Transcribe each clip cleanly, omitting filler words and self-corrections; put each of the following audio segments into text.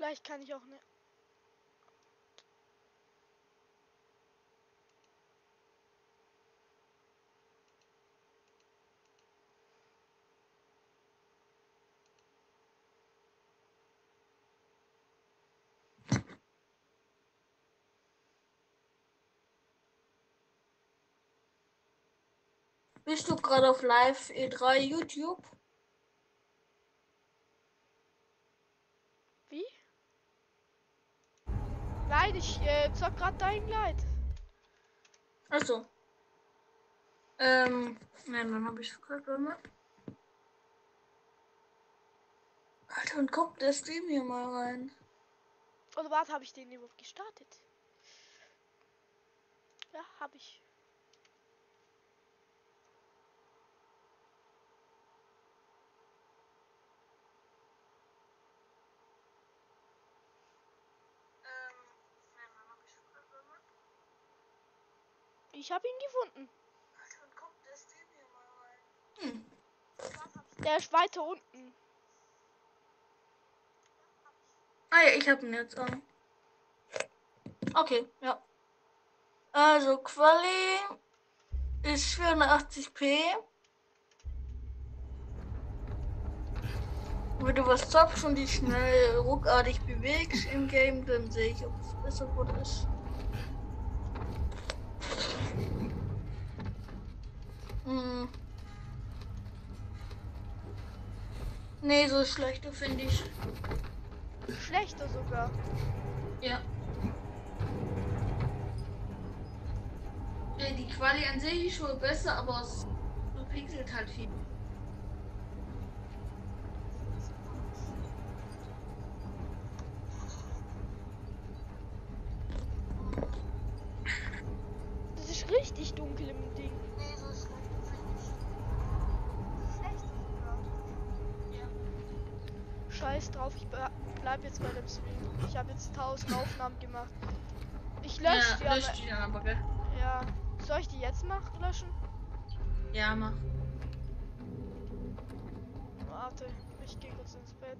Vielleicht kann ich auch ne. Bist du gerade auf Live E3 YouTube? Wie? Nein, ich zock grad Dying Light. Achso. Nein, dann habe ich es gerade gemacht. Alter, und guck der Stream hier mal rein. Oder warte, habe ich den überhaupt gestartet? Ja, habe ich. Nein, dann habe ich es gerade gemacht. Ich habe ihn gefunden. Alter, und guck der Stream hier mal rein. Der ist weiter unten. Ah ja, ich habe ihn jetzt an. Okay, ja. Also Quali ist 480p. Wenn du was zockst und dich schnell ruckartig bewegst im Game, dann sehe ich, ob es besser gut ist. Hm. Nee, so schlechter finde ich. Schlechter sogar. Ja. Die Quali an sich ist schon besser, aber es verpixelt halt viel. Das ist richtig dunkel im Ding. Nee, so schlechter finde ich. Schlechter sogar. Ja. Scheiß drauf, ich bleib jetzt bei dem Stream. Ich habe jetzt 1000 Aufnahmen gemacht. Ich Ja, lösche die, aber löscht die dann aber, gell? ja. Soll ich die jetzt machen, löschen? Ja, mach. Warte, ich gehe kurz ins Bett.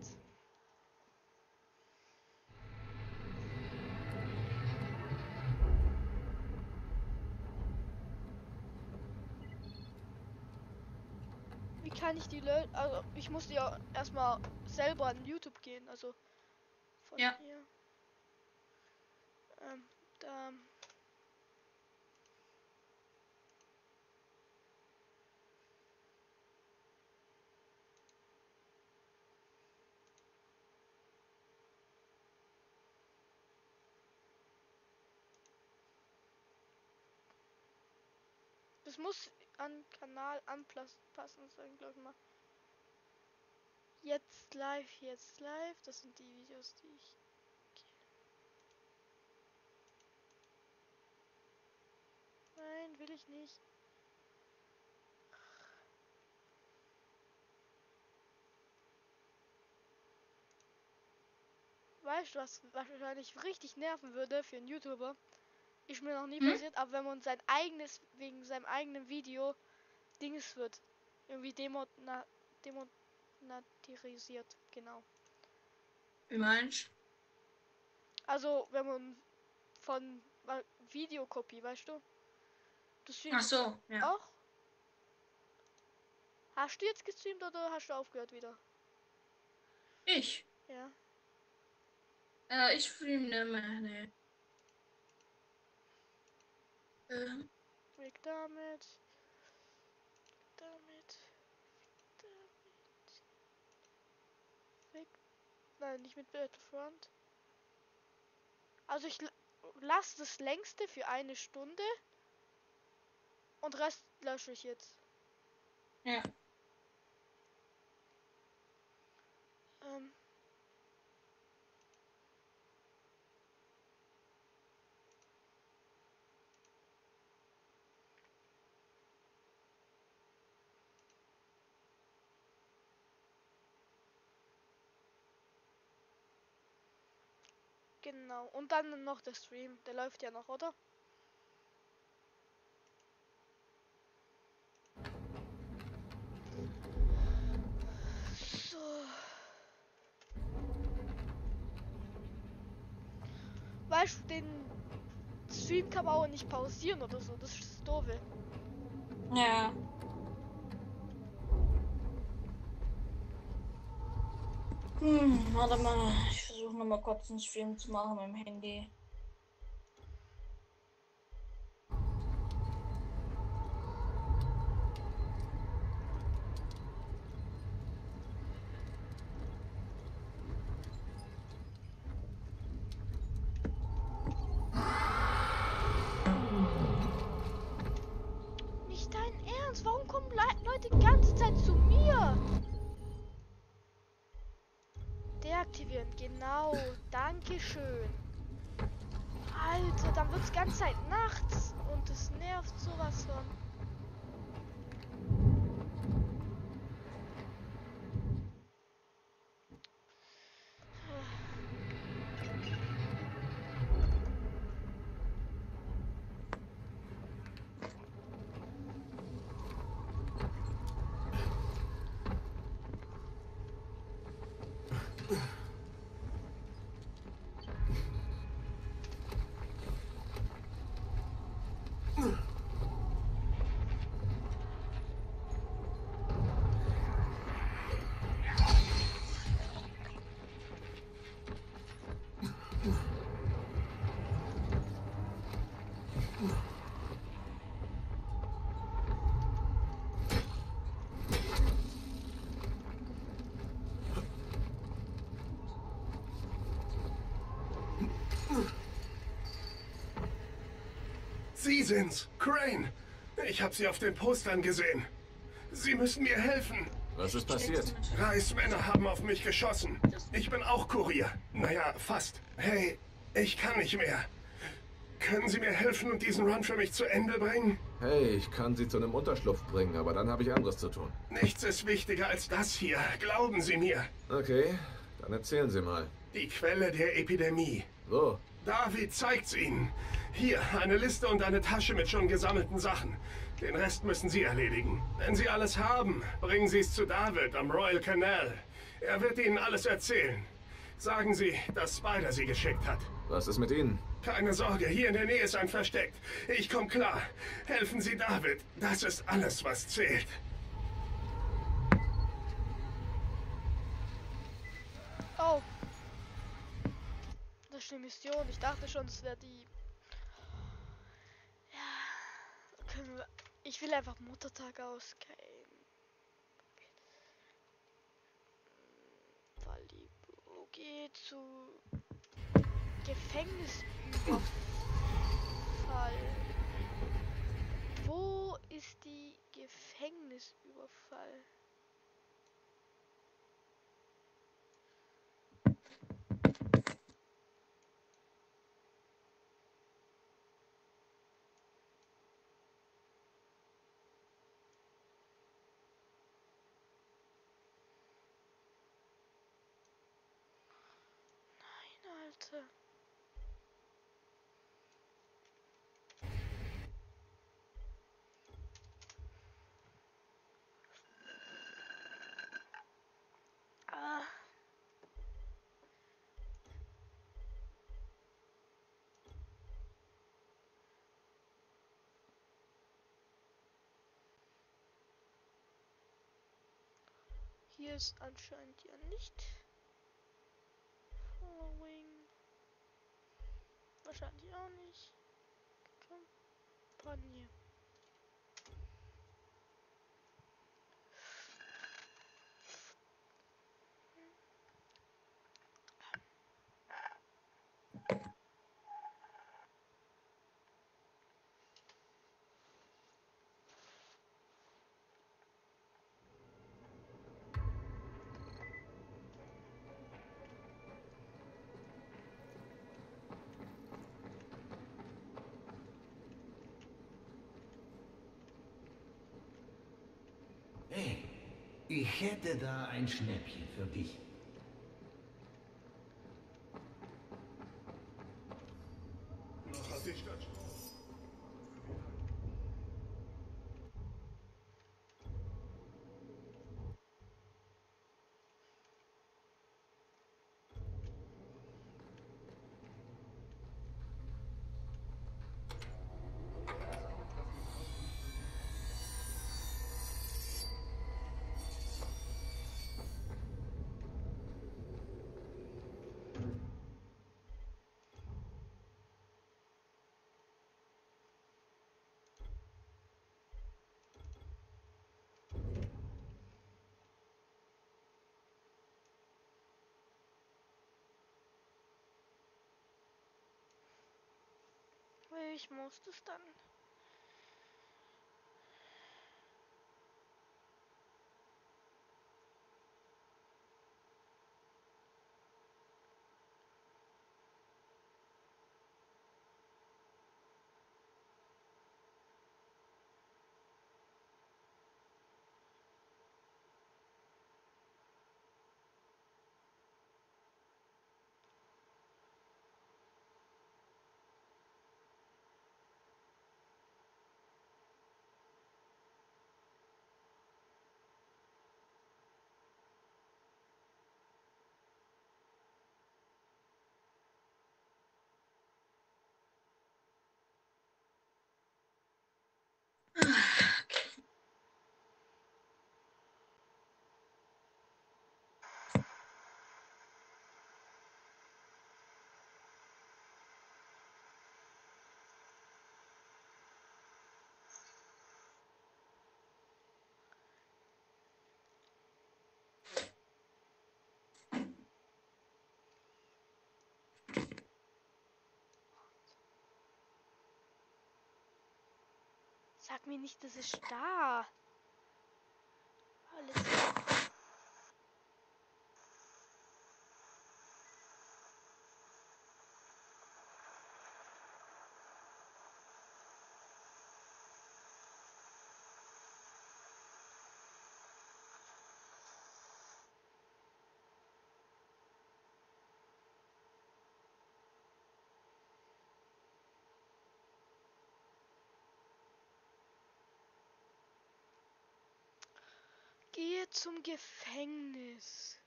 Wie kann ich die löschen? Also ich muss ja erstmal selber an YouTube gehen, also von Ja. hier. Da. Das muss an Kanal anpassen sein, glaube ich mal. Jetzt live, jetzt live. Das sind die Videos, die ich. Nein, will ich nicht. Weißt du, was wahrscheinlich richtig nerven würde für einen YouTuber? Ist mir noch nie Hm? passiert, aber wenn man sein eigenes, wegen seinem eigenen Video Dings wird. Irgendwie demonetarisiert, genau. Wie meinst Also wenn man von Videokopie, weißt du? Du du? Ach streamst so, ja. auch? Hast du jetzt gestreamt oder hast du aufgehört wieder? Ich? Ja. Ich stream nicht mehr, nee. Ähm, Weg damit. Damit. Weg. Nein, nicht mit Battlefront. Also ich lasse das längste für eine Stunde und Rest lösche ich jetzt. ja. Ähm. Genau. Und dann noch der Stream. Der läuft ja noch, oder? So. weißt du, den Stream kann man auch nicht pausieren oder so. Das ist das Doofe. Ja. Warte mal. Ich versuche nochmal kurz einen Stream zu machen mit dem Handy. Nicht dein Ernst? Warum kommen Leute die ganze Zeit zu mir? Deaktivieren, genau. Dankeschön. Alter, dann wird's ganze Zeit nachts und es nervt sowas von. Sie sind's, Crane. Ich habe Sie auf den Postern gesehen. Sie müssen mir helfen. Was ist passiert? Reichsmänner haben auf mich geschossen. Ich bin auch Kurier. Naja, fast. Hey, ich kann nicht mehr. Können Sie mir helfen und diesen Run für mich zu Ende bringen? Hey, ich kann Sie zu einem Unterschlupf bringen, aber dann habe ich anderes zu tun. Nichts ist wichtiger als das hier. Glauben Sie mir. Okay, dann erzählen Sie mal. Die Quelle der Epidemie. Wo? David zeigt's Ihnen. Hier, eine Liste und eine Tasche mit schon gesammelten Sachen. Den Rest müssen Sie erledigen. Wenn Sie alles haben, bringen Sie es zu David am Royal Canal. Er wird Ihnen alles erzählen. Sagen Sie, dass Spider Sie geschickt hat. Was ist mit Ihnen? Keine Sorge, hier in der Nähe ist ein Versteck. Ich komme klar. Helfen Sie David. Das ist alles, was zählt. Oh. Das ist eine Mission. Ich dachte schon, es wäre die... Ja. Können wir... Ich will einfach Muttertag ausgehen. Malibu geht zu Gefängnisüberfall. Wo ist die Gefängnisüberfall? Alter. Ah. Hier ist anscheinend ja nicht. Following. Wahrscheinlich auch nicht. Kampagne. Hey, ich hätte da ein Schnäppchen für dich. Ich muss das dann. Sag mir nicht, das ist da. Alles. Gehe zum Gefängnis.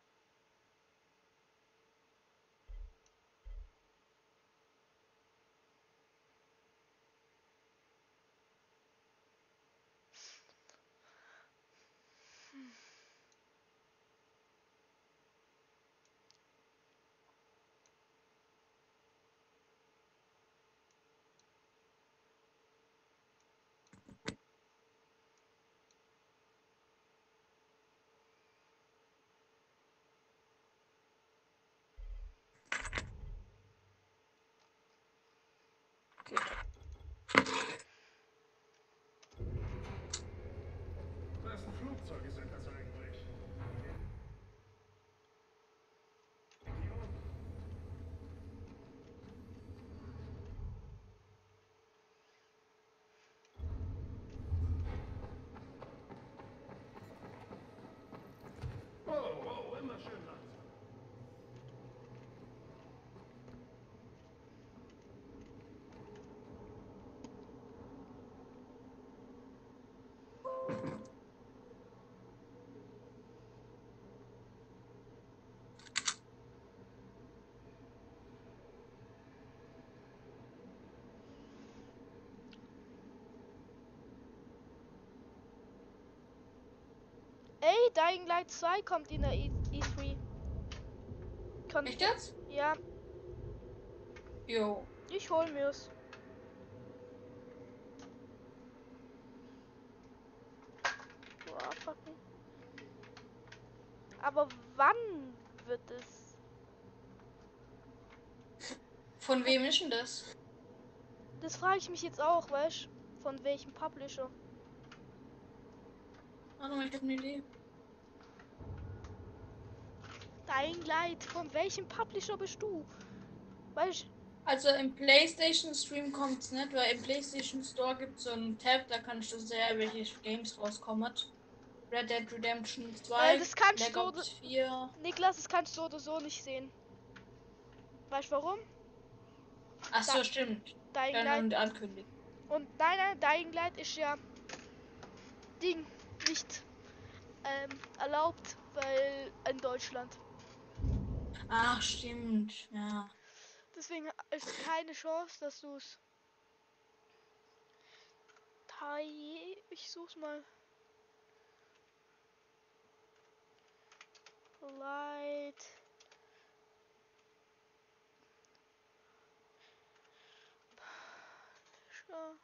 Wessen Flugzeuge sind das eigentlich? Oh, oh, immer schön langsam. Ey, Dying Light 2 kommt in der E3. Echt jetzt? Ja, Jo. ich hol mir's. Boah, fucken. Aber wann wird es? Von wem ist denn das? Das frage ich mich jetzt auch, weißt? Von welchem Publisher? Warte mal, ich hab eine Idee. Dying Light, von welchem Publisher bist du? Weißt? Also im PlayStation Stream kommt's nicht, weil im PlayStation Store gibt's so einen Tab, da kannst du sehen, welche Games rauskommen. Red Dead Redemption 2, Das kannst Black du, Ops 4. Niklas, das kannst du so oder so nicht sehen. Weißt du warum? Ach Da, so, stimmt. Dying Dann Light. und ankündigen. Und nein, Dying Light ist ja Ding nicht erlaubt, weil in Deutschland. Ach, stimmt. Ja. Deswegen ist keine Chance, dass du es. Ich such's mal. Light. Schau.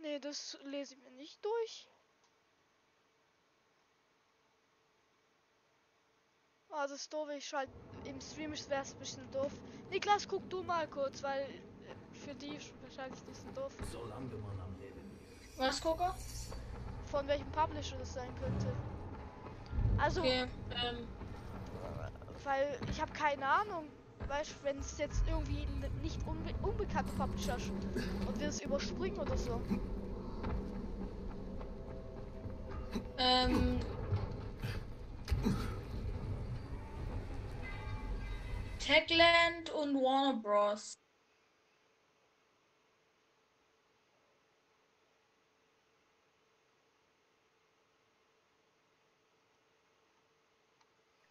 Nee, das lese ich mir nicht durch. Oh, das ist doof, ich schalte im Stream wäre es ein bisschen doof. Niklas, guck du mal kurz, weil für die wahrscheinlich ein bisschen doof. Solange man am Leben ist. Was, Gucker? Von welchem Publisher das sein könnte. Also, Okay, weil ich habe keine Ahnung. Weißt du, wenn es jetzt irgendwie ein nicht unbekannter Publisher ist und wir es überspringen oder so. Techland und Warner Bros.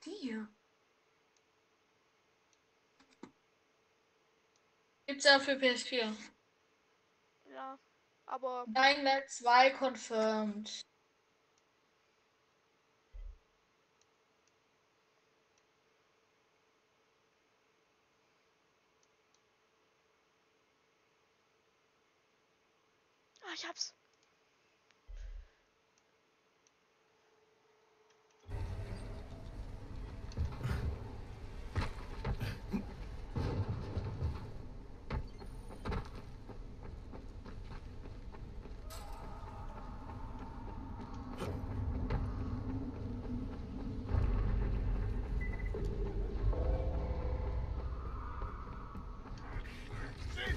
Die hier. Gibt's ja für PS4. Ja, aber Dying Light 2 confirmed. ich hab's.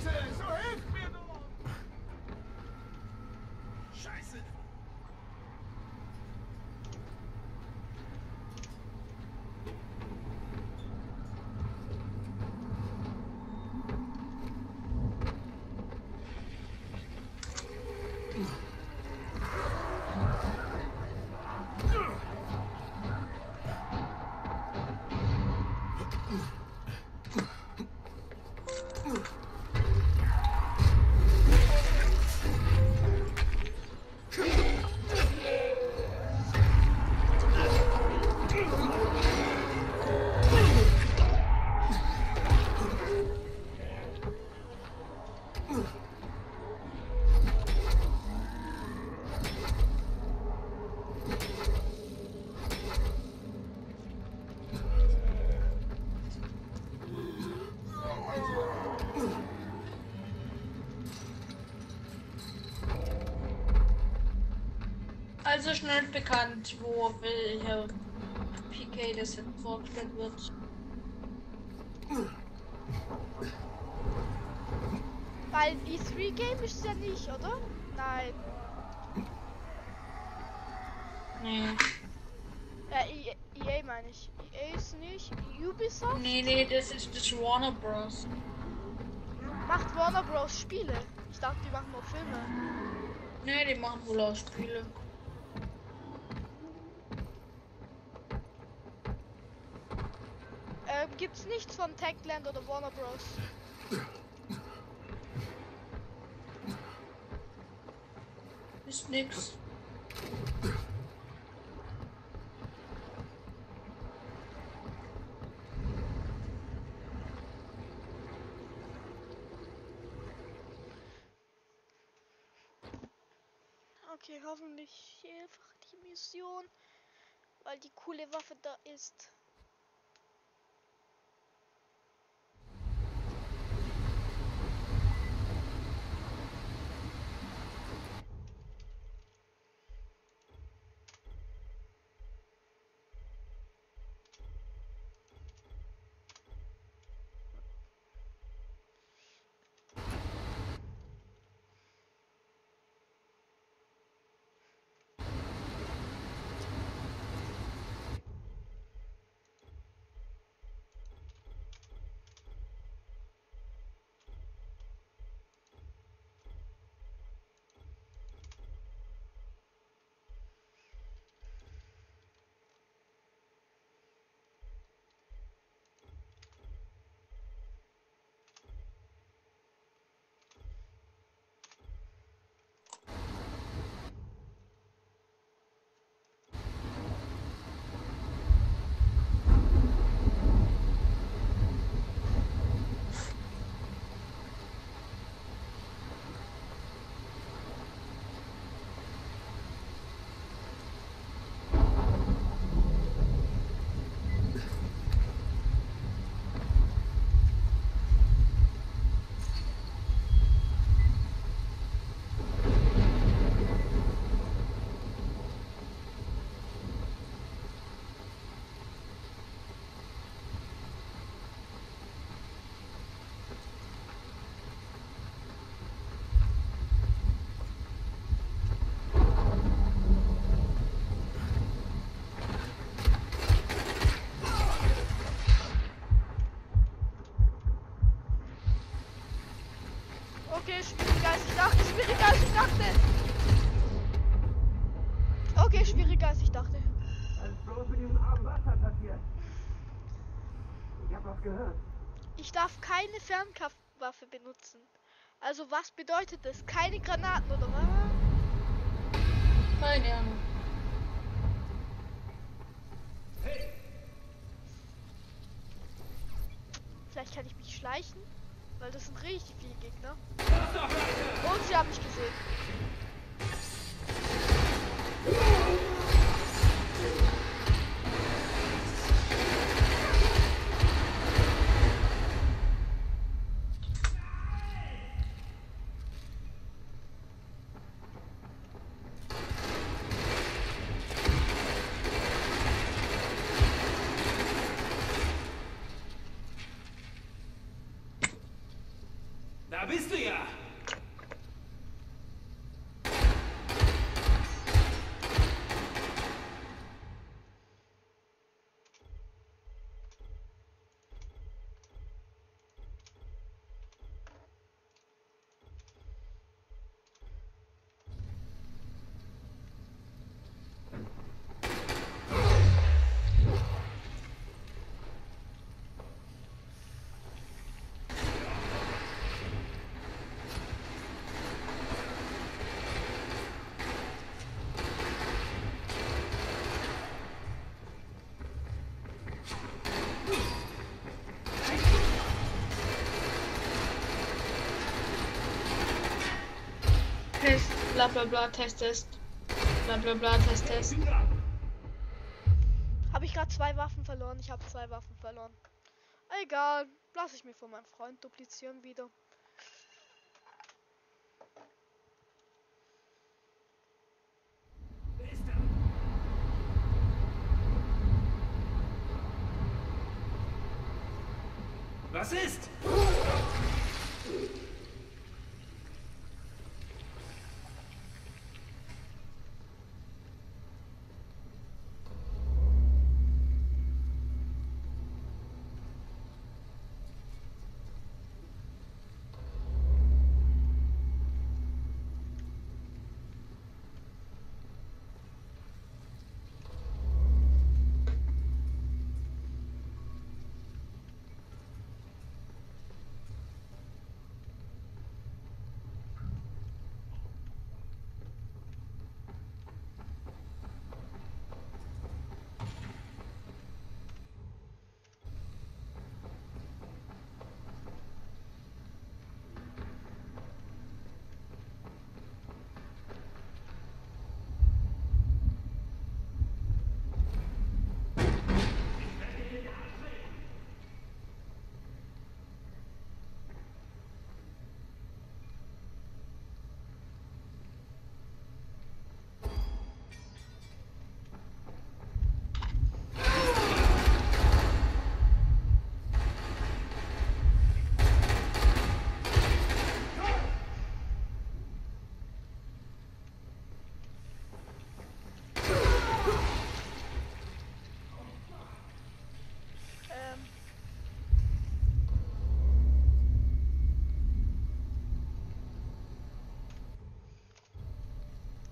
So hilft mir doch! Scheiße! Also schnell bekannt, wo welcher PK das jetzt vorgestellt wird. Weil E3 Game ist es ja nicht, oder? Nein. Nee. EA meine ich. EA ist nicht. Ubisoft? Nee, das ist das Warner Bros. Macht Warner Bros. Spiele? Ich dachte, die machen nur Filme. Nee, die machen wohl auch Spiele. Gibt's nichts von Techland oder Warner Bros. Ist nix. Okay, hoffentlich einfach die Mission, weil die coole Waffe da ist. Okay, schwieriger als ich dachte. Schwieriger als ich dachte. Okay, schwieriger als ich dachte. Was ist bloß mit diesem armen Bastard passiert? Ich hab was gehört. Ich darf keine Fernkampfwaffe benutzen. Also was bedeutet das? Keine Granaten oder was? Keine Ahnung. Hey! Vielleicht kann ich mich schleichen, weil das sind richtig viele Gegner. Und sie haben mich gesehen. Da bist du ja! Test, bla bla bla, Test. Bla bla bla, Test. Habe ich gerade 2 Waffen verloren? Ich habe 2 Waffen verloren. Egal, lasse ich mir von meinem Freund duplizieren wieder. Was ist?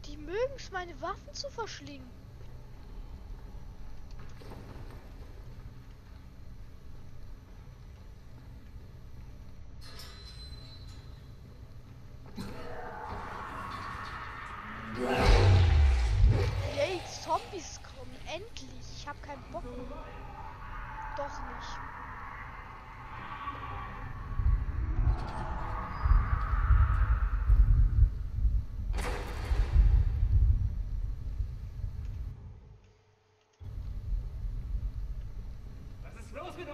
Die mögen es, meine Waffen zu verschlingen. Yay, Zombies kommen, endlich. Ich habe keinen Bock. Doch nicht. Was ist los mit euch?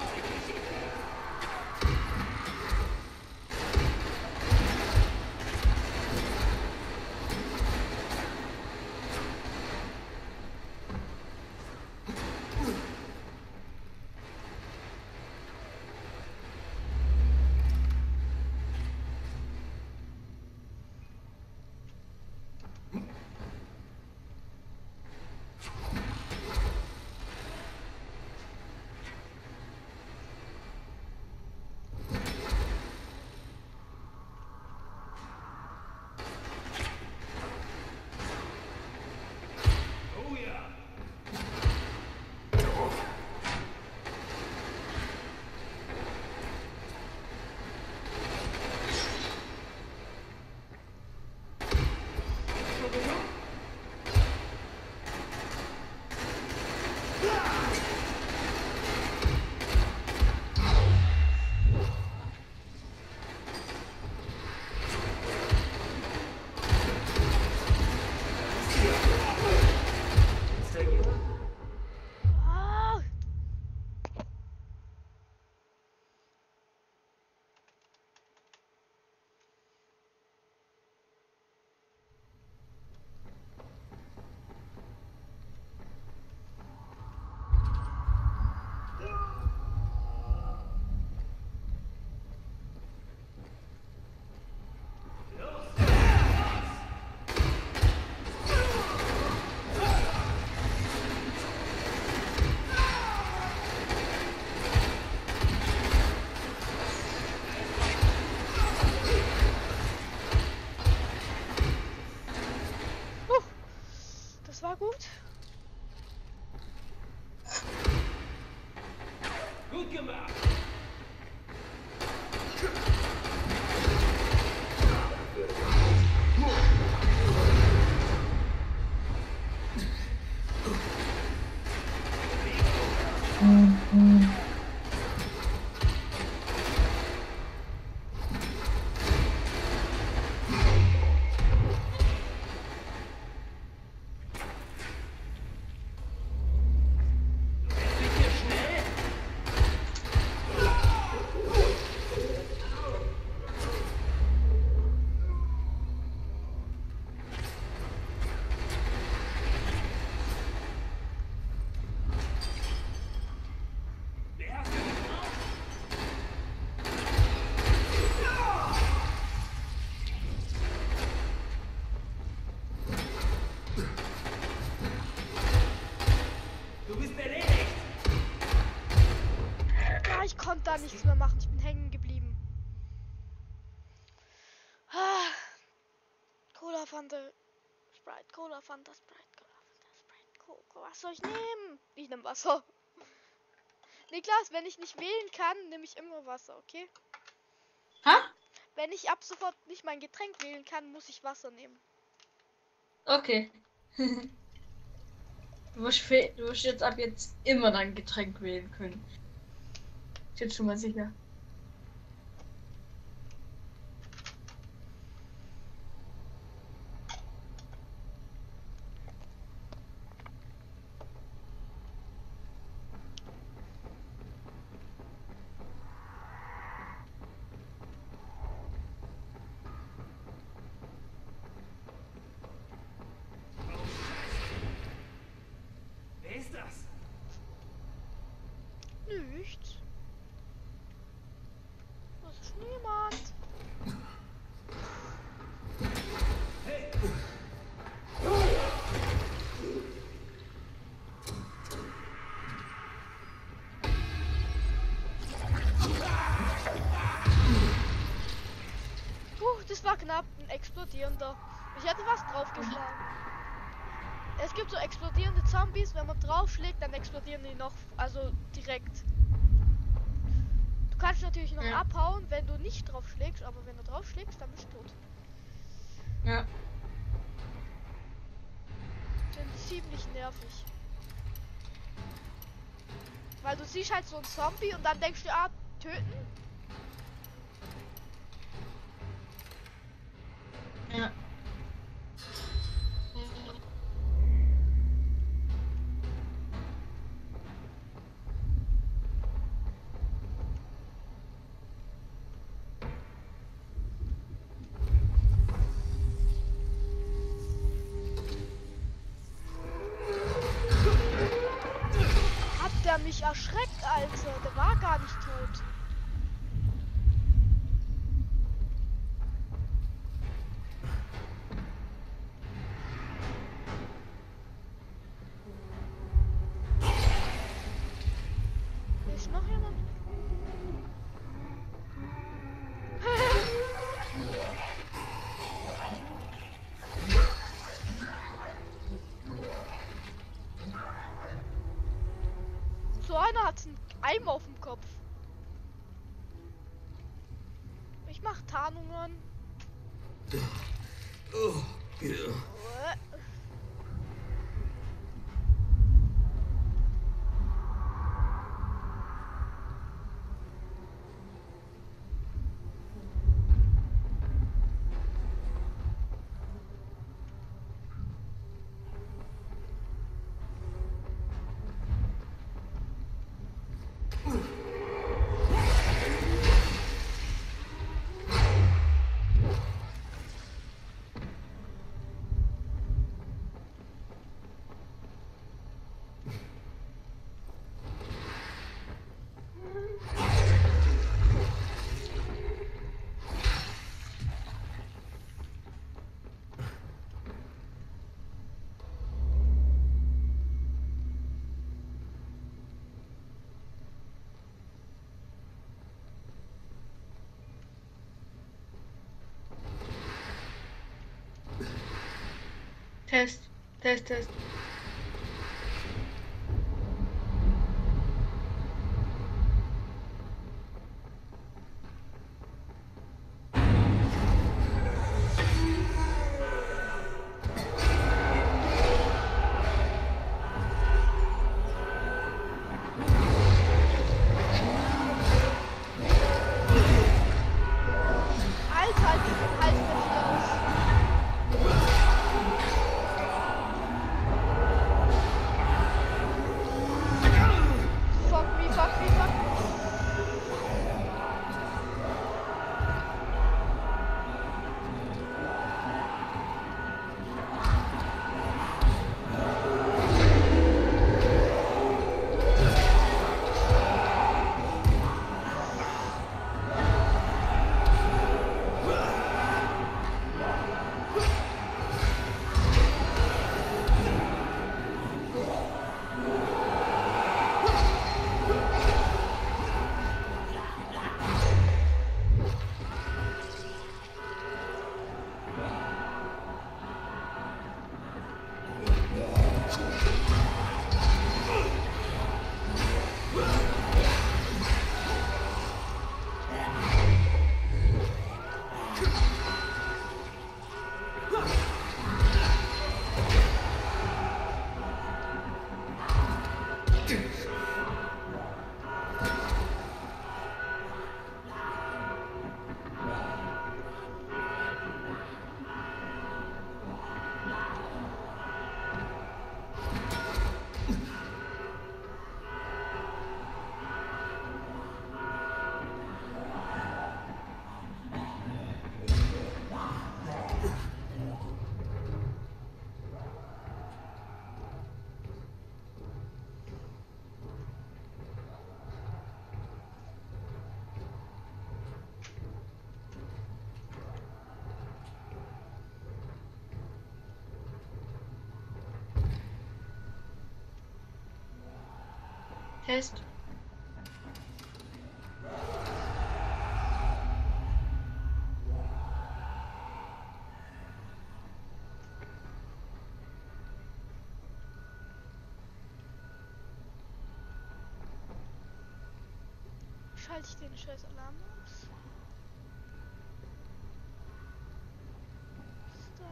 Ich konnte da nichts mehr machen. Ich bin hängen geblieben. Cola, Fanta, Sprite, Cola, Fanta, Sprite, Cola, Fanta, Sprite, Cola. Was soll ich nehmen? Ich nehme Wasser. Niklas, wenn ich nicht wählen kann, nehme ich immer Wasser, okay? Ha? Wenn ich ab sofort nicht mein Getränk wählen kann, muss ich Wasser nehmen. Okay. Du wirst jetzt ab jetzt immer dein Getränk wählen können. Ich bin schon mal sicher. Wer ist das? Nichts. Das ist niemand. Hey! Das war knapp ein explodierender. Ich hätte was draufgeschlagen. Es gibt so explodierende Zombies, wenn man draufschlägt, dann explodieren die noch, also direkt. Du kannst natürlich noch abhauen, wenn du nicht draufschlägst, aber wenn du draufschlägst, dann bist du tot. Ja. Sind ziemlich nervig. Weil du siehst halt so einen Zombie und dann denkst du, ah, töten. Ja. Hat der mich erschreckt, Alter? Der war gar nicht tot. Ist noch jemand? So einer hat einen Eimer auf dem Kopf. Ich mach Tarnungen. Test. Test, Test. Pest. Schalte ich den scheiß Alarm aus? Ist da?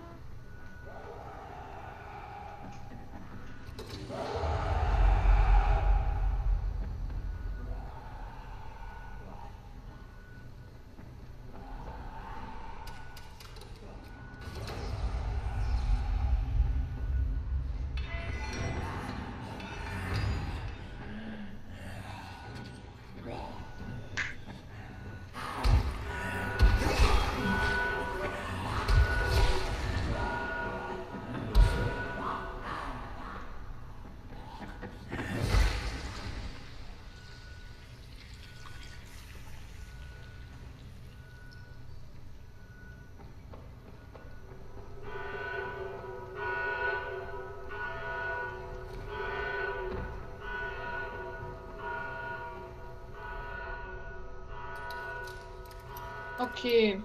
Okay.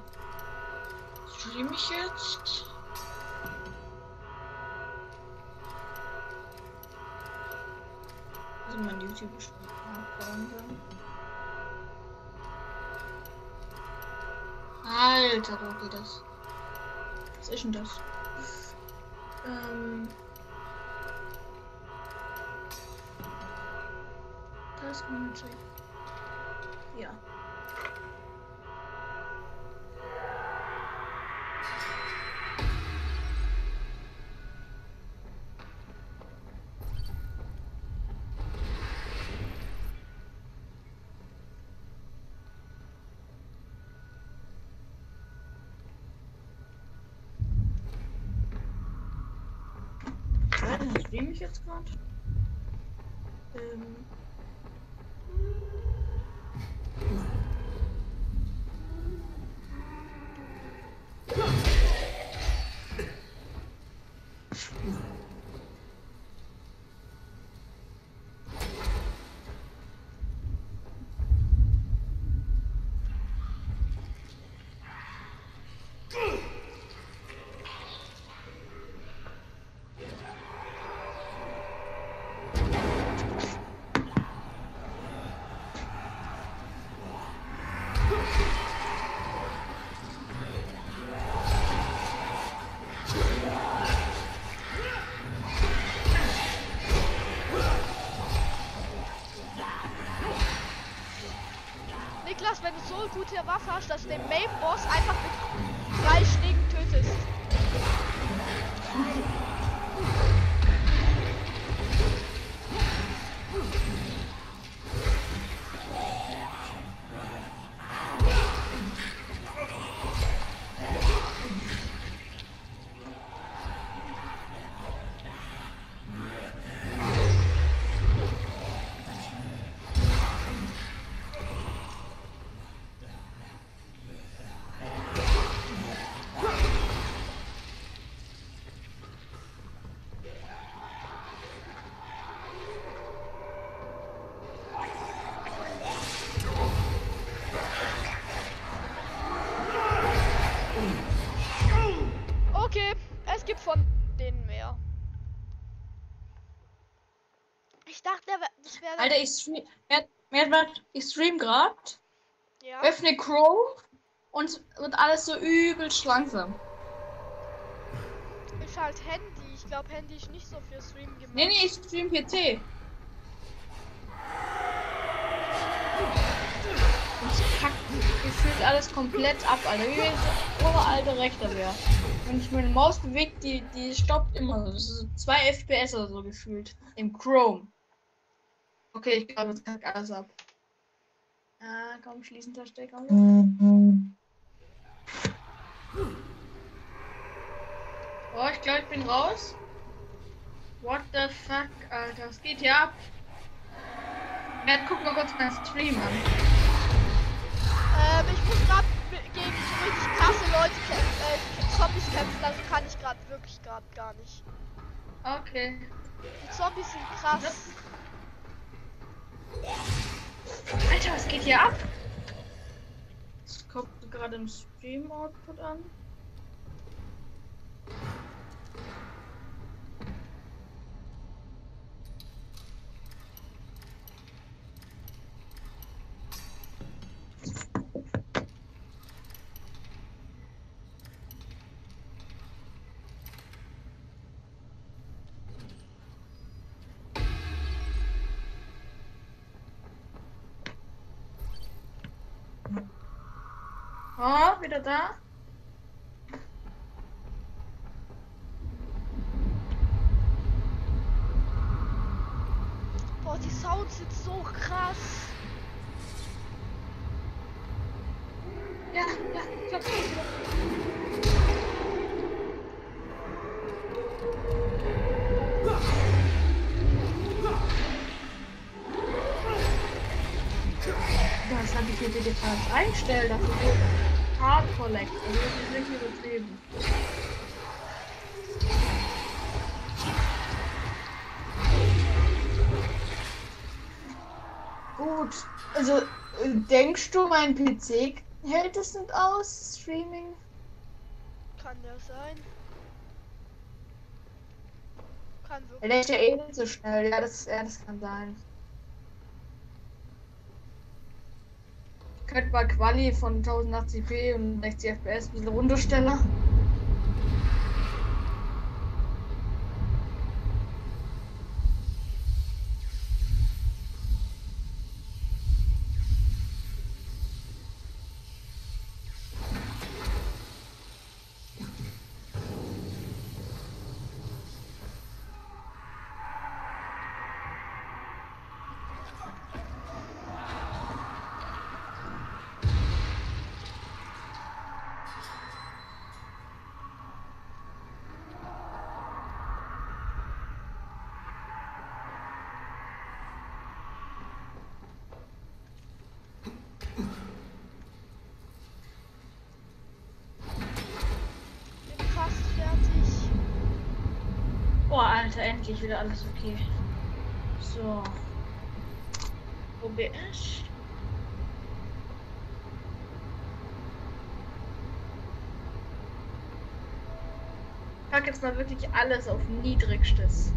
Stream ich jetzt? Also mein YouTube Alter, wo geht das? Was ist denn das? Das ist mein Check. Ja. Stream ich jetzt gerade? Niklas, wenn du so gute Waffe hast, dass du den Main-Boss einfach mit 3 Schlägen tötest. Okay, es gibt von denen mehr. Ich dachte, das wäre... Alter, ich stream gerade, Ja. öffne Chrome und es wird alles so übelst langsam. Ist halt Handy. Ich glaube, Handy ist nicht so für Stream gemacht. Nee, ich stream PC. Und es kackt gefühlt alles komplett ab, Alter. Wie wenn es uralte Rechter wäre. Wenn ich meine Maus bewegt, die stoppt immer. Das ist so 2 FPS oder so gefühlt. Im Chrome. Okay, ich glaube, es kackt alles ab. Ah, komm, schließen der Stecker. Oh, ich glaube, ich bin raus. What the fuck, Alter, was geht hier ab? Ja, guck mal kurz meinen Stream an. Ich muss gerade gegen so richtig krasse Leute Zombies kämpfen, also kann ich gerade wirklich gar nicht. Okay. Die Zombies sind krass. geht hier ab? Das kommt gerade im Stream-Output an. Oh, wieder da? Boah, die Sounds sind so krass. Ja, ich hab's wieder. Das habe ich mir bitte falsch eingestellt. Das ist Hardcore Lag. Also das ist wirklich übertrieben. Gut. Also denkst du, mein PC hält es nicht aus? Streaming? Kann ja sein. Kann Er wirklich. lädt ja eh nicht so schnell. Ja, das kann sein. Könnte mal Quali von 1080p und 60 FPS ein bisschen runterstellen. Bin fast fertig. Boah, Alter, endlich wieder alles okay. So. OBS. Ich pack jetzt mal wirklich alles auf niedrigstes.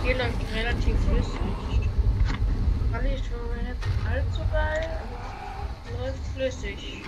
Hier läuft relativ flüssig. Quali ist schon nicht allzu geil, aber läuft flüssig.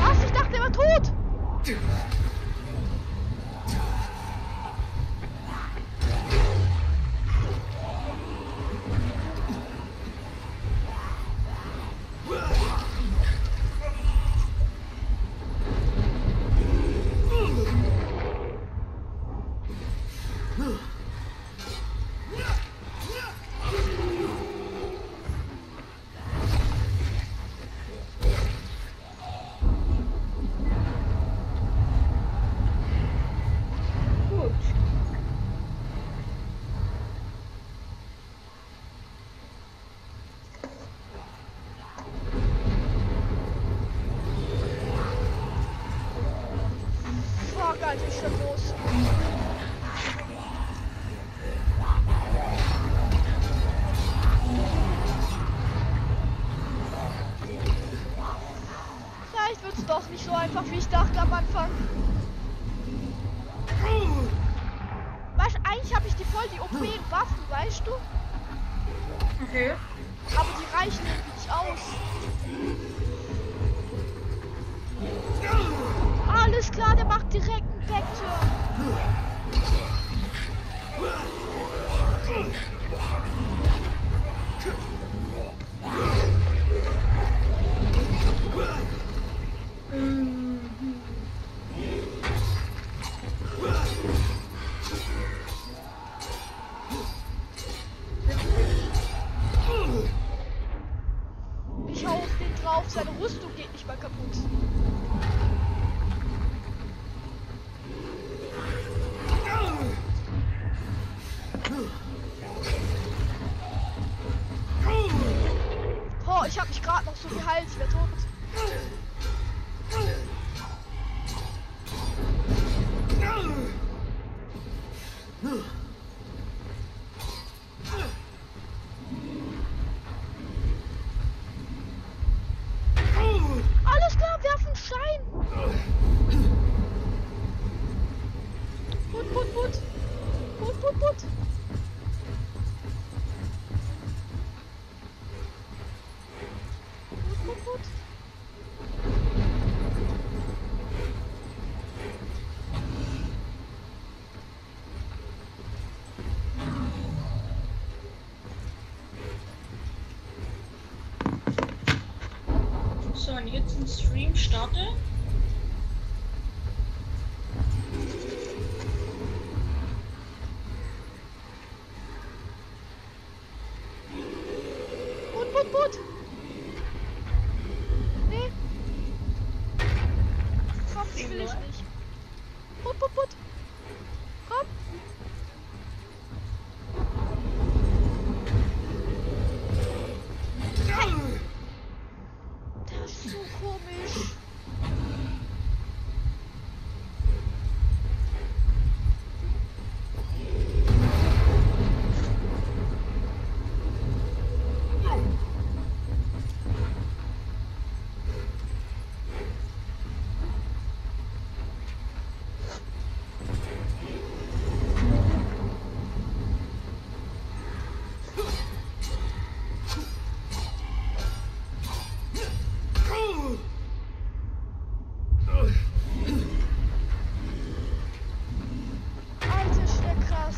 Was? Ich dachte, er war tot. Gut. Fuck, Alter, ich schon los. Vielleicht wird's doch nicht so einfach, wie ich dachte am Anfang. Waffen, weißt du? Okay. Aber die reichen irgendwie nicht aus. Alles klar, der macht direkt einen Backturn. Ich hau auf den drauf, seine Rüstung geht nicht mal kaputt. Oh, ich hab mich gerade noch so geheilt, ich wär tot. Alles klar, werfen Stein. Put, put, put. Put, put, put. Put, put, put. So, und jetzt den Stream starte. Put, put, put. Nee. Komm, das will ich nicht. Put, put, put. Komm. Hey. Der ist so komisch. Alter, ist der krass.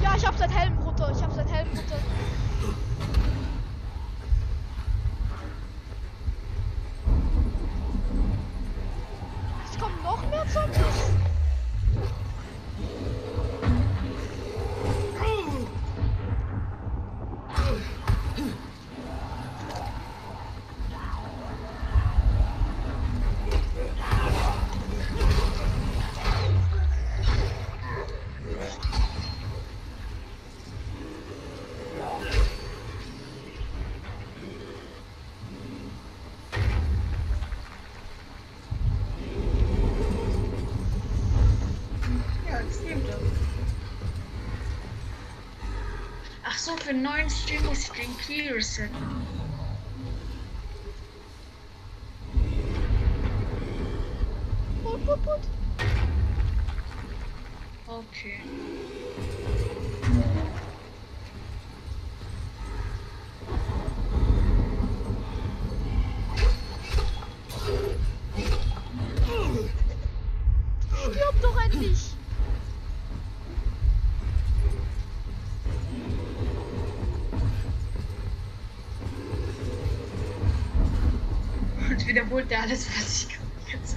Ja, ich hab sein Helm runter. Ich hab sein Helm runter. Es kommen noch mehr Zombies. Ja, das stimmt doch. Ach so, für einen neuen Stream muss ich den Key resetten. Put, put, put. Okay. Stirb doch endlich. Und wiederholt er alles, was ich kann. Ich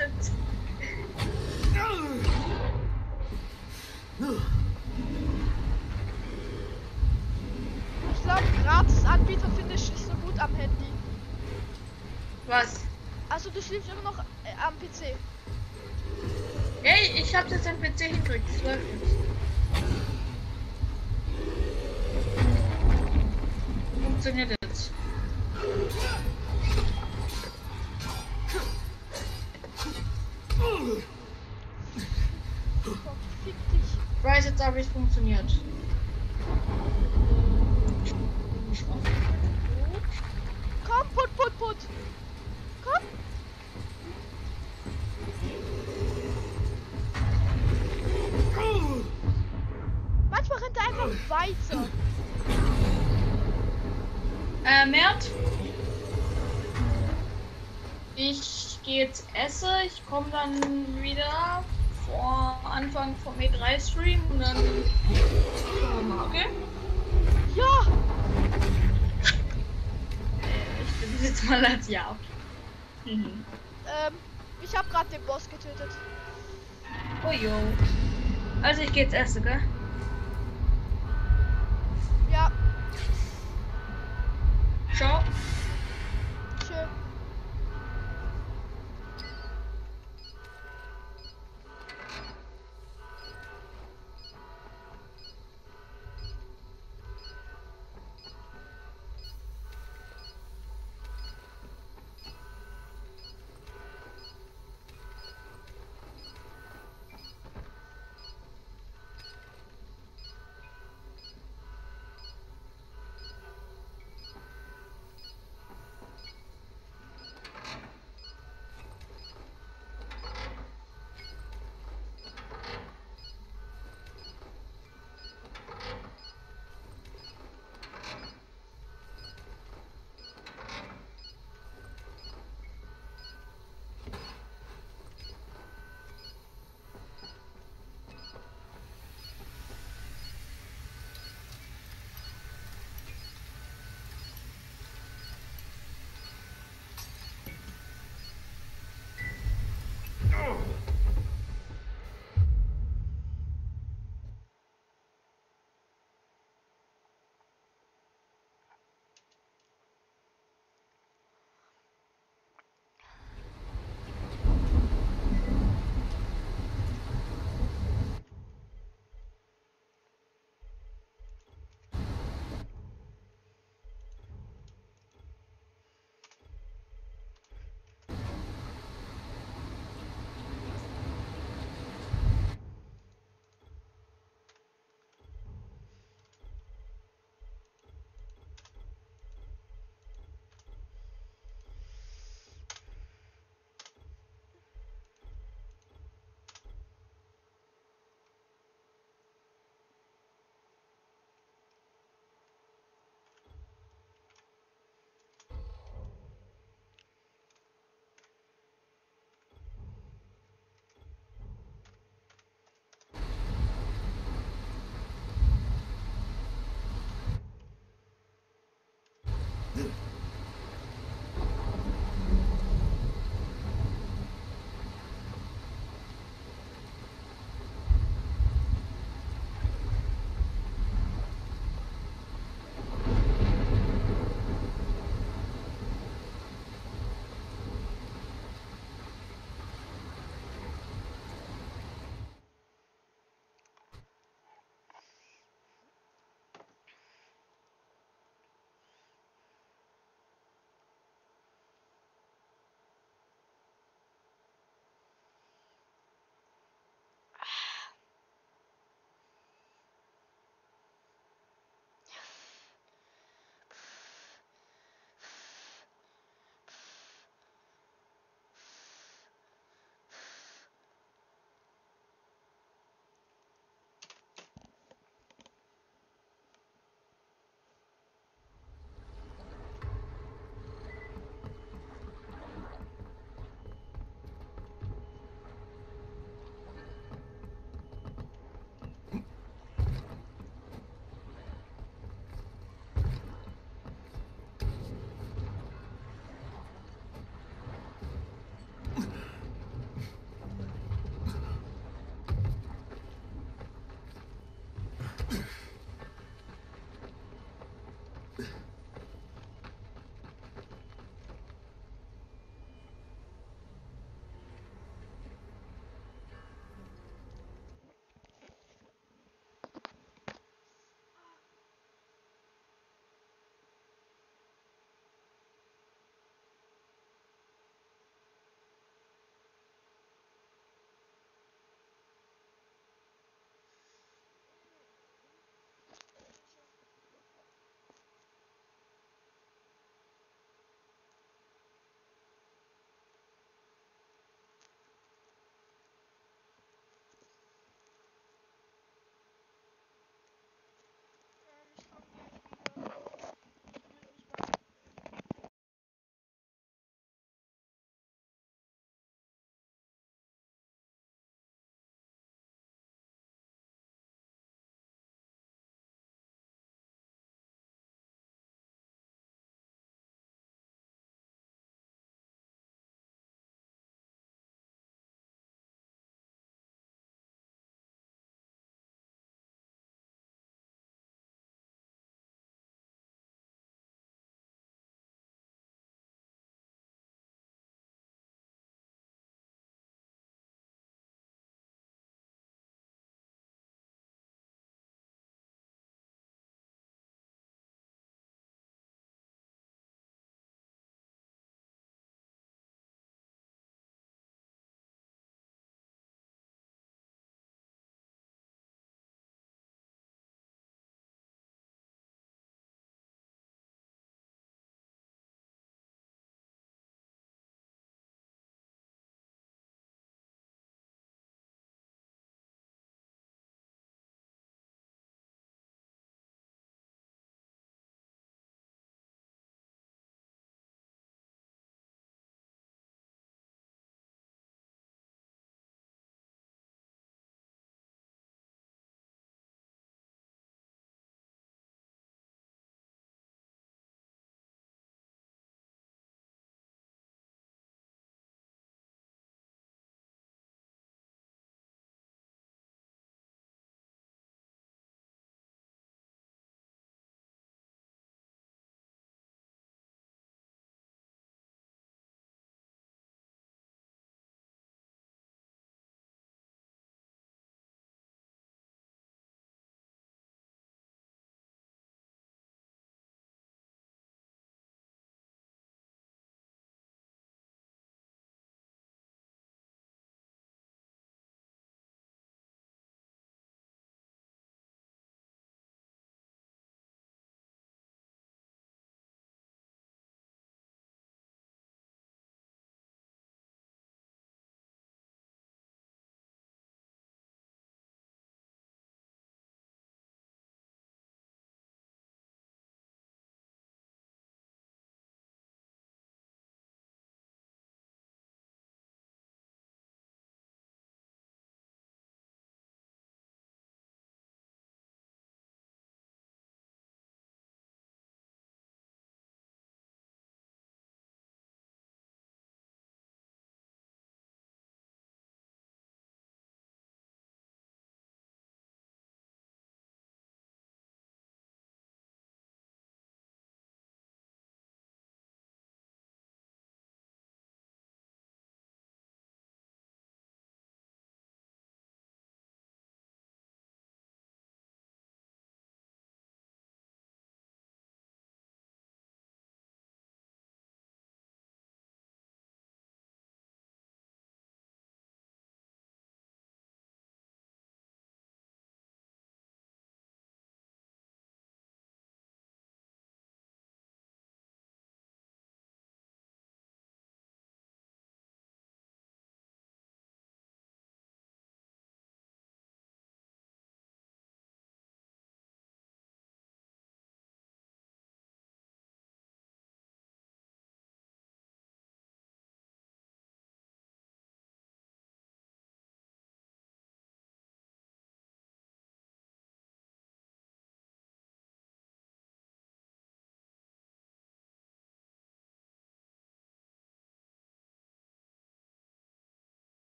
glaube, Gratis-Anbieter finde ich nicht so gut am Handy. Was? Also du schläfst immer noch am PC. Ey, ich hab jetzt am PC hingekriegt. Das läuft jetzt. Funktioniert jetzt. Gott, fick dich. Ich weiß jetzt aber, wie es funktioniert. Komm, put. Komm. Manchmal rennt er einfach weiter. Mert? Ich gehe jetzt essen. Ich komme dann wieder vor Anfang vom E3-Stream und dann schauen wir mal, okay? Ja. Ich bin jetzt mal als ja. Mhm. Ich habe gerade den Boss getötet. Oh jo. Also ich gehe jetzt essen, gell? Ja, Ciao. tschö.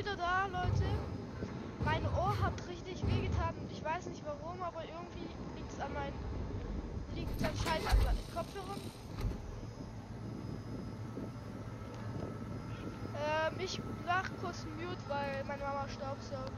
wieder da, Leute. Mein Ohr hat richtig wehgetan und ich weiß nicht warum, aber irgendwie liegt es anscheinend an meinen Kopfhörern. Ich mach kurz Mute, weil meine Mama staubsaugt.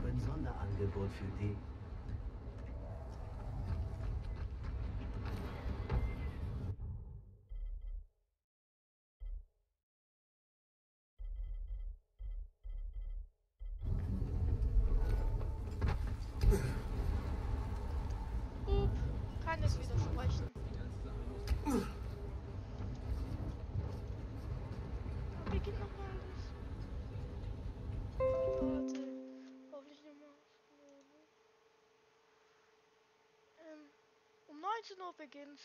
habe ein Sonderangebot für die. Hup, kann es widersprechen. Beginnt nochmal alles. Warte. Hoffentlich nochmal. Um 19 Uhr beginnt's.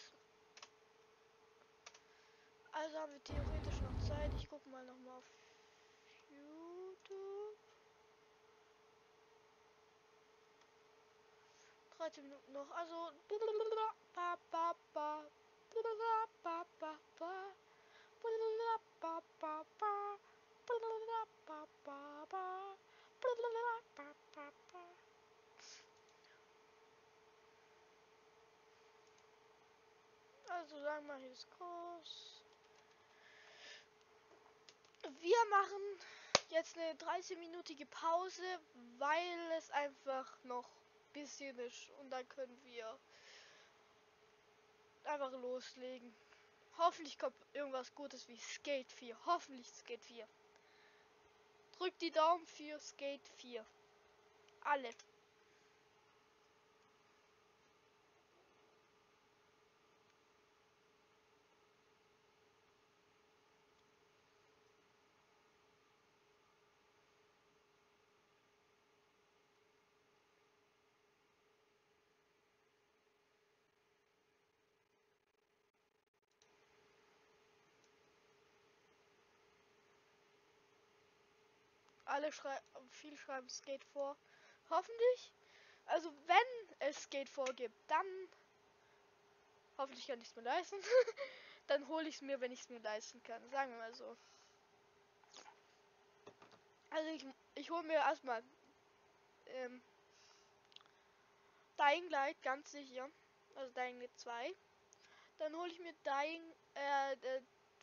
Also haben wir theoretisch noch Zeit. Ich gucke mal nochmal auf YouTube. 13 Minuten noch. Also. Also sagen wir hier ist groß. Wir machen jetzt eine 30-minütige Pause, weil es einfach noch ein bisschen ist und dann können wir einfach loslegen. Hoffentlich kommt irgendwas Gutes wie Skate 4. Hoffentlich Skate 4. Drückt die Daumen für Skate 4. Alle. Alle schreiben, viel schreiben Skate vor. Hoffentlich. Also wenn es Skate 4 gibt, dann hoffentlich kann ich es mir leisten. Dann hole ich es mir, wenn ich es mir leisten kann. Sagen wir mal so. Also ich hole mir erstmal Dying Light ganz sicher. Also Dying Light 2. Dann hole ich mir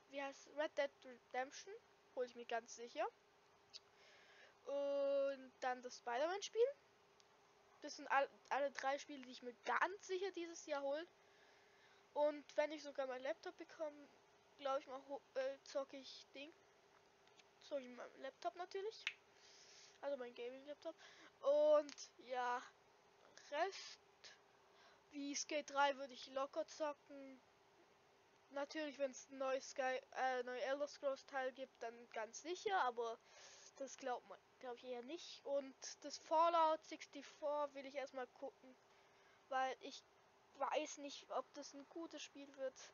wie heißt Red Dead Redemption. Hole ich mir ganz sicher. Und dann das Spider-Man-Spiel. Das sind alle drei Spiele, die ich mir ganz sicher dieses Jahr hole. Und wenn ich sogar meinen Laptop bekomme, glaube ich mal, zocke ich meinen Laptop natürlich. Also mein Gaming-Laptop. Und ja, Rest wie Skate 3 würde ich locker zocken. Natürlich, wenn es ein neues neue Elder Scrolls Teil gibt, dann ganz sicher, aber das glaube ich eher nicht. Und das Fallout 64 will ich erstmal gucken, weil ich weiß nicht, ob das ein gutes Spiel wird.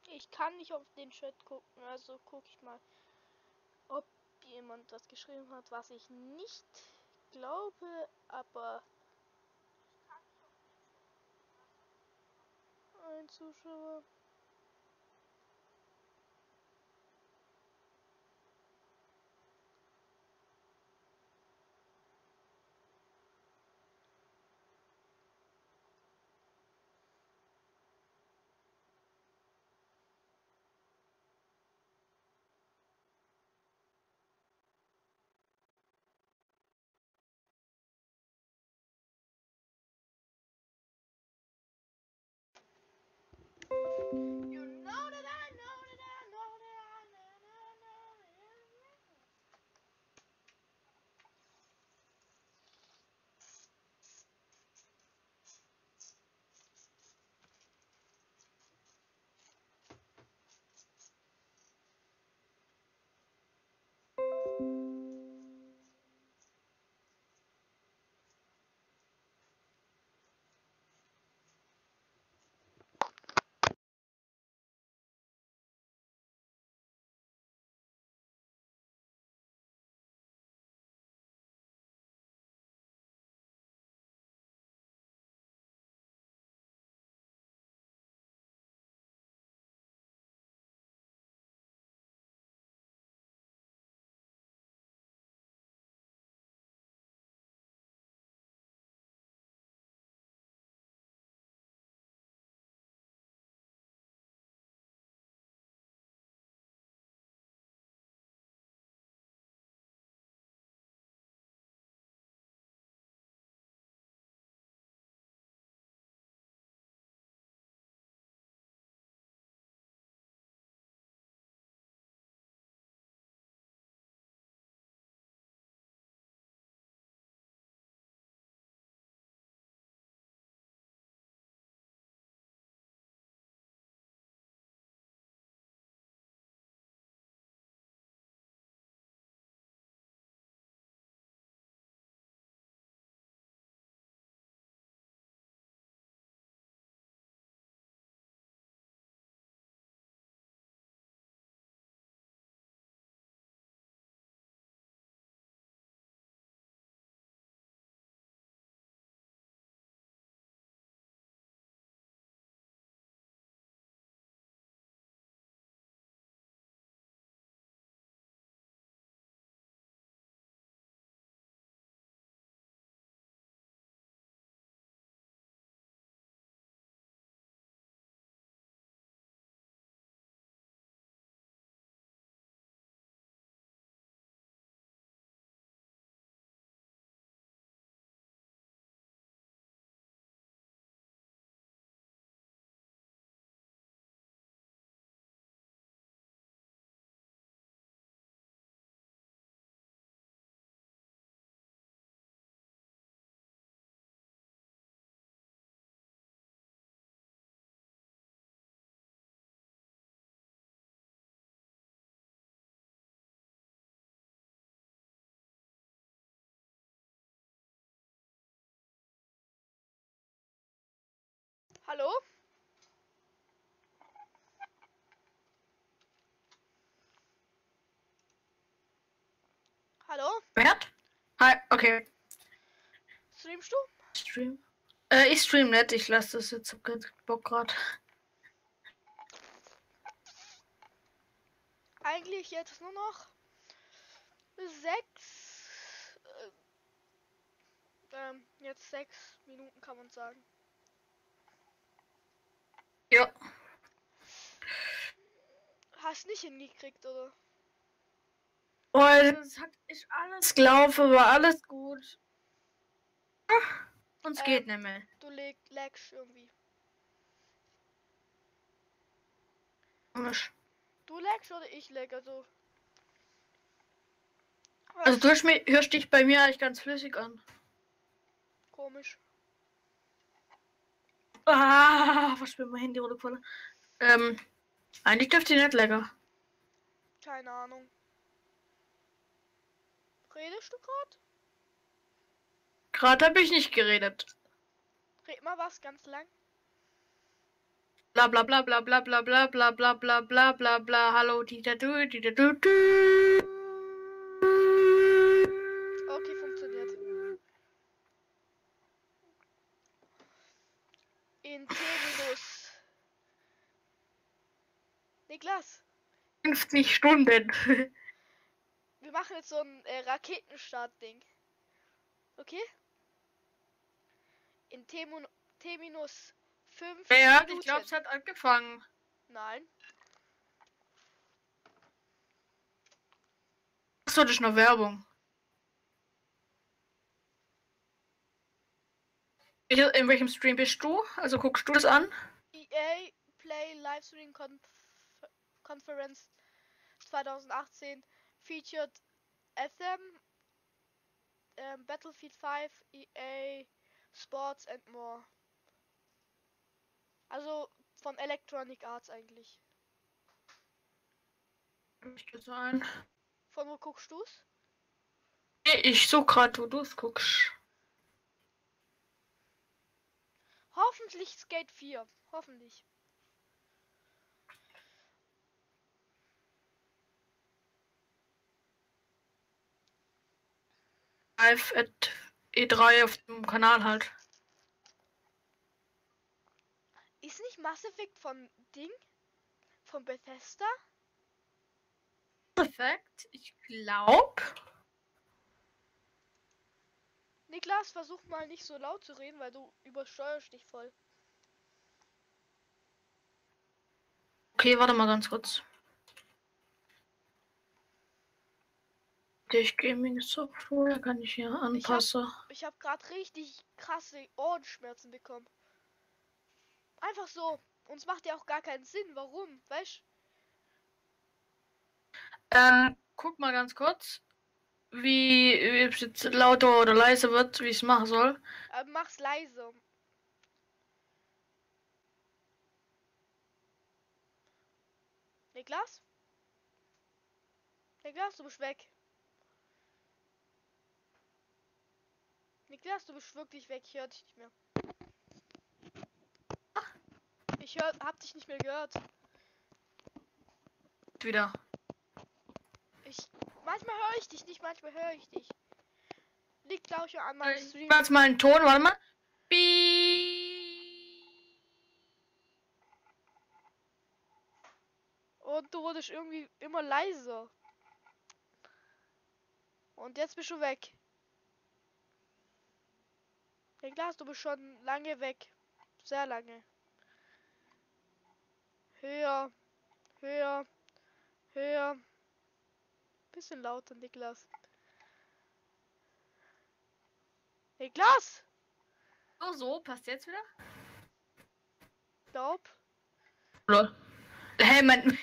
Ich kann nicht auf den Chat gucken, also gucke ich mal, ob jemand was geschrieben hat, was ich nicht glaube, aber ein Zuschauer. You know that I know that I know that I know that I know. Hallo? Hallo? Bert? Hi, okay. Streamst du? Stream. Ich stream nicht, ich lasse das jetzt, hab keinen Bock grad. Eigentlich jetzt nur noch 6. Jetzt 6 Minuten kann man sagen. Ja. Hast nicht hingekriegt, oder? Oh, das hat ich alles gelaufen, war alles gut. Uns geht nicht mehr. Du lagst irgendwie. Komisch. Du lagst oder ich lag? Also Also du hörst dich bei mir eigentlich ganz flüssig an. komisch. Was spielt mein Handy runtergefallen? Eigentlich dürfte die nicht lecker. Keine Ahnung. Redest du gerade? Gerade habe ich nicht geredet. Red mal was ganz lang. Bla bla bla bla bla bla bla bla bla bla bla bla bla. Hallo, Dieter du, Dieter du. Okay, funktioniert. In Terminus. Niklas, 50 Stunden. wir machen jetzt so ein Raketenstart-Ding. Okay? In Terminus 5 Ja, ich Minuten. glaube, es hat angefangen. Nein. Achso, das ist noch Werbung. In welchem Stream bist du? Also guckst du das an? EA Play Livestream Conference 2018 featured Anthem, Battlefield 5, EA Sports and more. Also von Electronic Arts eigentlich. Ich gehe so ein. Von wo guckst du's? Ich such gerade, wo du es guckst. Hoffentlich Skate 4. Hoffentlich. Live at E3 auf dem Kanal halt. Ist nicht Mass Effect von Ding? Von Bethesda? Perfekt. Ich glaube. Niklas, versuch mal nicht so laut zu reden, weil du übersteuerst dich voll. Okay, warte mal ganz kurz. Ich Gaming Software kann ich hier anpassen. Ich hab gerade richtig krasse Ohrenschmerzen bekommen. Einfach so. Und es macht ja auch gar keinen Sinn. Warum? Weißt Guck mal ganz kurz, wie es jetzt lauter oder leiser wird, wie ich es machen soll. mach's leise. Niklas? Niklas, du bist weg. Niklas, du bist wirklich weg. Ich höre dich nicht mehr. Hab dich nicht mehr gehört. Wieder. Manchmal höre ich dich nicht, manchmal höre ich dich. Liegt glaube ich an meinem Ich Stream. mach jetzt mal einen Ton, warte mal. Piep. Und du wurdest irgendwie immer leiser. Und jetzt bist du weg. Niklas, du bist schon lange weg. Sehr lange. Höher. Höher. Höher. Bisschen lauter, Niklas. Niklas! Oh, so, passt jetzt wieder? Glaub. Lol. Hey, mein.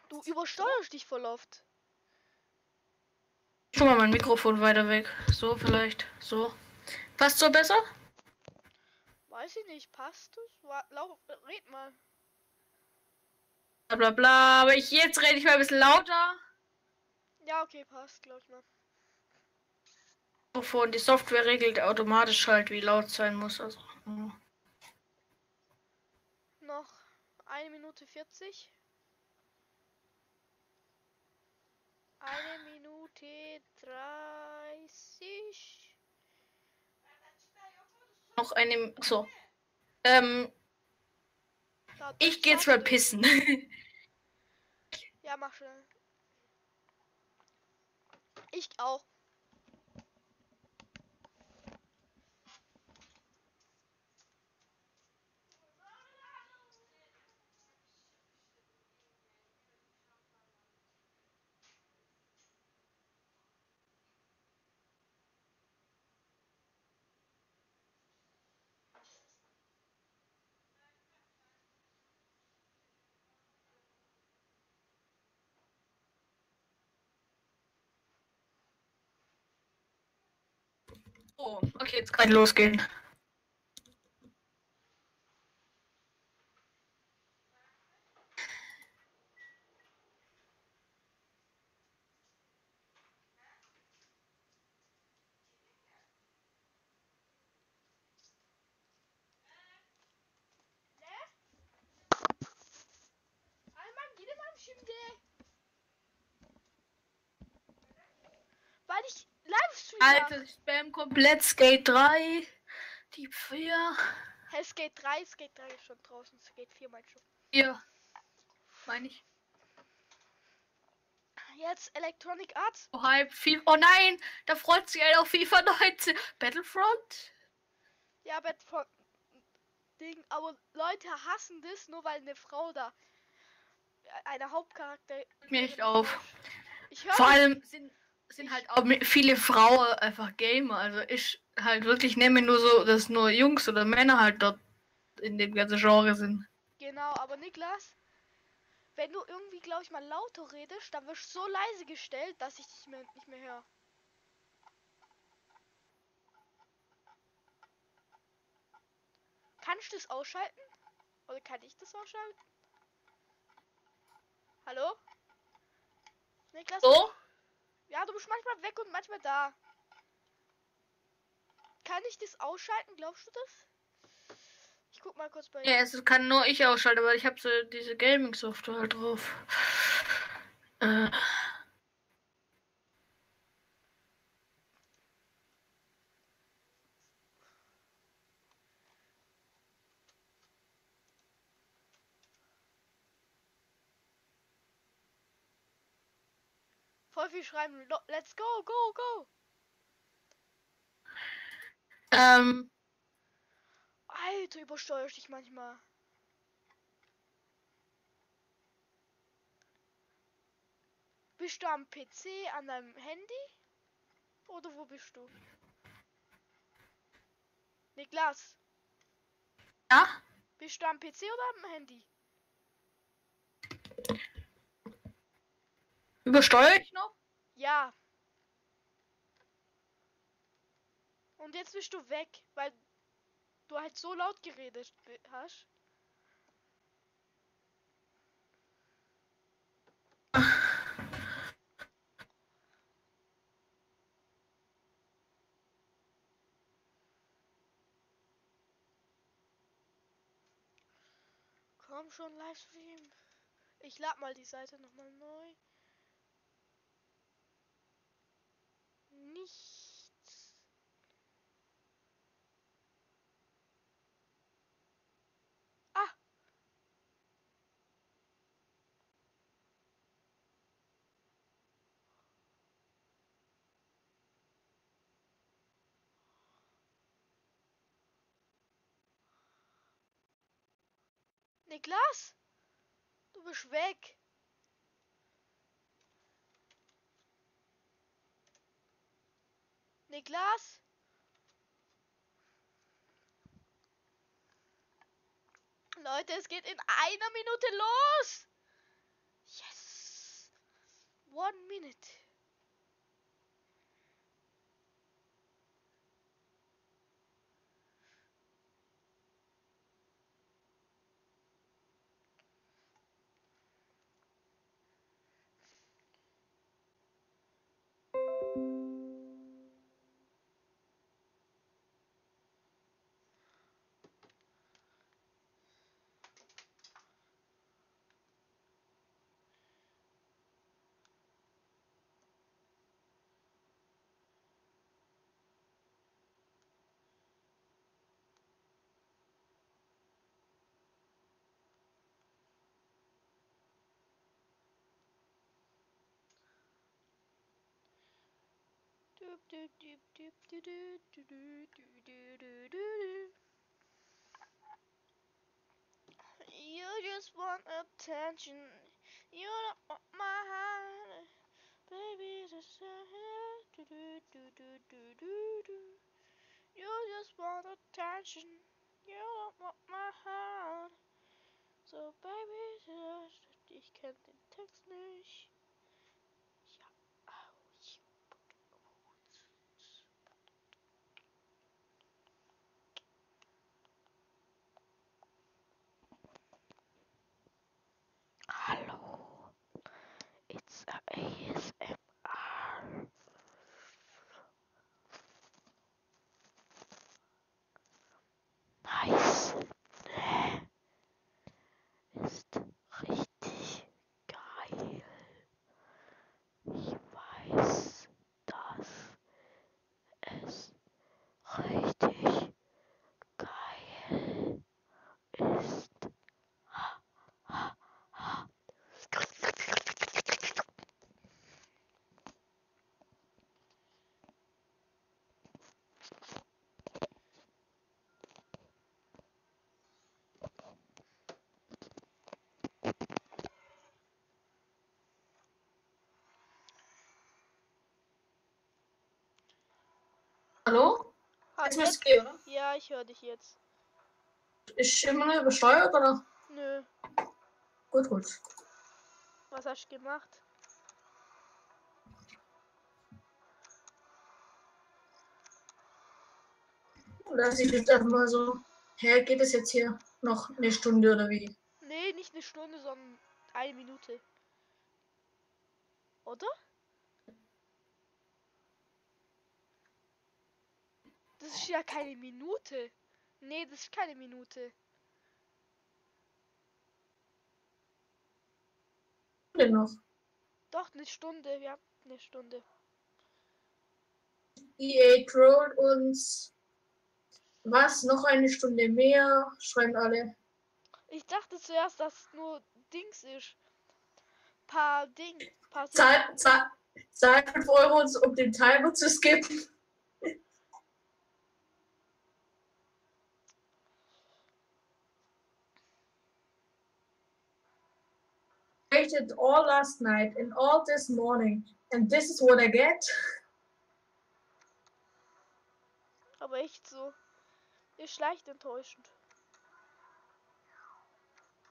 Du übersteuerst dich voll oft. Schon mal mein Mikrofon weiter weg. So, vielleicht. So. Passt so besser? Weiß ich nicht. Passt es? Red mal. Bla bla bla. Aber jetzt rede ich mal ein bisschen lauter. Ja, okay, passt, glaub ich mal. Mikrofon, die Software regelt automatisch halt, wie laut sein muss. Also, Noch 1 Minute 40. 1 Minute 30. noch eine. So. Ich gehe jetzt mal pissen. Ja, mach schnell. Ich auch. Oh, okay, jetzt kann losgehen. Weil ich Livestream Alter, mache. Spam komplett, Skate 3, Typ 4. Hey, Skate 3 ist schon draußen. Skate 4 mein schon. 4, meine ich. Jetzt Electronic Arts. Oh, Hype, FIFA. Oh nein, da freut sich einer auf FIFA 19. Battlefront? Ja, Bett von Ding. Aber Leute hassen das, nur weil eine Frau da. Eine Hauptcharakter. Mir echt auf. Ich höre. Vor allem sind halt auch viele Frauen einfach Gamer. Also ich halt wirklich nehme nur so, dass nur Jungs oder Männer halt dort in dem ganzen Genre sind. Genau, aber Niklas, wenn du irgendwie, glaube ich, mal lauter redest, dann wirst du so leise gestellt, dass ich dich nicht mehr höre. Kannst du das ausschalten? Oder kann ich das ausschalten? Hallo? Niklas? So? Ja, du bist manchmal weg und manchmal da. Kann ich das ausschalten? Glaubst du das? Ich guck mal kurz bei. Ja, es kann nur ich ausschalten, weil ich habe so diese Gaming-Software halt drauf. Voll viel schreiben. Let's go, go, go. Alter, übersteuerst dich manchmal. Bist du am PC, an deinem Handy? Oder wo bist du? Niklas, Ja? bist du am PC oder am Handy? Übersteuere ich noch? Ja. Und jetzt bist du weg, weil du halt so laut geredet hast. Komm schon, Livestream. Ich lade mal die Seite nochmal neu. Nichts. Ah, Niklas, du bist weg. Niklas? Leute, es geht in 1 Minute los. Yes. 1 Minute. You just want attention. You don't want my heart. Baby, just you just want attention. You don't want my heart. So baby, ich kenn den Text nicht. Ja. Hallo, it's a ASMR. Nice. Ist richtig geil. Ich weiß, dass es richtig geil ist. Ha, ha, ha. Hallo? Jetzt müsste gehen, oder? Ja, ich höre dich jetzt. Ist immer noch übersteuert, oder? Nö, Gut, gut. was hast du gemacht? Lass ich jetzt einfach mal so. Hä, geht es jetzt hier noch eine Stunde oder wie? Nee, nicht eine Stunde, sondern 1 Minute. Oder? Das ist ja keine Minute. Nee, das ist keine Minute. Denn noch. Doch, eine Stunde. Ja, eine Stunde. EA trollt uns. Was? Noch eine Stunde mehr? Schreiben alle. Ich dachte zuerst, dass es nur Dings ist. Paar Ding. Paar Zahl 5 Euro, um den Timer zu skippen. Waited all last night and all this morning. And this is what I get. Aber echt so. Ist leicht enttäuschend.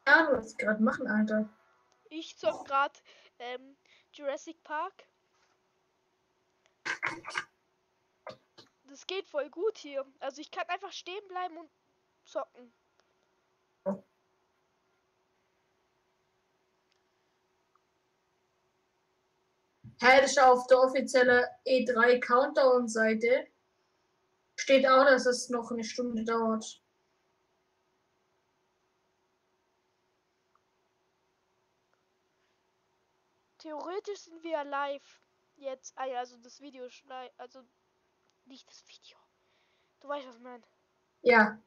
Ja, was ich gerade machen, Alter. Ich zock grad Jurassic Park. Das geht voll gut hier. Also ich kann einfach stehen bleiben und zocken. Hey, das ist auf der offiziellen E3 Countdown-Seite. Steht auch, dass es noch eine Stunde dauert. Theoretisch sind wir live. Jetzt, also das Video ist live. Also nicht das Video. Du weißt, was ich meine. Ja.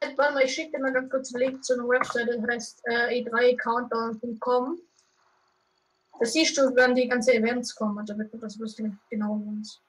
Warte mal, ich schicke dir mal ganz kurz einen Link zu einer Webseite, das heißt e3countdown.com. Da siehst du, wann die ganzen Events kommen, damit du das ein bisschen genauer weißt.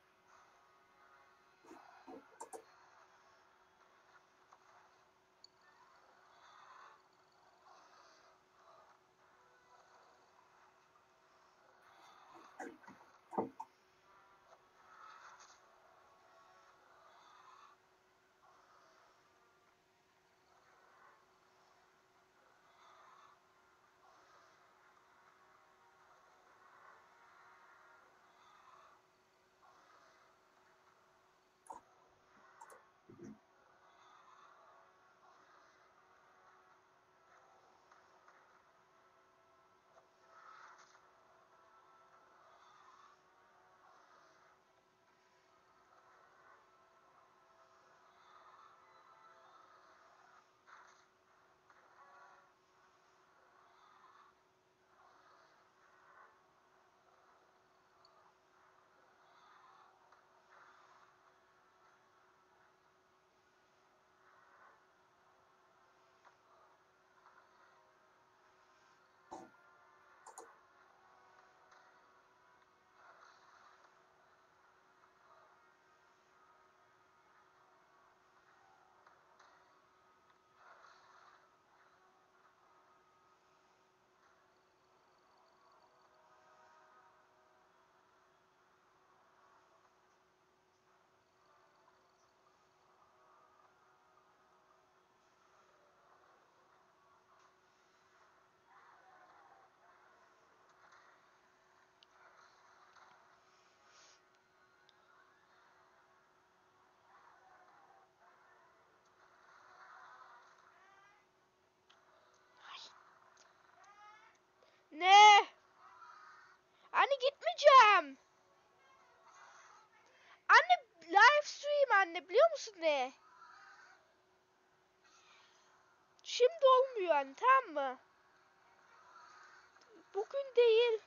Bildschirm! Anne Livestream, Anne Blumsne. Şimdi olmuyor tamam mı? Bugün değil.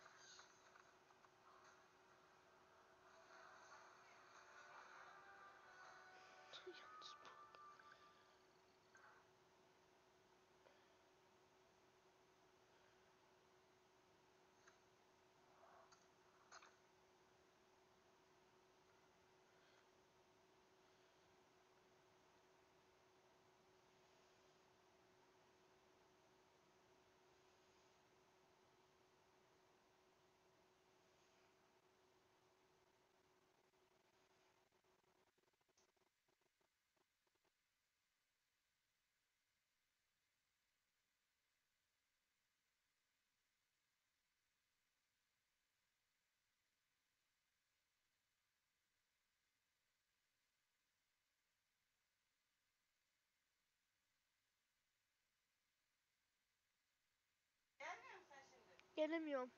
Gelemiyorum.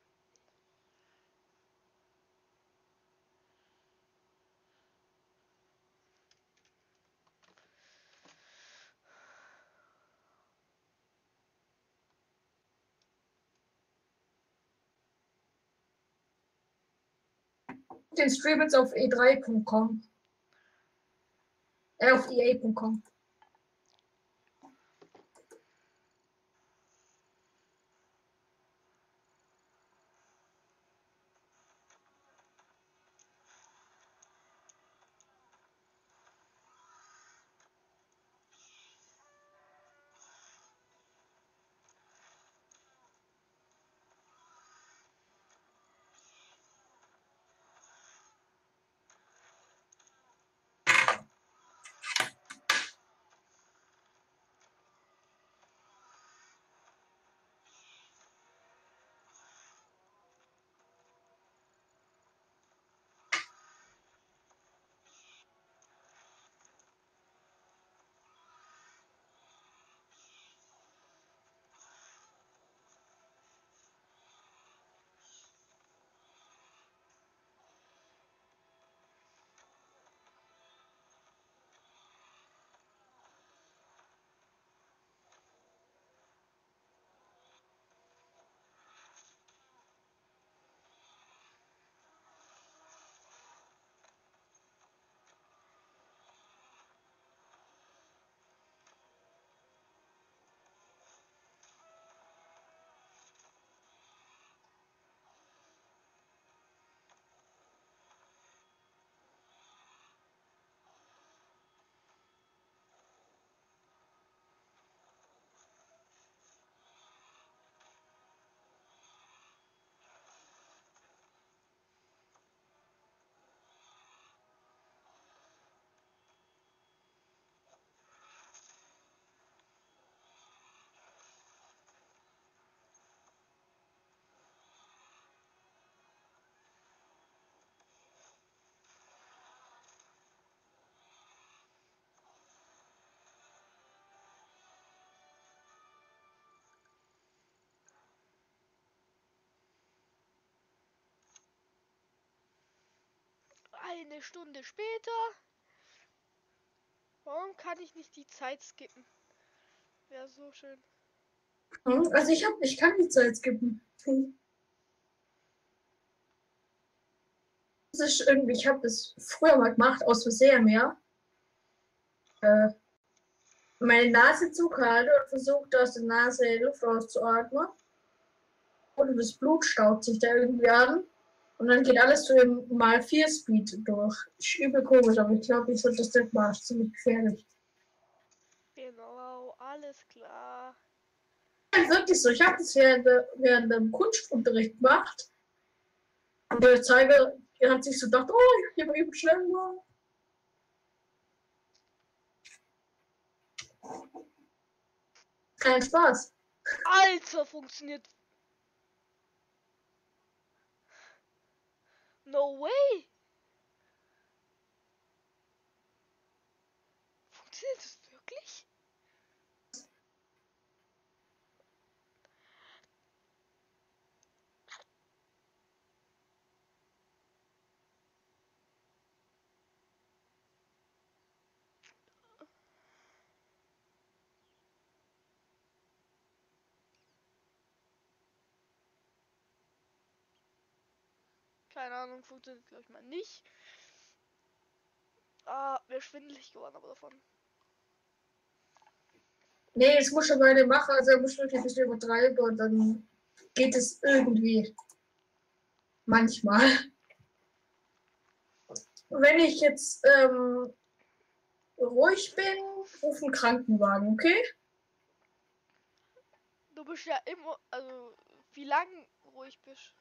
Den Stream jetzt auf e3.com. Auf EA.com. Eine Stunde später. Warum kann ich nicht die Zeit skippen? Wäre so schön. Also ich kann die Zeit skippen. Das ist irgendwie, ich habe das früher mal gemacht, aus Versehen mehr. Meine Nase zugehalten und versucht aus der Nase Luft rauszuatmen. Und das Blut staut sich da irgendwie an. Und dann geht alles so im mal 4 Speed durch. Ist übel komisch, aber ich glaube, ich sollte das nicht machen. Ist ziemlich gefährlich. Genau, alles klar. Ja, wirklich so. Ich habe das während dem Kunstunterricht gemacht. Und der Zeiger hat sich so gedacht, oh, ich habe eben schnell gemacht. Kein Spaß. Alter, funktioniert. No way. Funktioniert das wirklich? Keine Ahnung, funktioniert glaube ich mal nicht. Ah, wäre schwindelig geworden aber davon. Nee, das muss schon meine machen, also muss wirklich ein bisschen übertreiben und dann geht es irgendwie. Manchmal. Wenn ich jetzt ruhig bin, ruf einen Krankenwagen, okay? Du bist ja immer, also wie lang ruhig bist.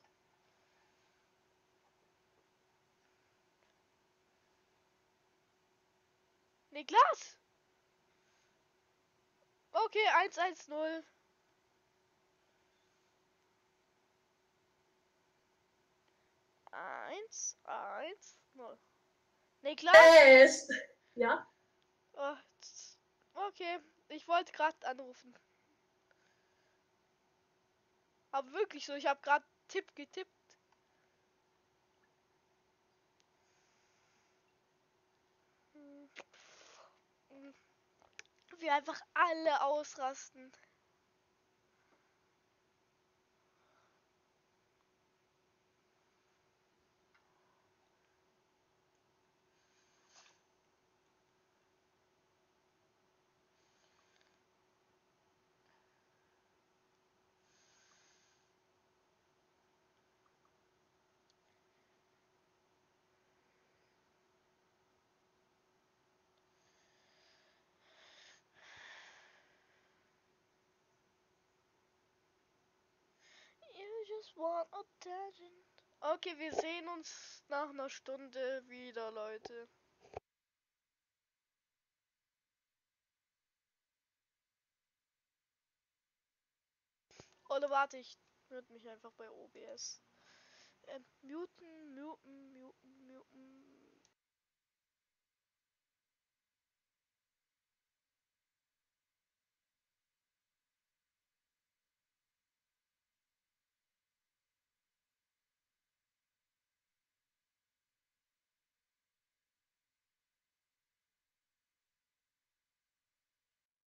Niklas! Okay, 110. 110. Niklas? Ja. Oh, okay, ich wollte gerade anrufen. Aber wirklich so, ich habe gerade Tipp getippt. Wie einfach alle ausrasten. You just want attention. Okay, wir sehen uns nach einer Stunde wieder, Leute. Oder warte, ich würde mich einfach bei OBS. Muten.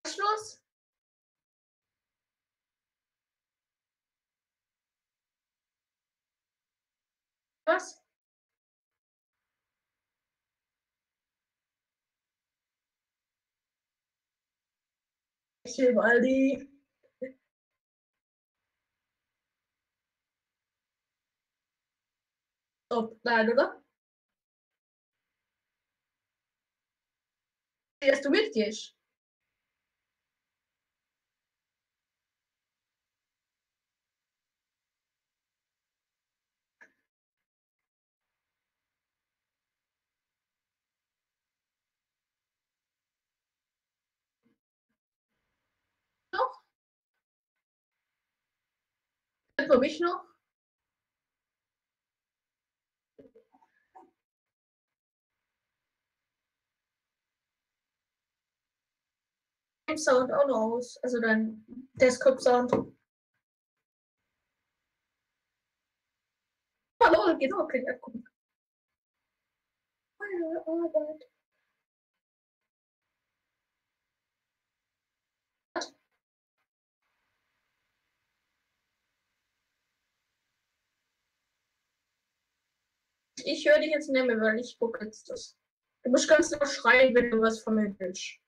Schluss. Was? Ich will mal die. Oh, nein, oder? Dass du mitgehst. Noch? Für mich noch? Dein Sound auch noch aus. Also dein Desktop-Sound. Hallo, geht auch, kann ich abgucken. Meine Arbeit. Ich höre dich jetzt nicht mehr, weil ich gucke jetzt das. Du musst ganz laut schreien, wenn du was von mir willst.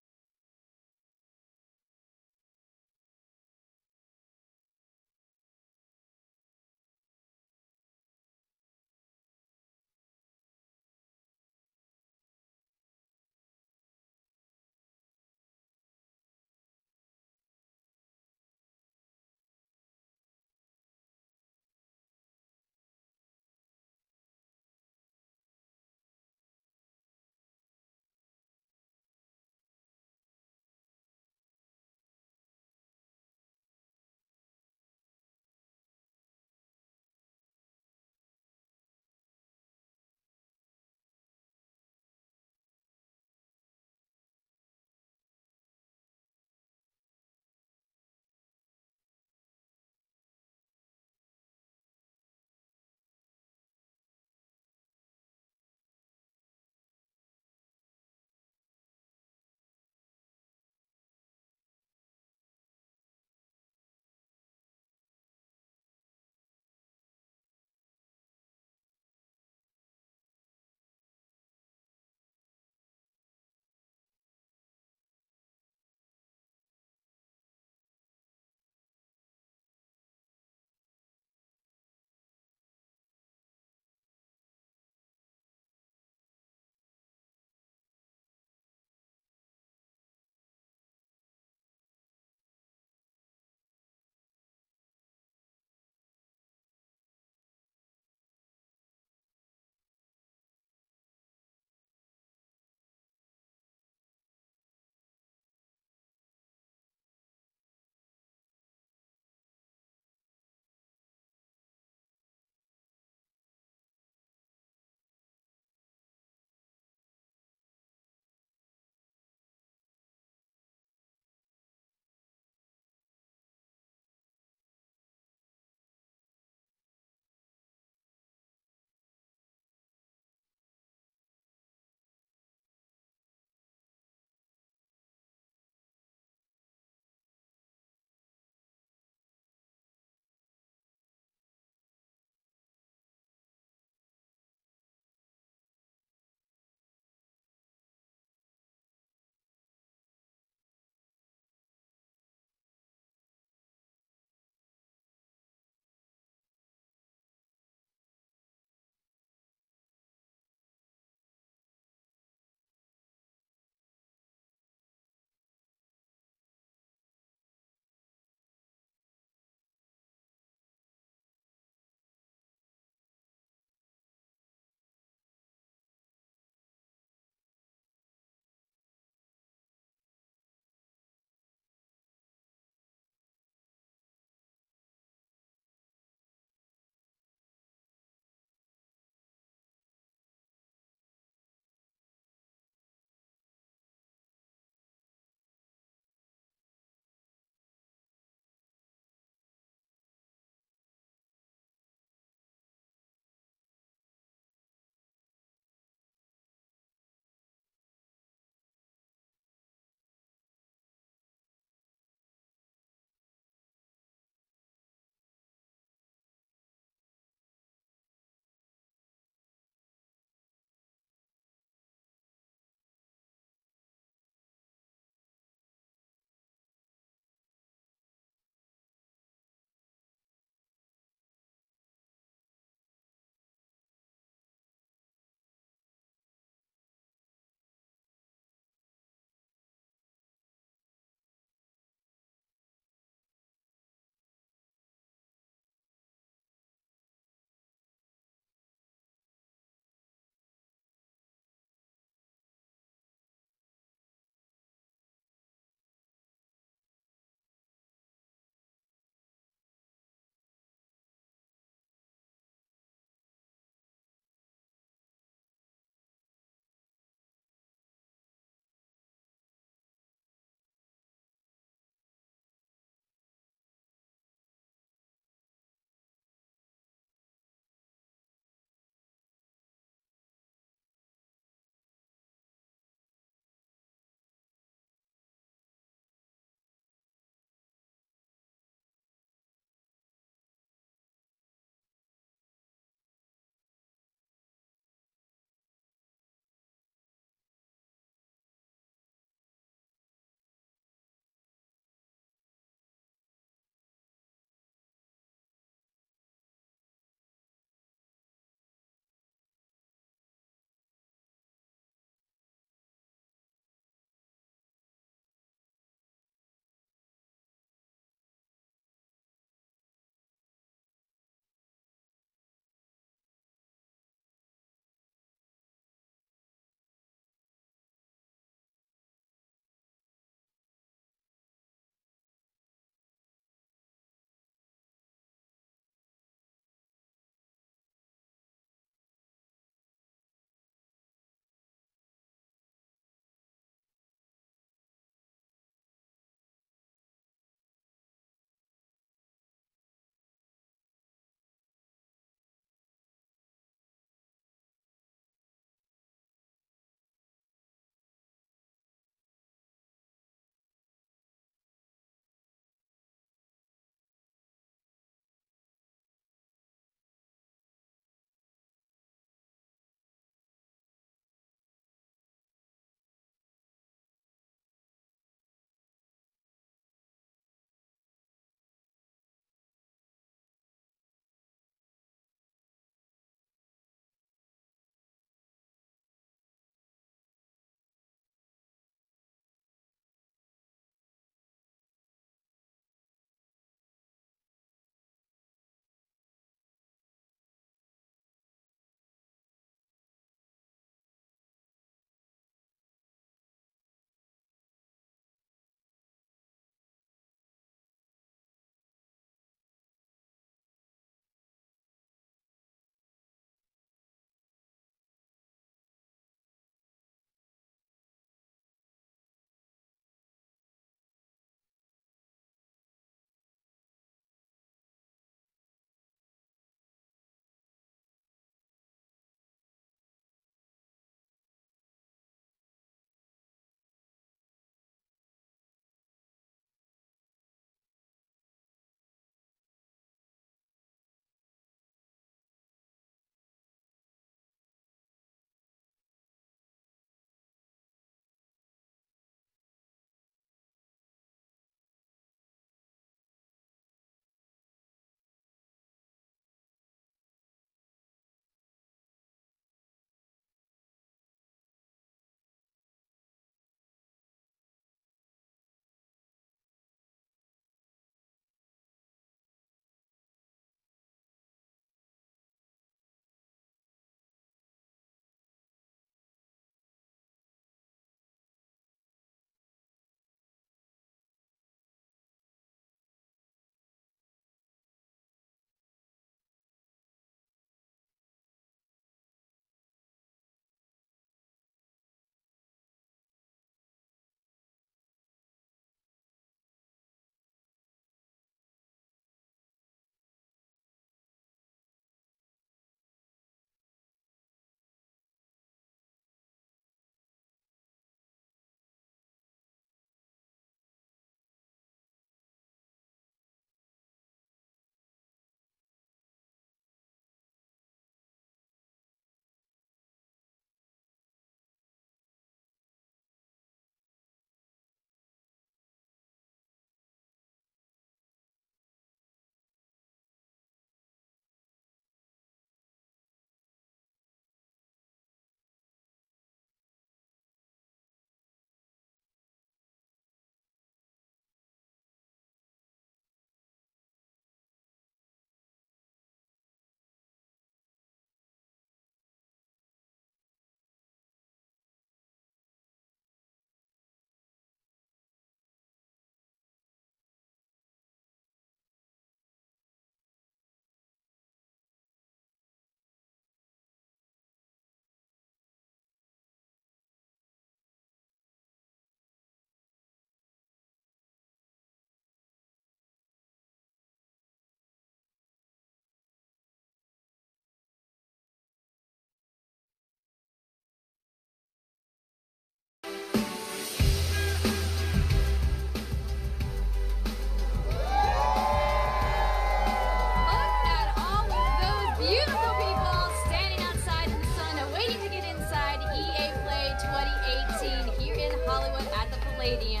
Palladium.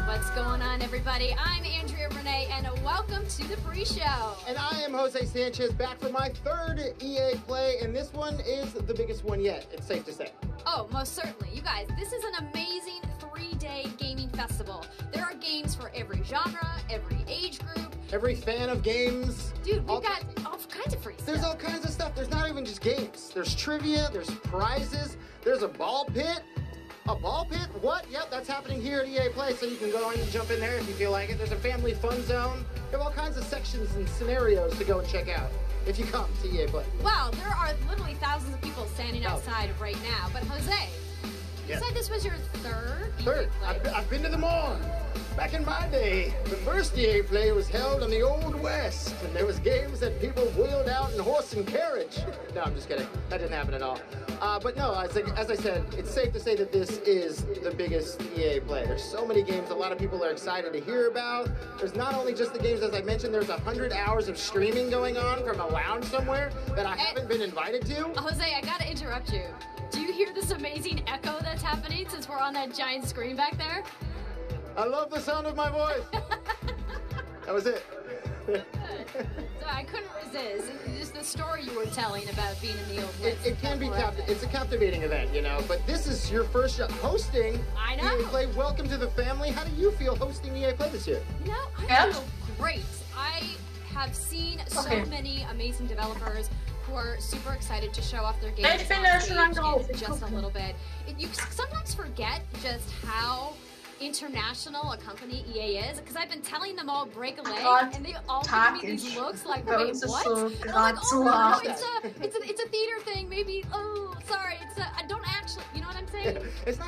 What's going on, everybody? I'm Andrea Renee, and welcome to the pre-show. And I am Jose Sanchez, back for my third EA Play, and this one is the biggest one yet, it's safe to say. Oh, most certainly. You guys, this is an amazing 3-day gaming festival. There are games for every genre, every age group. Every fan of games. Dude, we've got all kinds of free stuff. There's all kinds of stuff. There's not even just games. There's trivia, there's prizes, there's a ball pit. A ball pit? What? Yep, that's happening here at EA Play, so you can go and jump in there if you feel like it. There's a family fun zone. There are all kinds of sections and scenarios to go and check out if you come to EA Play. Wow, there are literally thousands of people standing outside right now. But Jose, you said this was your third EA Play. I've been to them all. Back in my day, the first EA Play was held in the Old West, and there was games that people wheeled out in horse and carriage. No, I'm just kidding. That didn't happen at all. But no, as I said, it's safe to say that this is the biggest EA Play. There's so many games a lot of people are excited to hear about. There's not only just the games, as I mentioned, there's 100 hours of streaming going on from a lounge somewhere that I haven't been invited to. Jose, I gotta interrupt you. Do you hear this amazing echo that's happening since we're on that giant screen back there? I love the sound of my voice. That was it. So I couldn't resist. Just the story you were telling about being in the Old West. It can be it's a captivating event, you know. But this is your first show hosting EA Play. Welcome to the family. How do you feel hosting EA Play this year? You know, I feel great. I have seen so many amazing developers who are super excited to show off their games on stage in just a little bit. You sometimes forget just how international a company EA is, because I've been telling them all break a leg, and they all give me these looks like, wait, what? And I'm like, oh no, it's a theater thing. Maybe, oh, sorry, I don't actually, you know what I'm saying? It's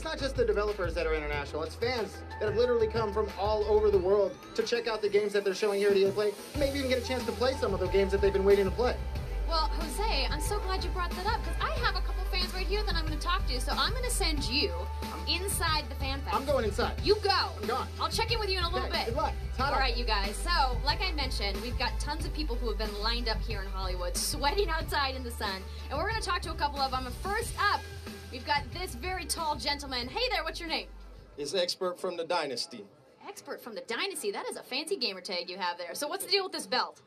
not just the developers that are international. It's fans that have literally come from all over the world to check out the games that they're showing here at EA Play. Maybe even get a chance to play some of the games that they've been waiting to play. Well, Jose, I'm so glad you brought that up, because I have a couple fans right here that I'm going to talk to, so I'm going to send you inside the fan fest. I'm going inside. You go. I'm gone. I'll check in with you in a little bit. Good luck. All right, you guys. So, like I mentioned, we've got tons of people who have been lined up here in Hollywood, sweating outside in the sun, and we're going to talk to a couple of them. First up, we've got this very tall gentleman. Hey there, what's your name? It's Expert from the Dynasty. Expert from the Dynasty. That is a fancy gamer tag you have there. So what's the deal with this belt?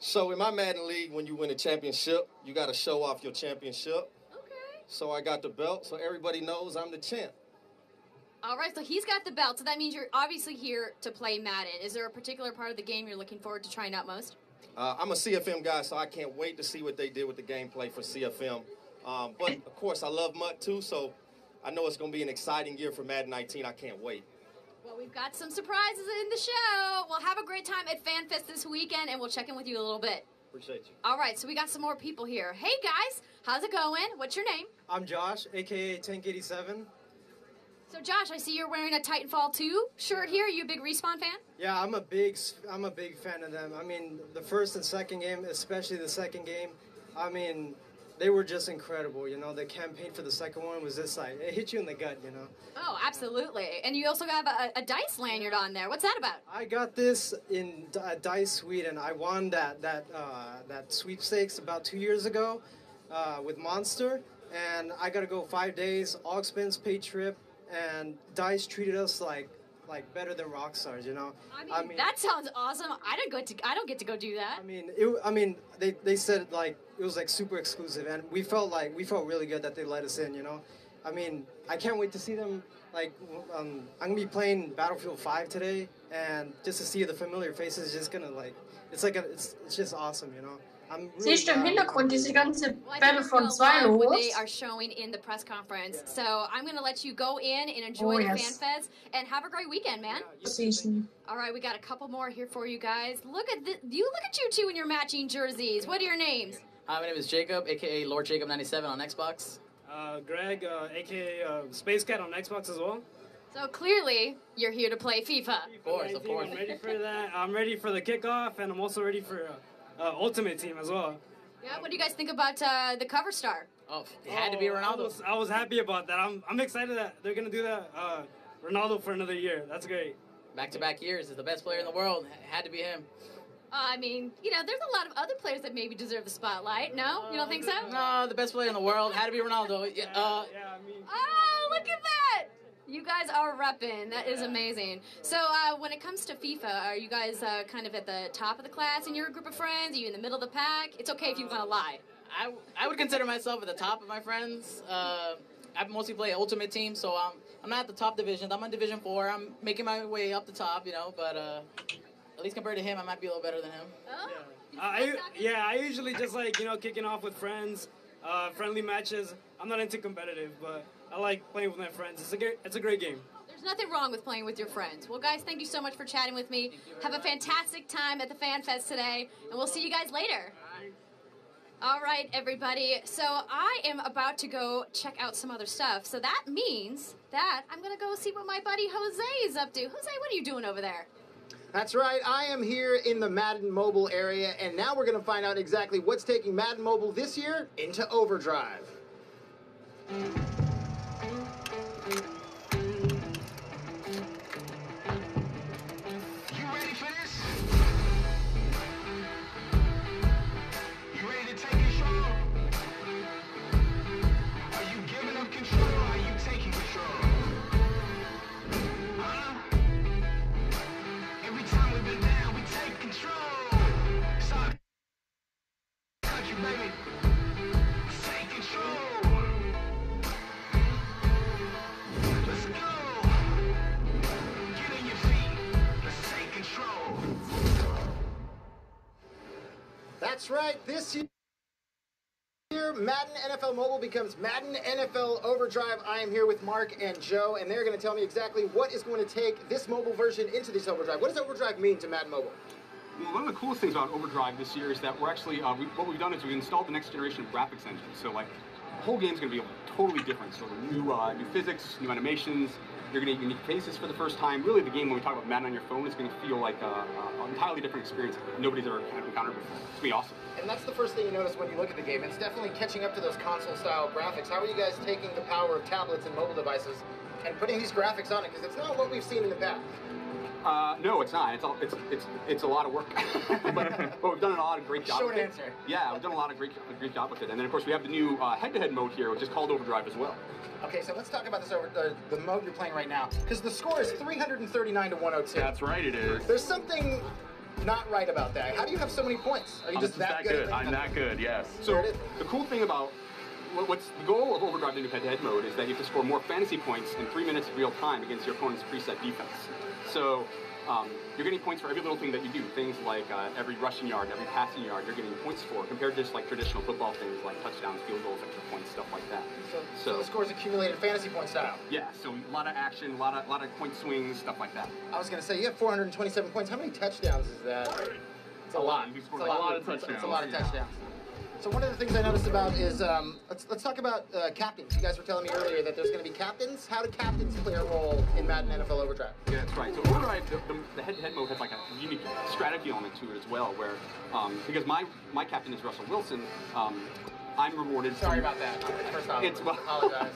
So in my Madden League, when you win a championship, you got to show off your championship. Okay. So I got the belt, so everybody knows I'm the champ. All right, so he's got the belt, so that means you're obviously here to play Madden. Is there a particular part of the game you're looking forward to trying out most? I'm a CFM guy, so I can't wait to see what they did with the gameplay for CFM. But, of course, I love MUT, too, so I know it's going to be an exciting year for Madden 19. I can't wait. Well, we've got some surprises in the show. We'll have a great time at FanFest this weekend, and we'll check in with you a little bit. Appreciate you. All right, so we got some more people here. Hey, guys. How's it going? What's your name? I'm Josh, a.k.a. Tank87. So, Josh, I see you're wearing a Titanfall 2 shirt here. Are you a big Respawn fan? Yeah, I'm a big fan of them. I mean, the first and second game, especially the second game, I mean, they were just incredible, you know. The campaign for the second one was just like, it hit you in the gut, you know. Oh, absolutely. And you also have a dice lanyard on there. What's that about? I got this in Dice Sweden. I won that sweepstakes about 2 years ago with Monster, and I got to go 5 days, all expense paid trip, and Dice treated us like better than rock stars, you know. I mean, that sounds awesome. I don't get to go do that. I mean, they said like it was like super exclusive, and we felt really good that they let us in, you know. I mean, I can't wait to see them. Like, I'm gonna be playing Battlefield 5 today, and just to see the familiar faces is just gonna it's just awesome, you know. Siehst du im Hintergrund diese ganze Battlefront 2 los? They are showing in the press conference. So I'm going to let you go in and enjoy the FanFest and have a great weekend, man. All right, we got a couple more here for you guys. Look at you two in your matching jerseys. What are your names? Hi, my name is Jacob, aka Lord Jacob 97 on Xbox. Greg, aka Space Cat on Xbox as well. So clearly, you're here to play FIFA. Of course. I'm ready for that. I'm ready for the kickoff, and I'm also ready for Ultimate Team as well. Yeah, what do you guys think about the cover star? Oh, it had to be Ronaldo. I was happy about that. I'm excited that they're gonna do that. Ronaldo for another year. That's great. Back-to-back years is the best player in the world. Had to be him. I mean, you know, there's a lot of other players that maybe deserve the spotlight. No, you don't think so? No, the best player in the world had to be Ronaldo. I mean. Oh, look at that! You guys are repping. That is amazing. So when it comes to FIFA, are you guys kind of at the top of the class in your group of friends? Are you in the middle of the pack? It's okay if you want to lie. I would consider myself at the top of my friends. I mostly play Ultimate Team, so I'm not at the top division. I'm on Division 4. I'm making my way up the top, you know, but at least compared to him, I might be a little better than him. Oh. I usually just like, you know, kicking off with friends, friendly matches. I'm not into competitive, but I like playing with my friends. It's a great game. There's nothing wrong with playing with your friends. Well, guys, thank you so much for chatting with me. Have a fantastic time at the Fan Fest today, and we'll see you guys later. All right, everybody. So I am about to go check out some other stuff. So that means that I'm going to go see what my buddy Jose is up to. Jose, what are you doing over there? That's right. I am here in the Madden Mobile area, and now we're going to find out exactly what's taking Madden Mobile this year into overdrive. That's right. This year, Madden NFL Mobile becomes Madden NFL Overdrive. I am here with Mark and Joe, and they're going to tell me exactly what is going to take this mobile version into this Overdrive. What does Overdrive mean to Madden Mobile? Well, one of the coolest things about Overdrive this year is that we're actually, what we've done is we've installed the next generation of graphics engines. So, like, the whole game's going to be totally different. So, new physics, new animations. You're going to get unique faces for the first time. Really, the game, when we talk about Madden on your phone, is going to feel like an entirely different experience that nobody's ever kind of encountered before. It's going to be awesome. And that's the first thing you notice when you look at the game. It's definitely catching up to those console-style graphics. How are you guys taking the power of tablets and mobile devices and putting these graphics on it? Because it's not what we've seen in the past. No, it's not. It's a lot of work. but we've done a lot of great job with it. Short answer. Yeah, we've done a lot of great job with it. And then, of course, we have the new head-to-head mode here, which is called Overdrive as well. Okay, so let's talk about this the mode you're playing right now. Because the score is 339 to 102. That's right, it is. There's something not right about that. How do you have so many points? Are you just that good? I'm that good, yes. So the cool thing about what's the goal of Overdrive, the new head-to-head mode, is that you have to score more fantasy points in 3 minutes of real time against your opponent's preset defense. So you're getting points for every little thing that you do. Things like every rushing yard, every passing yard, you're getting points for, compared to just like traditional football things like touchdowns, field goals, extra points, stuff like that. So the score's accumulated fantasy point style. Yeah, so a lot of action, a lot of point swings, stuff like that. I was going to say, you have 427 points. How many touchdowns is that? It's a lot. It's a lot of touchdowns. It's a lot of touchdowns. So one of the things I noticed about is, let's talk about captains. You guys were telling me earlier that there's going to be captains. How do captains play a role in Madden NFL Overdrive? Yeah, that's right. So Overdrive, the head-to-head mode has like a unique strategy element to it as well, where, because my captain is Russell Wilson, I'm rewarded. Sorry about that. First off, I apologize.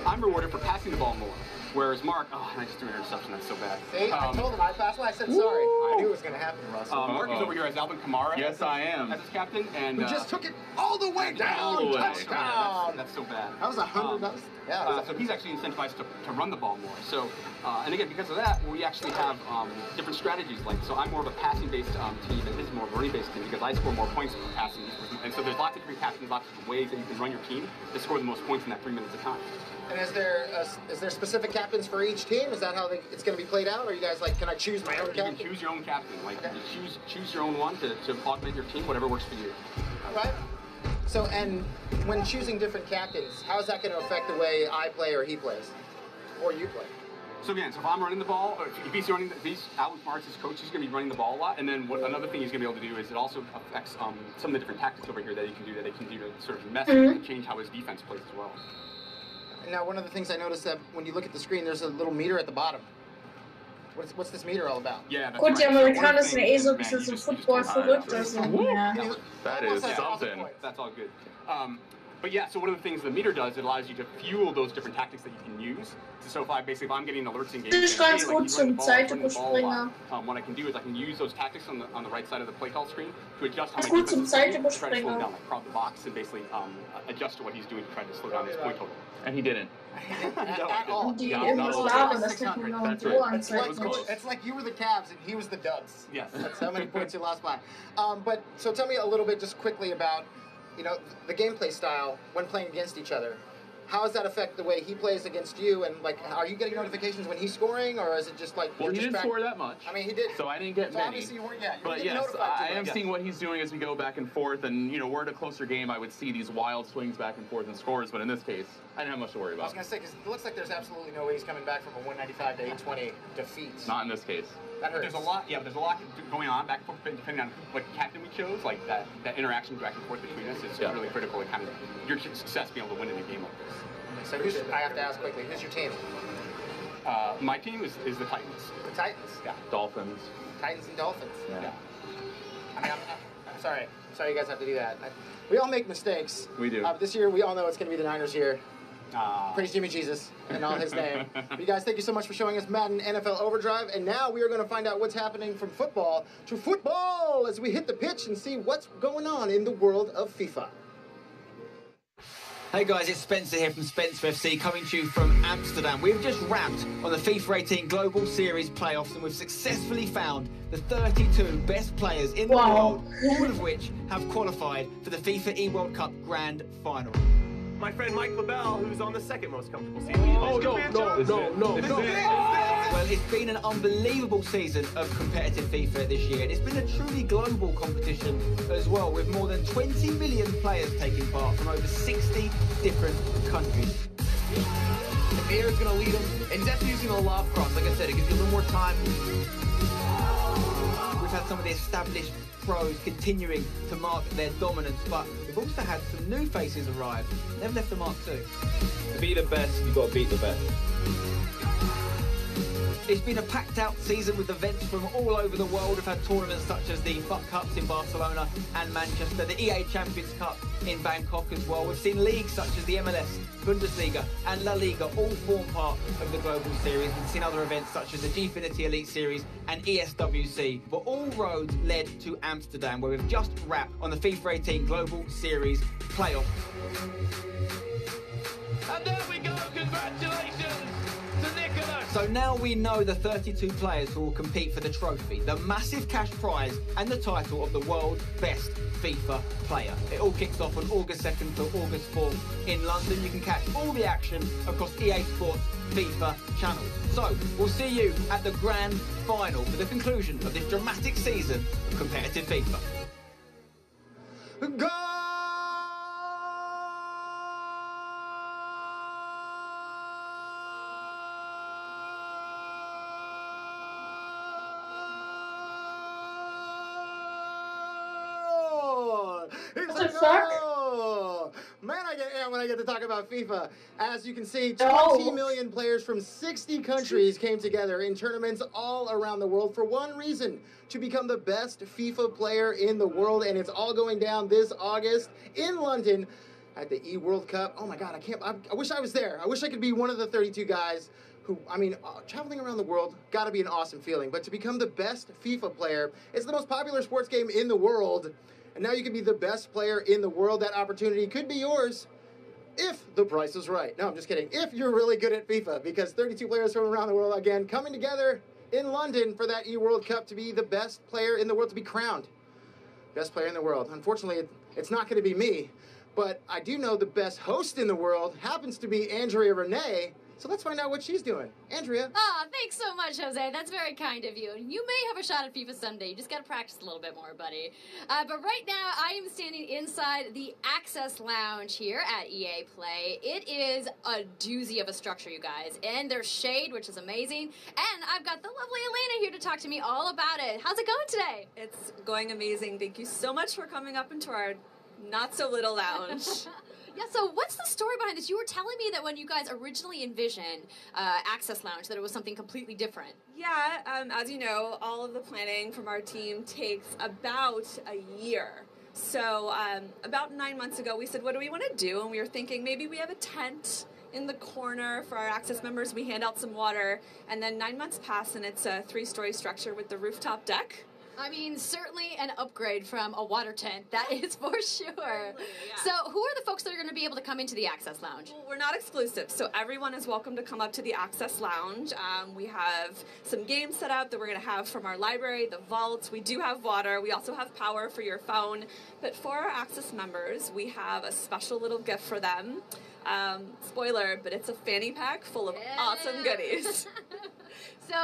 I'm rewarded for passing the ball more. Whereas Mark, and I just threw an interception, that's so bad. See, I told him, that's why I said sorry. I knew it was going to happen, Russell. Mark is over here as Alvin Kamara. Yes, I am. As his captain, and who just took it all the way down, touchdown. That's so bad. That was 100. So he's actually incentivized to run the ball more. So, and again, because of that, we actually have different strategies. Like, so I'm more of a passing-based team, and his is more of a running-based team because I score more points for passing. And so there's lots of different captains, lots of different ways that you can run your team to score the most points in that 3 minutes of time. And is there specific captains for each team? Is that how it's going to be played out? Or are you guys like, can I choose my own captain? You can choose your own captain. Like, you choose your own one to augment your team, whatever works for you. All right. So, and when choosing different captains, how is that going to affect the way I play or he plays? Or you play? So again, so if I'm running the ball, or if he's Alan Smart's his coach, he's going to be running the ball a lot. And then another thing he's going to be able to do is it also affects some of the different tactics over here that he can do to sort of mess and change how his defense plays as well. Now, one of the things I noticed that when you look at the screen, there's a little meter at the bottom. What's this meter all about? Yeah, that's Gut, die right. Amerikaner sind eh so ein bisschen so Football verrückt. Also, ja. That is something. That's all good. But yeah, so one of the things the meter does, it allows you to fuel those different tactics that you can use. So if I'm getting alerts in game, what I can do is I can use those tactics on the right side of the play call screen to adjust how my defense is playing, to try to slow him down, like crowd the box and basically adjust to what he's doing to try to slow down his point total. And he didn't. At all. It's like you were the Cavs and he was the Dubs. Yes. That's how many points you lost by. But so tell me a little bit just quickly about, you know, the gameplay style when playing against each other. How does that affect the way he plays against you? And like, are you getting notifications when he's scoring, or is it just like? Well, he didn't score that much. I mean, he did. So I didn't get many. Obviously, you weren't yet. But yes, I am seeing what he's doing as we go back and forth. And you know, we're at a closer game. I would see these wild swings back and forth in scores. But in this case, I didn't have much to worry about. I was gonna say, because it looks like there's absolutely no way he's coming back from a 195 to 820 defeat. Not in this case. That hurts. There's a lot. Yeah, there's a lot going on back and forth depending on what captain we chose. Like that interaction back and forth between us is really critical to kind of your success being able to win in a game like this. So I have to ask quickly, who's your team? My team is the Titans. The Titans? Yeah. Dolphins. Titans and Dolphins. Yeah. I mean, I'm sorry. I'm sorry you guys have to do that. We all make mistakes. We do. This year, we all know it's going to be the Niners year. Praise Jimmy Jesus in all his name. But you guys, thank you so much for showing us Madden NFL Overdrive. And now we are going to find out what's happening from football to football as we hit the pitch and see what's going on in the world of FIFA. Hey guys, it's Spencer here from Spencer FC coming to you from Amsterdam. We've just wrapped on the FIFA 18 Global Series playoffs and we've successfully found the 32 best players in the world, all of which have qualified for the FIFA eWorld Cup Grand Final. My friend Mike LaBelle, who's on the second most comfortable seat. No. Well, it's been an unbelievable season of competitive FIFA this year, and it's been a truly global competition as well, with more than 20 million players taking part from over 60 different countries. Mayor is going to lead them, and that's using the lob cross. Like I said, it gives you a little more time. We've had some of the established pros continuing to mark their dominance, but we've also had some new faces arrive. They've left a mark too. To be the best, you've got to beat the best. It's been a packed-out season with events from all over the world. We've had tournaments such as the FUT Cups in Barcelona and Manchester, the EA Champions Cup in Bangkok as well. We've seen leagues such as the MLS, Bundesliga and La Liga all form part of the Global Series. We've seen other events such as the Gfinity Elite Series and ESWC. But all roads led to Amsterdam, where we've just wrapped on the FIFA 18 Global Series playoff. And there we go, congratulations to Nicholas. So now we know the 32 players who will compete for the trophy, the massive cash prize and the title of the world's best FIFA player. It all kicks off on August 2nd to August 4th in London. You can catch all the action across EA Sports FIFA channels. So we'll see you at the grand final for the conclusion of this dramatic season of competitive FIFA. Go! Man, I get amped when I get to talk about FIFA. As you can see, 20 million players from 60 countries came together in tournaments all around the world for one reason: to become the best FIFA player in the world. And it's all going down this August in London at the eWorld Cup. Oh my God, I wish I was there. I wish I could be one of the 32 guys who, I mean, traveling around the world, gotta be an awesome feeling. But to become the best FIFA player, it's the most popular sports game in the world. And now you can be the best player in the world. That opportunity could be yours if the price is right. No, I'm just kidding. If you're really good at FIFA, because 32 players from around the world, again, coming together in London for that eWorld Cup to be the best player in the world, to be crowned best player in the world. Unfortunately, it's not going to be me, but I do know the best host in the world happens to be Andrea Renee. So let's find out what she's doing. Andrea. Ah, thanks so much, Jose. That's very kind of you. You may have a shot at FIFA someday. You just got to practice a little bit more, buddy. But right now, I am standing inside the Access Lounge here at EA Play. It is a doozy of a structure, you guys. And there's shade, which is amazing. And I've got the lovely Elena here to talk to me all about it. How's it going today? It's going amazing. Thank you so much for coming up into our not-so-little lounge. Yeah, so what's the story behind this? You were telling me that when you guys originally envisioned Access Lounge, that it was something completely different. Yeah, as you know, all of the planning from our team takes about a year. So about 9 months ago, we said, what do we want to do? And we were thinking maybe we have a tent in the corner for our Access members. We hand out some water. And then 9 months pass, and it's a 3-story structure with the rooftop deck. I mean, certainly an upgrade from a water tent, that is for sure. Yeah. So who are the folks that are going to be able to come into the Access Lounge? Well, we're not exclusive, so everyone is welcome to come up to the Access Lounge. We have some games set up that we're going to have from our library, the vault. We do have water. We also have power for your phone. But for our Access members, we have a special little gift for them. Spoiler, but it's a fanny pack full of awesome goodies. So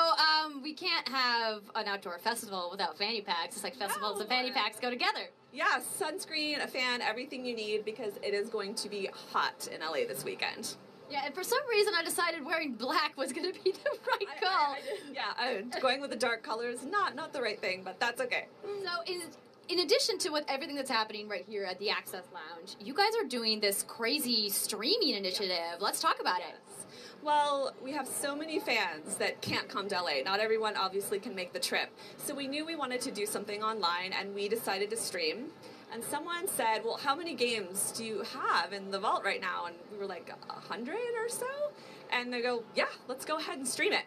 we can't have an outdoor festival without fanny packs. It's like festivals and fanny packs go together. Yeah, sunscreen, a fan, everything you need, because it is going to be hot in LA this weekend. Yeah, and for some reason I decided wearing black was going to be the right call. Going with the dark colors, not the right thing, but that's okay. So in addition to everything that's happening right here at the Access Lounge, you guys are doing this crazy streaming initiative. Let's talk about it. Well, we have so many fans that can't come to LA. Not everyone obviously can make the trip. So we knew we wanted to do something online, and we decided to stream. And someone said, well, how many games do you have in the vault right now? And we were like, 100 or so? And they go, yeah, let's go ahead and stream it.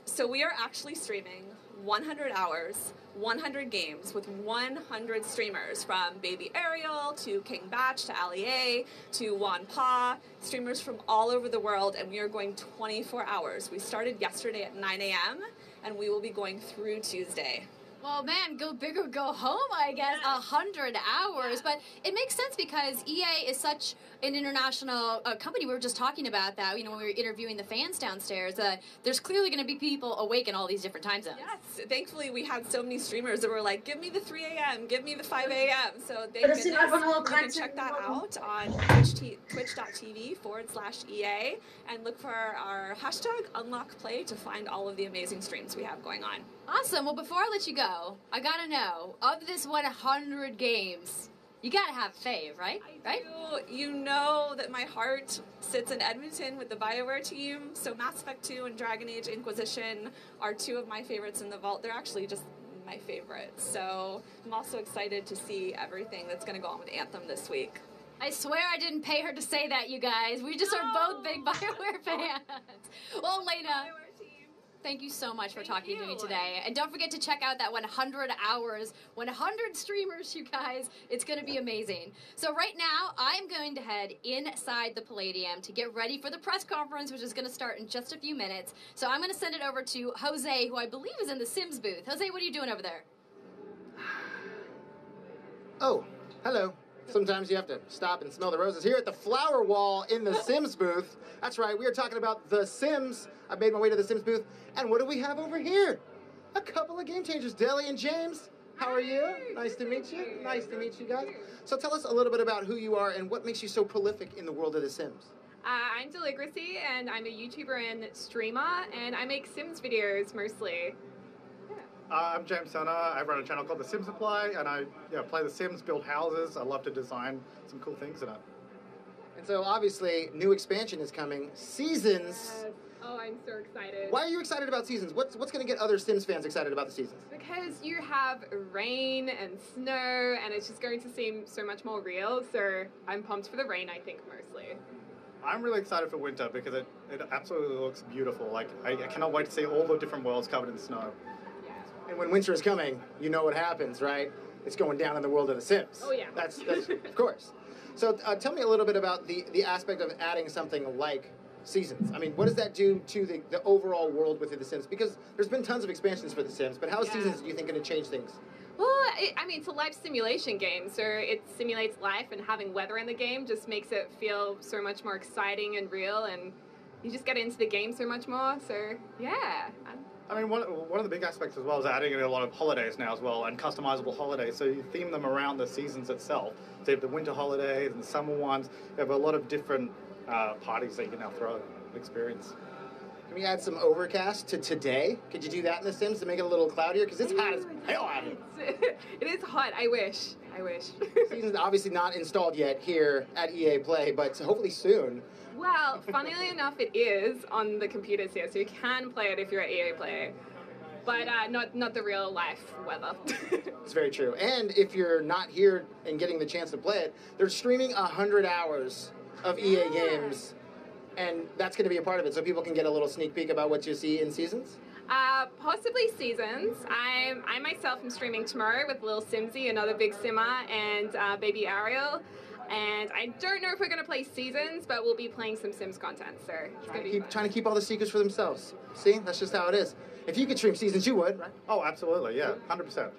So we are actually streaming 100 hours, 100 games with 100 streamers, from Baby Ariel to King Batch to Ali A to Juan Pa, streamers from all over the world, and we are going 24 hours. We started yesterday at 9 a.m., and we will be going through Tuesday. Well, man, go big or go home, I guess. 100 hours. But it makes sense because EA is such an international company. We were just talking about that, when we were interviewing the fans downstairs. There's clearly going to be people awake in all these different time zones. Yes, thankfully we had so many streamers that were like, give me the 3 a.m., give me the 5 a.m. So thank goodness. You can check that out on twitch.tv/EA and look for our hashtag UnlockPlay to find all of the amazing streams we have going on. Awesome. Well, before I let you go, I gotta know, of this 100 games, you gotta have a fave, right? I do. You know that my heart sits in Edmonton with the BioWare team, so Mass Effect 2 and Dragon Age Inquisition are two of my favorites in the vault. They're actually just my favorites. So I'm also excited to see everything that's going to go on with Anthem this week. I swear I didn't pay her to say that, you guys. We just are both big BioWare fans. Well, Elena, thank you so much for talking to me today. And don't forget to check out that 100 hours, 100 streamers, you guys. It's going to be amazing. So right now, I'm going to head inside the Palladium to get ready for the press conference, which is going to start in just a few minutes. So I'm going to send it over to Jose, who I believe is in the Sims booth. Jose, what are you doing over there? Oh, hello. Sometimes you have to stop and smell the roses. Here at the flower wall in the Sims booth. That's right, we are talking about The Sims. I made my way to the Sims booth. And what do we have over here? A couple of game changers. Deli and James, how are you? Nice to meet you. Nice to meet you guys. So tell us a little bit about who you are and what makes you so prolific in the world of The Sims. I'm Deligracy, and I'm a YouTuber and streamer, and I make Sims videos mostly. I'm James Sona. I run a channel called The Sims Supply, and I play The Sims, build houses. I love to design some cool things in it. And so obviously, new expansion is coming. Seasons. Yes. Oh, I'm so excited. Why are you excited about Seasons? What's going to get other Sims fans excited about the Seasons? Because you have rain and snow, and it's just going to seem so much more real. So I'm pumped for the rain, I think, mostly. I'm really excited for winter because it absolutely looks beautiful. Like I cannot wait to see all the different worlds covered in snow. And when winter is coming, you know what happens, right? It's going down in the world of The Sims. Oh, yeah. That's of course. So tell me a little bit about the aspect of adding something like Seasons. I mean, what does that do to the overall world within The Sims? Because there's been tons of expansions for The Sims, but how is Seasons, do you think, going to change things? Well, it's a life simulation game, so it simulates life, and having weather in the game just makes it feel so much more exciting and real, and you just get into the game so much more, so yeah. I mean, one of the big aspects as well is adding in a lot of holidays now as well, and customizable holidays. So you theme them around the seasons itself. So you have the winter holidays and summer ones. You have a lot of different parties that you can now throw and experience. Can we add some overcast to today? Could you do that in The Sims to make it a little cloudier? Because it's hot as hell out here. It is hot. I wish. Seasons obviously not installed yet here at EA Play, but hopefully soon. Well, funnily enough, it is on the computers here, so you can play it if you're at EA Play. but not the real life weather. It's very true. And if you're not here and getting the chance to play it, they're streaming 100 hours of EA games, and that's going to be a part of it, so people can get a little sneak peek about what you see in Seasons? Possibly Seasons. I myself am streaming tomorrow with Lil Simsy, another big simmer, and baby Ariel. And I don't know if we're going to play Seasons, but we'll be playing some Sims content, so it's going to be fun. Trying to keep all the secrets for themselves. See? That's just how it is. If you could stream Seasons, you would, right? Oh, absolutely, yeah, 100%.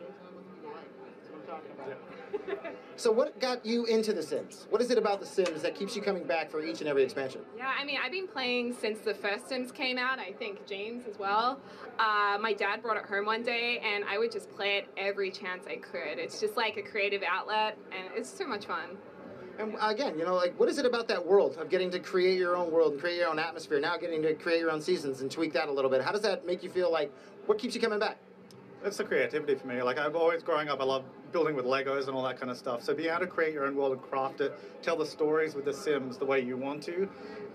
So what got you into The Sims? What is it about The Sims that keeps you coming back for each and every expansion? Yeah, I mean, I've been playing since the first Sims came out, I think James as well. My dad brought it home one day, and I would just play it every chance I could. It's just like a creative outlet, and it's so much fun. And again, you know, like, what is it about that world of getting to create your own world and create your own atmosphere, now getting to create your own seasons and tweak that a little bit? How does that make you feel? Like, what keeps you coming back? It's the creativity for me. Like, I've always, growing up, I love building with Legos and all that kind of stuff. So being able to create your own world and craft it, tell the stories with The Sims the way you want to,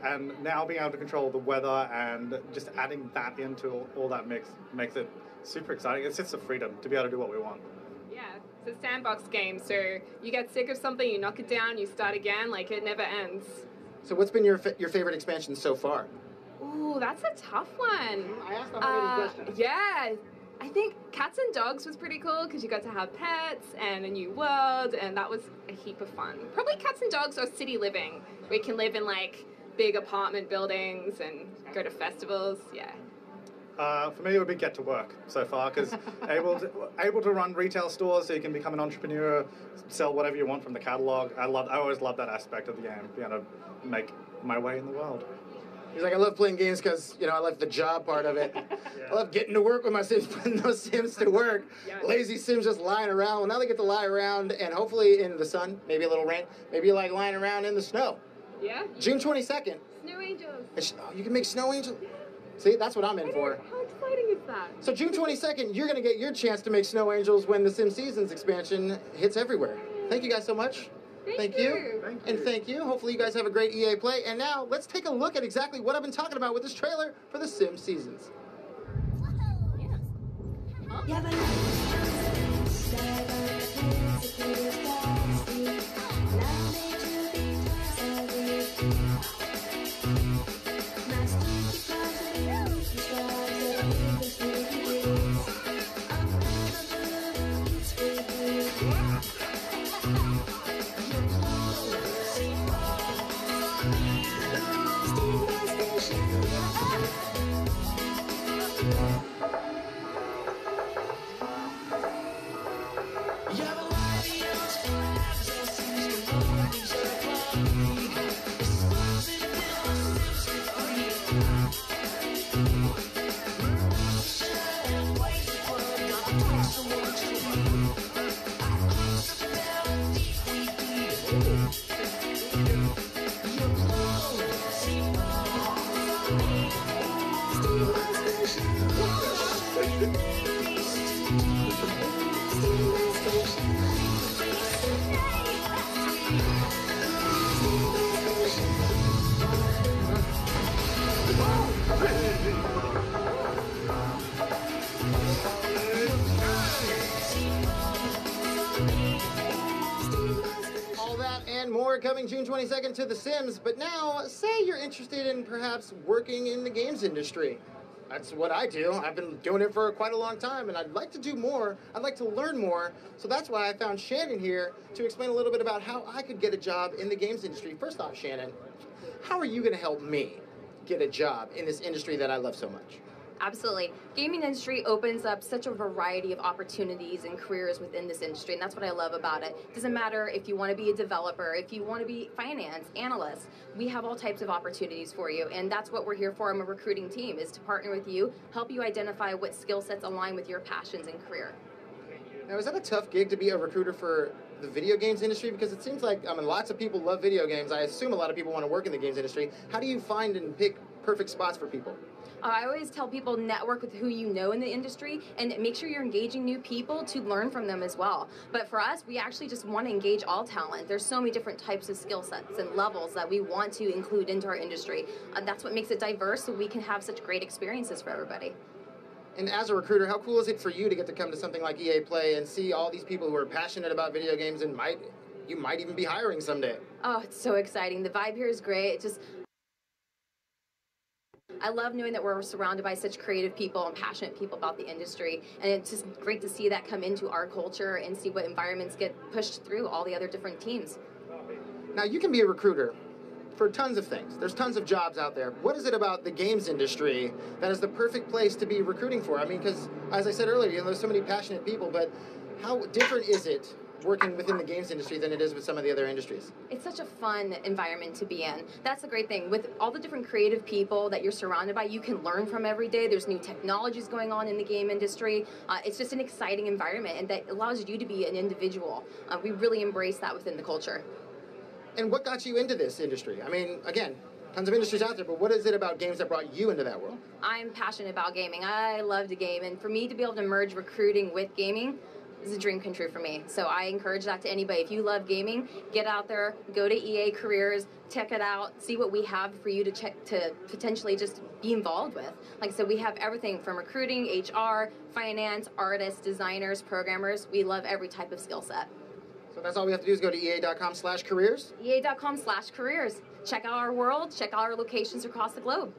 and now being able to control the weather and just adding that into all that makes it super exciting. It's just the freedom to be able to do what we want. Yeah, it's a sandbox game, so you get sick of something, you knock it down, you start again, like it never ends. So what's been your favorite expansion so far? Ooh, that's a tough one. I asked a hard question. Yeah, I think Cats and Dogs was pretty cool because you got to have pets and a new world, and that was a heap of fun. Probably Cats and Dogs or City Living, where you can live in like big apartment buildings and go to festivals. Yeah. For me, it would be Get to Work so far, because able to run retail stores, so you can become an entrepreneur, sell whatever you want from the catalog. I always love that aspect of the game, being able to make my way in the world. He's like, I love playing games because, you know, I like the job part of it. I love getting to work with my Sims, putting those Sims to work. Lazy Sims just lying around. Well, now they get to lie around, and hopefully in the sun, maybe a little rain, maybe like lying around in the snow. Yeah. June 22nd. Snow angels. You can make snow angels. See, that's what I'm in for. How exciting is that? So June 22nd, you're going to get your chance to make snow angels when the Sim Seasons expansion hits everywhere. Thank you guys so much. Thank you. And thank you. Hopefully you guys have a great EA play. And now let's take a look at exactly what I've been talking about with this trailer for the Sim Seasons. All that and more coming June 22nd to The Sims. But now, say you're interested in perhaps working in the games industry. That's what I do. I've been doing it for quite a long time, and I'd like to do more. I'd like to learn more. So that's why I found Shannon here to explain a little bit about how I could get a job in the games industry. First off, Shannon, how are you going to help me get a job in this industry that I love so much? Absolutely. Gaming industry opens up such a variety of opportunities and careers within this industry, and that's what I love about it. It doesn't matter if you want to be a developer, if you want to be finance, analyst, we have all types of opportunities for you, and that's what we're here for. I'm a recruiting team, is to partner with you, help you identify what skill sets align with your passions and career. Now, is that a tough gig to be a recruiter for the video games industry? Because it seems like, I mean, lots of people love video games. I assume a lot of people want to work in the games industry. How do you find and pick perfect spots for people? I always tell people network with who you know in the industry and make sure you're engaging new people to learn from them as well. But for us, we actually just want to engage all talent. There's so many different types of skill sets and levels that we want to include into our industry. That's what makes it diverse, so we can have such great experiences for everybody. And as a recruiter, how cool is it for you to get to come to something like EA Play and see all these people who are passionate about video games and you might even be hiring someday? Oh, it's so exciting. The vibe here is great. It just, I love knowing that we're surrounded by such creative people and passionate people about the industry. And it's just great to see that come into our culture and see what environments get pushed through all the other different teams. Now, you can be a recruiter for tons of things. There's tons of jobs out there. What is it about the games industry that is the perfect place to be recruiting for? I mean, because as I said earlier, you know, there's so many passionate people, but how different is it working within the games industry than it is with some of the other industries? It's such a fun environment to be in. That's the great thing. With all the different creative people that you're surrounded by, you can learn from every day. There's new technologies going on in the game industry. It's just an exciting environment, and that allows you to be an individual. We really embrace that within the culture. And what got you into this industry? I mean, again, tons of industries out there, but what is it about games that brought you into that world? I'm passionate about gaming. I love to game, and for me to be able to merge recruiting with gaming is a dream come true for me. So I encourage that to anybody. If you love gaming, get out there, go to EA Careers, check it out, see what we have for you to check to potentially just be involved with. Like I said, we have everything from recruiting, HR, finance, artists, designers, programmers. We love every type of skill set. So that's all we have to do is go to ea.com/careers? ea.com/careers. Check out our world, check out our locations across the globe.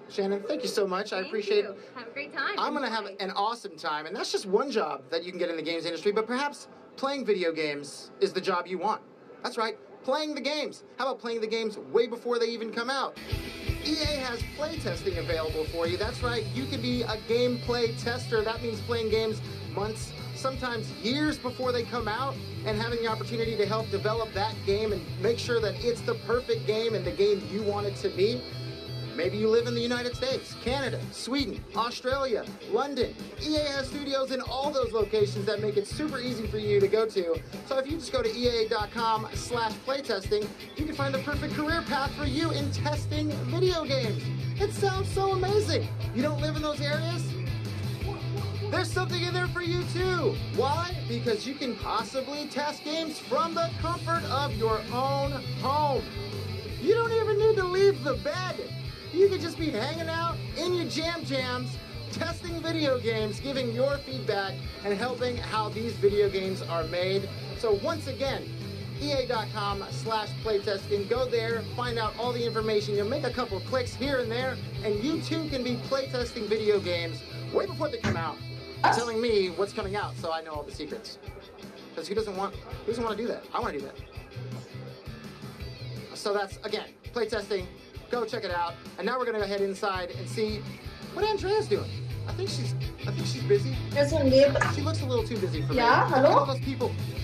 Shannon, thank you so much. I appreciate it. Have a great time. I'm going to have an awesome time, and that's just one job that you can get in the games industry, but perhaps playing video games is the job you want. That's right, playing the games. How about playing the games way before they even come out? EA has playtesting available for you. That's right, you can be a gameplay tester. That means playing games months, sometimes years before they come out, and having the opportunity to help develop that game and make sure that it's the perfect game and the game you want it to be. Maybe you live in the United States, Canada, Sweden, Australia, London. EA has studios in all those locations that make it super easy for you to go to. So if you just go to ea.com/playtesting, you can find the perfect career path for you in testing video games. It sounds so amazing. You don't live in those areas? There's something in there for you too. Why? Because you can possibly test games from the comfort of your own home. You don't even need to leave the bed. You could just be hanging out in your jams, testing video games, giving your feedback, and helping how these video games are made. So once again, ea.com/playtesting. Go there, find out all the information. You'll make a couple clicks here and there, and you too can be playtesting video games way before they come out, telling me what's coming out so I know all the secrets. Because who doesn't want to do that? I want to do that. So that's, again, playtesting. Go check it out. And now we're going to go ahead inside and see what Andrea's doing. I think she's busy. She looks a little too busy for me. Yeah, hello? Look at all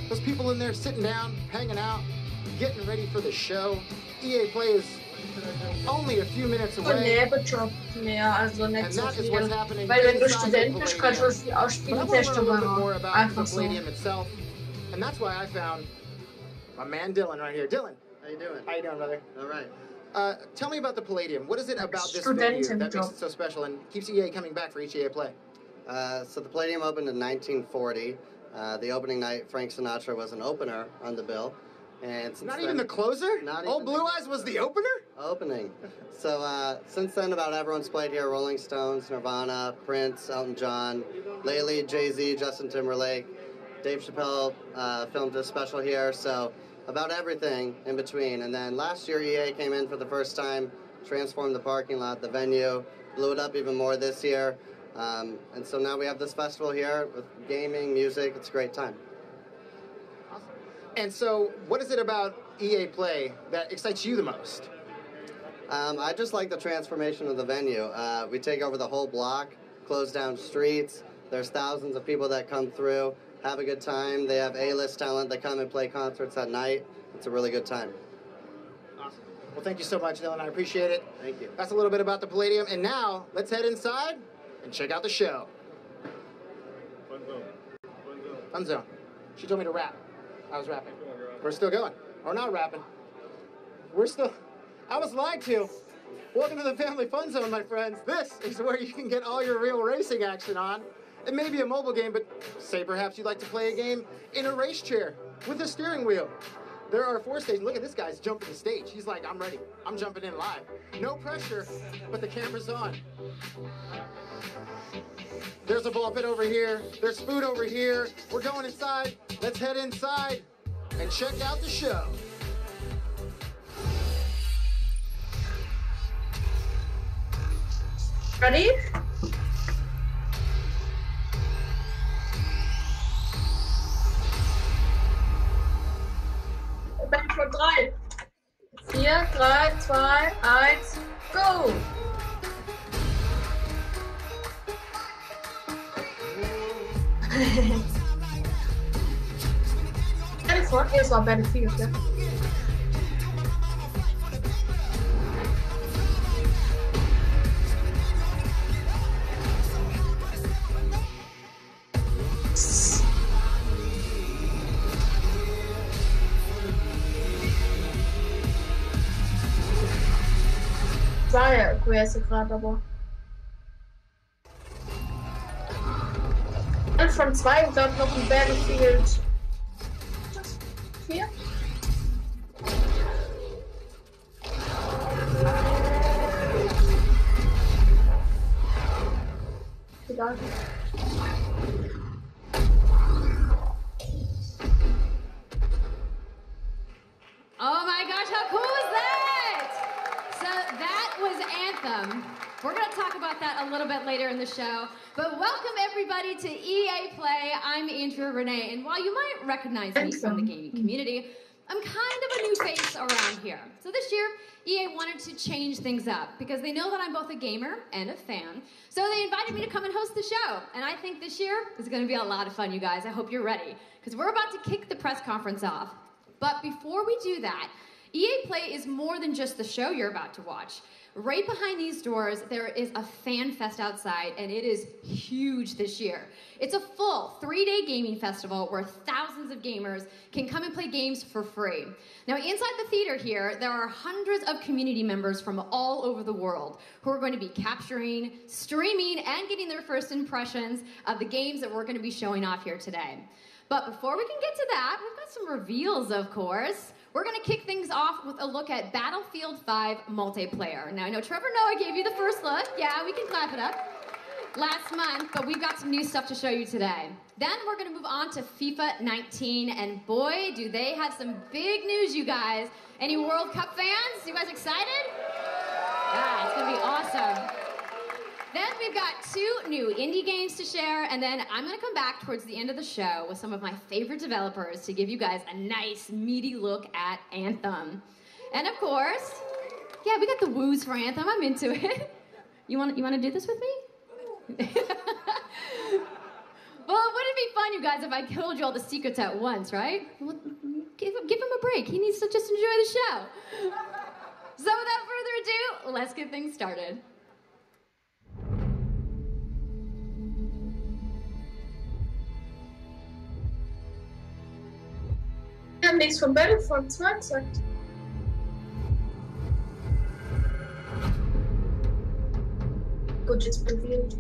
those people in there sitting down, hanging out, getting ready for the show. EA Play is only a few minutes away. Nebenjob mehr, also nicht so viel. Weil wenn du Student bist, kannst du viel ausspielen, einfach so. Itself, and that's why I found my man Dylan right here. Dylan, how you doing? How you doing, brother? All right. Tell me about the Palladium. What is it about this venue that makes it so special and keeps EA coming back for each EA Play? So the Palladium opened in 1940. The opening night, Frank Sinatra was an opener on the bill. And since not even the closer? Old Blue Eyes was the opener? Opening. So since then, about everyone's played here. Rolling Stones, Nirvana, Prince, Elton John, lately Jay-Z, Justin Timberlake. Dave Chappelle filmed a special here, so about everything in between. And then last year, EA came in for the first time, transformed the parking lot, the venue, blew it up even more this year. And so now we have this festival here with gaming, music. It's a great time. Awesome. And so what is it about EA Play that excites you the most? I just like the transformation of the venue. We take over the whole block, close down streets. There's thousands of people that come through, have a good time. They have A-list talent that come and play concerts at night. It's a really good time. Awesome. Well, thank you so much, Dylan. I appreciate it. Thank you. That's a little bit about the Palladium. And now, let's head inside and check out the show. Fun zone. Fun zone. She told me to rap. I was rapping. We're still going. We're not rapping. We're still... I was lied to. Welcome to the Family Fun Zone, my friends. This is where you can get all your real racing action on. It may be a mobile game, but say perhaps you'd like to play a game in a race chair with a steering wheel. There are 4 stages. Look at this guy's jumping the stage. He's like, I'm ready. I'm jumping in live. No pressure, but the camera's on. There's a ball pit over here. There's food over here. We're going inside. Let's head inside and check out the show. Ready? Back for 3, 4, 3, 2, 1, go! Battlefield? Es war Battlefield, ja. War ja gewesen gerade, aber. Von 2 und dann noch ein Battlefield 4. Egal. Oh my gosh, how cool is that? So that was Anthem. We're going to talk about that a little bit later in the show. But welcome everybody to EA Play. I'm Andrea Renee, and while you might recognize me from the gaming community, I'm kind of a new face around here. So this year, EA wanted to change things up because they know that I'm both a gamer and a fan. So they invited me to come and host the show. And I think this year is going to be a lot of fun, you guys. I hope you're ready because we're about to kick the press conference off. But before we do that, EA Play is more than just the show you're about to watch. Right behind these doors, there is a fan fest outside, and it is huge this year. It's a full 3-day gaming festival where thousands of gamers can come and play games for free. Now, inside the theater here, there are hundreds of community members from all over the world who are going to be capturing, streaming, and getting their first impressions of the games that we're going to be showing off here today. But before we can get to that, we've got some reveals, of course. We're going to kick things off with a look at Battlefield 5 multiplayer. Now, I know Trevor Noah gave you the first look. Yeah, we can clap it up. Last month, but we've got some new stuff to show you today. Then we're going to move on to FIFA 19, and boy, do they have some big news, you guys. Any World Cup fans? You guys excited? Yeah, it's going to be awesome. Then we've got 2 new indie games to share, and then I'm going to come back towards the end of the show with some of my favorite developers to give you guys a nice, meaty look at Anthem. And of course, yeah, we got the woos for Anthem. I'm into it. You want to do this with me? Well, wouldn't it be fun, you guys, if I told you all the secrets at once, right? Well, give him a break. He needs to just enjoy the show. So without further ado, let's get things started. Ich habe nichts von Battlefield 2 gesagt. Gut, jetzt probiert.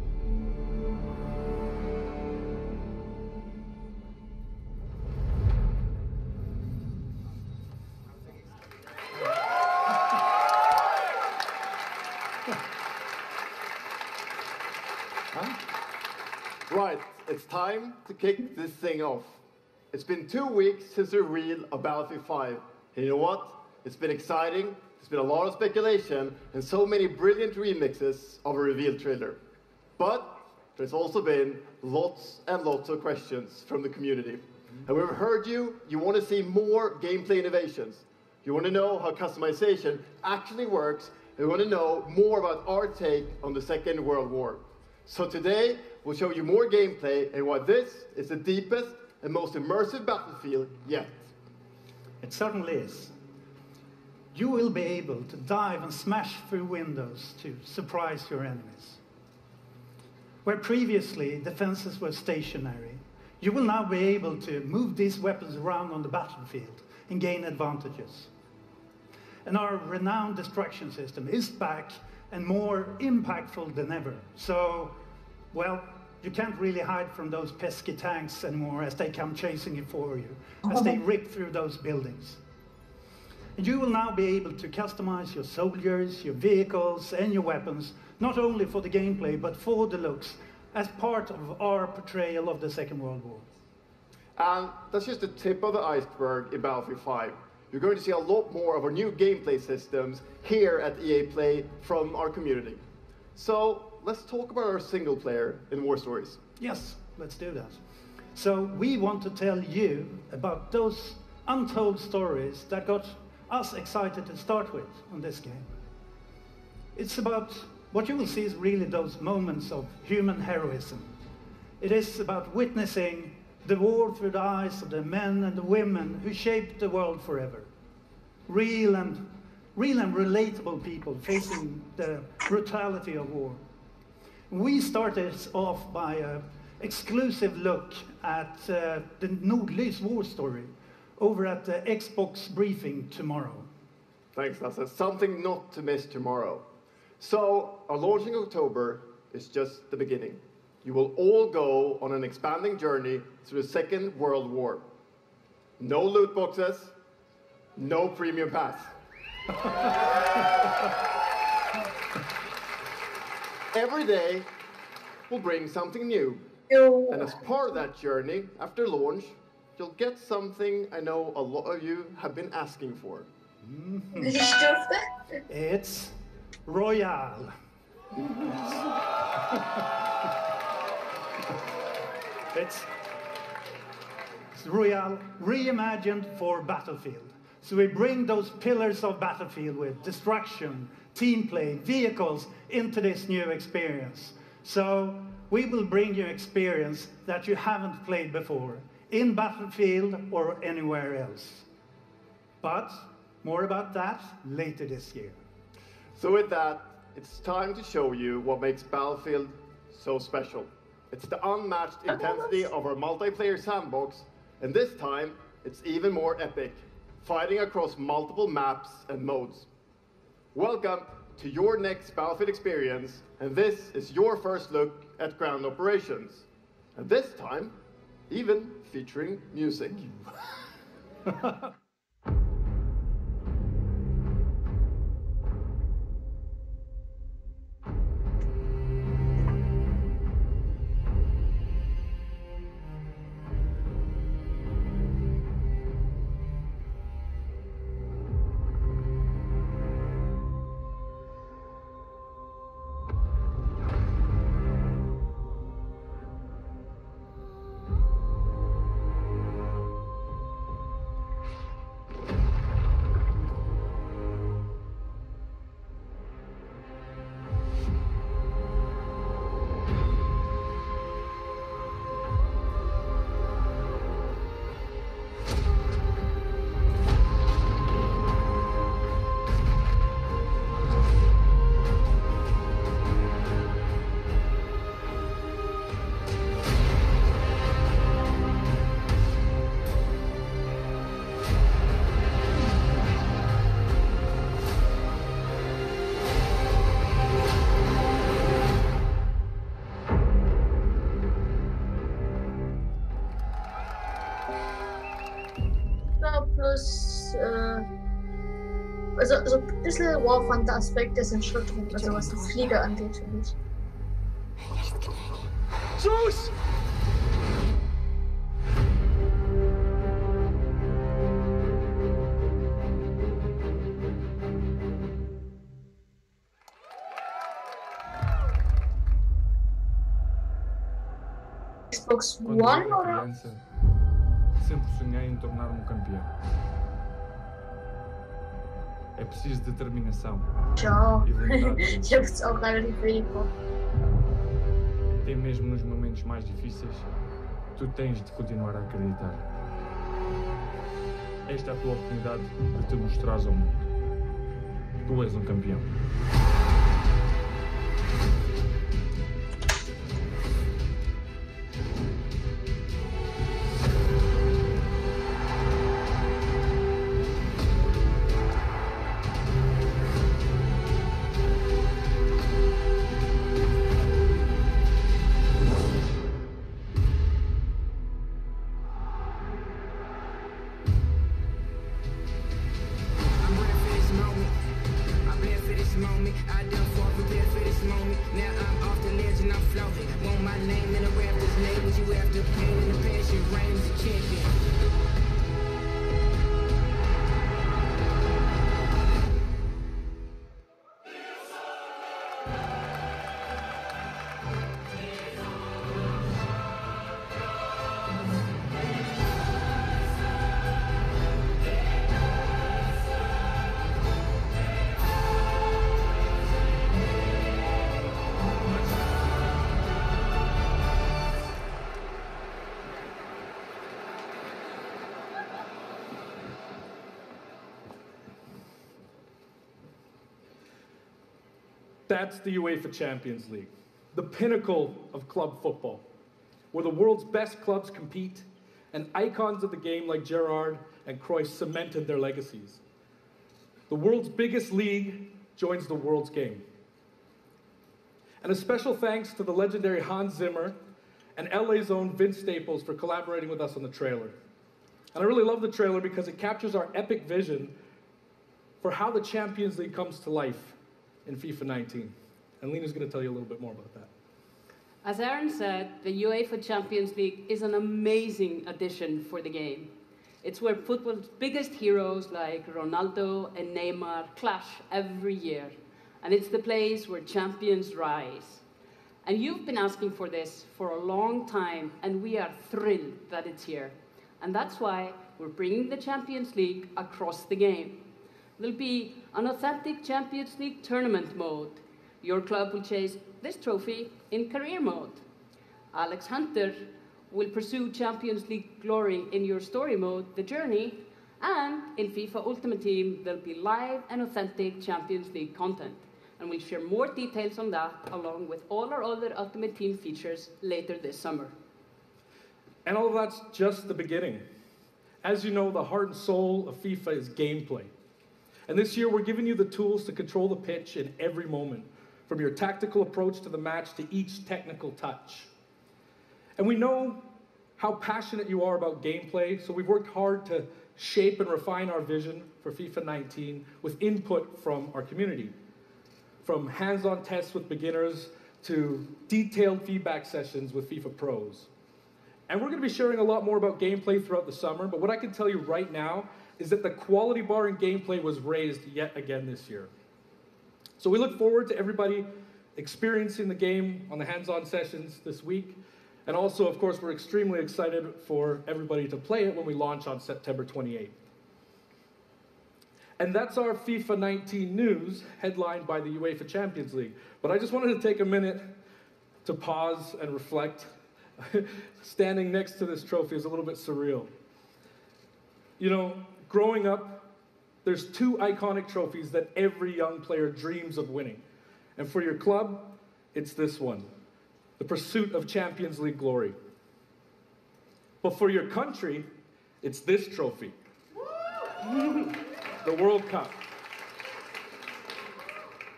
Right, it's time to kick this thing off. It's been 2 weeks since the reveal of Battlefield 5. And you know what? It's been exciting, there's been a lot of speculation, and so many brilliant remixes of a reveal trailer. But there's also been lots and lots of questions from the community. And we've heard you want to see more gameplay innovations. You want to know how customization actually works, and you want to know more about our take on the Second World War. So today, we'll show you more gameplay and why this is the deepest and most immersive Battlefield yet. It certainly is. You will be able to dive and smash through windows to surprise your enemies. Where previously defenses were stationary, you will now be able to move these weapons around on the battlefield and gain advantages. And our renowned destruction system is back and more impactful than ever. So, well, you can't really hide from those pesky tanks anymore as they come chasing you for you, as they rip through those buildings. And you will now be able to customize your soldiers, your vehicles, and your weapons, not only for the gameplay, but for the looks, as part of our portrayal of the Second World War. And that's just the tip of the iceberg in Battlefield 5. You're going to see a lot more of our new gameplay systems here at EA Play from our community. So let's talk about our single player in War Stories. Yes, let's do that. So we want to tell you about those untold stories that got us excited to start with on this game. It's about, what you will see is really those moments of human heroism. It is about witnessing the war through the eyes of the men and the women who shaped the world forever. Real and relatable people facing the brutality of war. We started off by an exclusive look at the Nordlys war story over at the Xbox briefing tomorrow. Thanks, Lasse. Something not to miss tomorrow. So, our launch in October is just the beginning. You will all go on an expanding journey through the Second World War. No loot boxes, no premium pass. Every day will bring something new. And as part of that journey, after launch, you'll get something I know a lot of you have been asking for. It's Royale. It's Royale reimagined for Battlefield. So we bring those pillars of Battlefield with destruction, team play, vehicles into this new experience. So we will bring you experience that you haven't played before in Battlefield or anywhere else. But more about that later this year. So with that, it's time to show you what makes Battlefield so special. It's the unmatched intensity of our multiplayer sandbox, and this time, it's even more epic, fighting across multiple maps and modes. Welcome to your next Battlefield experience, and this is your first look at ground operations. And this time, even featuring music. Also ein bisschen War Thunder-Aspekte sind schon drin, also was die Flieger angeht, finde ich. Zeus! Xbox Quando One eu era oder? criança, sempre sonhei em tornar-me um campeão. É preciso determinação Ja, e vontade. ich habe jetzt auch relativ wenig vor. Até mesmo nos momentos mais difíceis, tu tens de continuar a acreditar. Esta é a tua oportunidade de te mostrares ao mundo. Tu és um campeão. me. I done fought prepared for this moment. Now I'm off the ledge and I'm floating. Want my name in the rafters, labels you after pain in the passion, reign as a champion. That's the UEFA Champions League, the pinnacle of club football, where the world's best clubs compete and icons of the game like Gerrard and Cruyff cemented their legacies. The world's biggest league joins the world's game. And a special thanks to the legendary Hans Zimmer and LA's own Vince Staples for collaborating with us on the trailer. And I really love the trailer because it captures our epic vision for how the Champions League comes to life in FIFA 19. And Lena's going to tell you a little bit more about that. As Aaron said, the UEFA Champions League is an amazing addition for the game. It's where football's biggest heroes like Ronaldo and Neymar clash every year. And it's the place where champions rise. And you've been asking for this for a long time, and we are thrilled that it's here. And that's why we're bringing the Champions League across the game. There'll be an authentic Champions League tournament mode. Your club will chase this trophy in career mode. Alex Hunter will pursue Champions League glory in your story mode, The Journey, and in FIFA Ultimate Team, there'll be live and authentic Champions League content. And we'll share more details on that, along with all our other Ultimate Team features later this summer. And all of that's just the beginning. As you know, the heart and soul of FIFA is gameplay. And this year, we're giving you the tools to control the pitch in every moment, from your tactical approach to the match to each technical touch. And we know how passionate you are about gameplay, so we've worked hard to shape and refine our vision for FIFA 19 with input from our community. From hands-on tests with beginners to detailed feedback sessions with FIFA pros. And we're going to be sharing a lot more about gameplay throughout the summer, but what I can tell you right now is that the quality bar in gameplay was raised yet again this year. So we look forward to everybody experiencing the game on the hands-on sessions this week. And also, of course, we're extremely excited for everybody to play it when we launch on September 28th. And that's our FIFA 19 news, headlined by the UEFA Champions League. But I just wanted to take a minute to pause and reflect. Standing next to this trophy is a little bit surreal. You know, growing up, there's two iconic trophies that every young player dreams of winning. And for your club, it's this one, the pursuit of Champions League glory. But for your country, it's this trophy, the World Cup.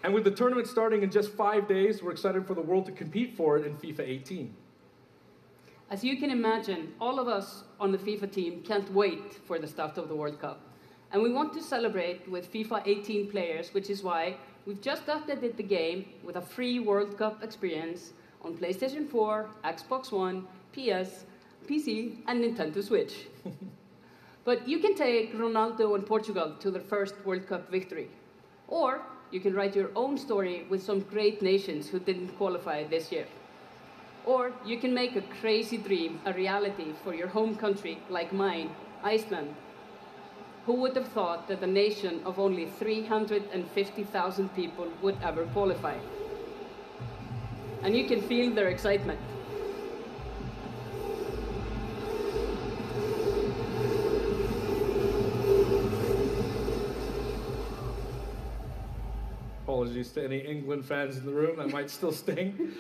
And with the tournament starting in just 5 days, we're excited for the world to compete for it in FIFA 18. As you can imagine, all of us on the FIFA team can't wait for the start of the World Cup. And we want to celebrate with FIFA 18 players, which is why we've just updated the game with a free World Cup experience on PlayStation 4, Xbox One, PS, PC, and Nintendo Switch. But you can take Ronaldo and Portugal to their first World Cup victory. Or you can write your own story with some great nations who didn't qualify this year. Or you can make a crazy dream a reality for your home country, like mine, Iceland. Who would have thought that a nation of only 350,000 people would ever qualify? And you can feel their excitement. Apologies to any England fans in the room, that might still sting.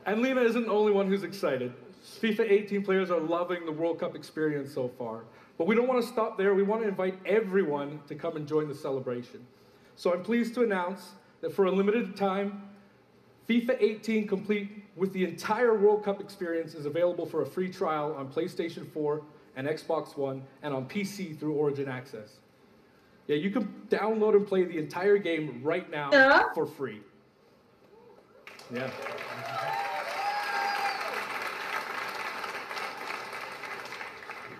And Lena isn't the only one who's excited. FIFA 18 players are loving the World Cup experience so far. But we don't want to stop there. We want to invite everyone to come and join the celebration. So I'm pleased to announce that for a limited time, FIFA 18 complete with the entire World Cup experience is available for a free trial on PlayStation 4 and Xbox One and on PC through Origin Access. Yeah, you can download and play the entire game right now for free. Yeah.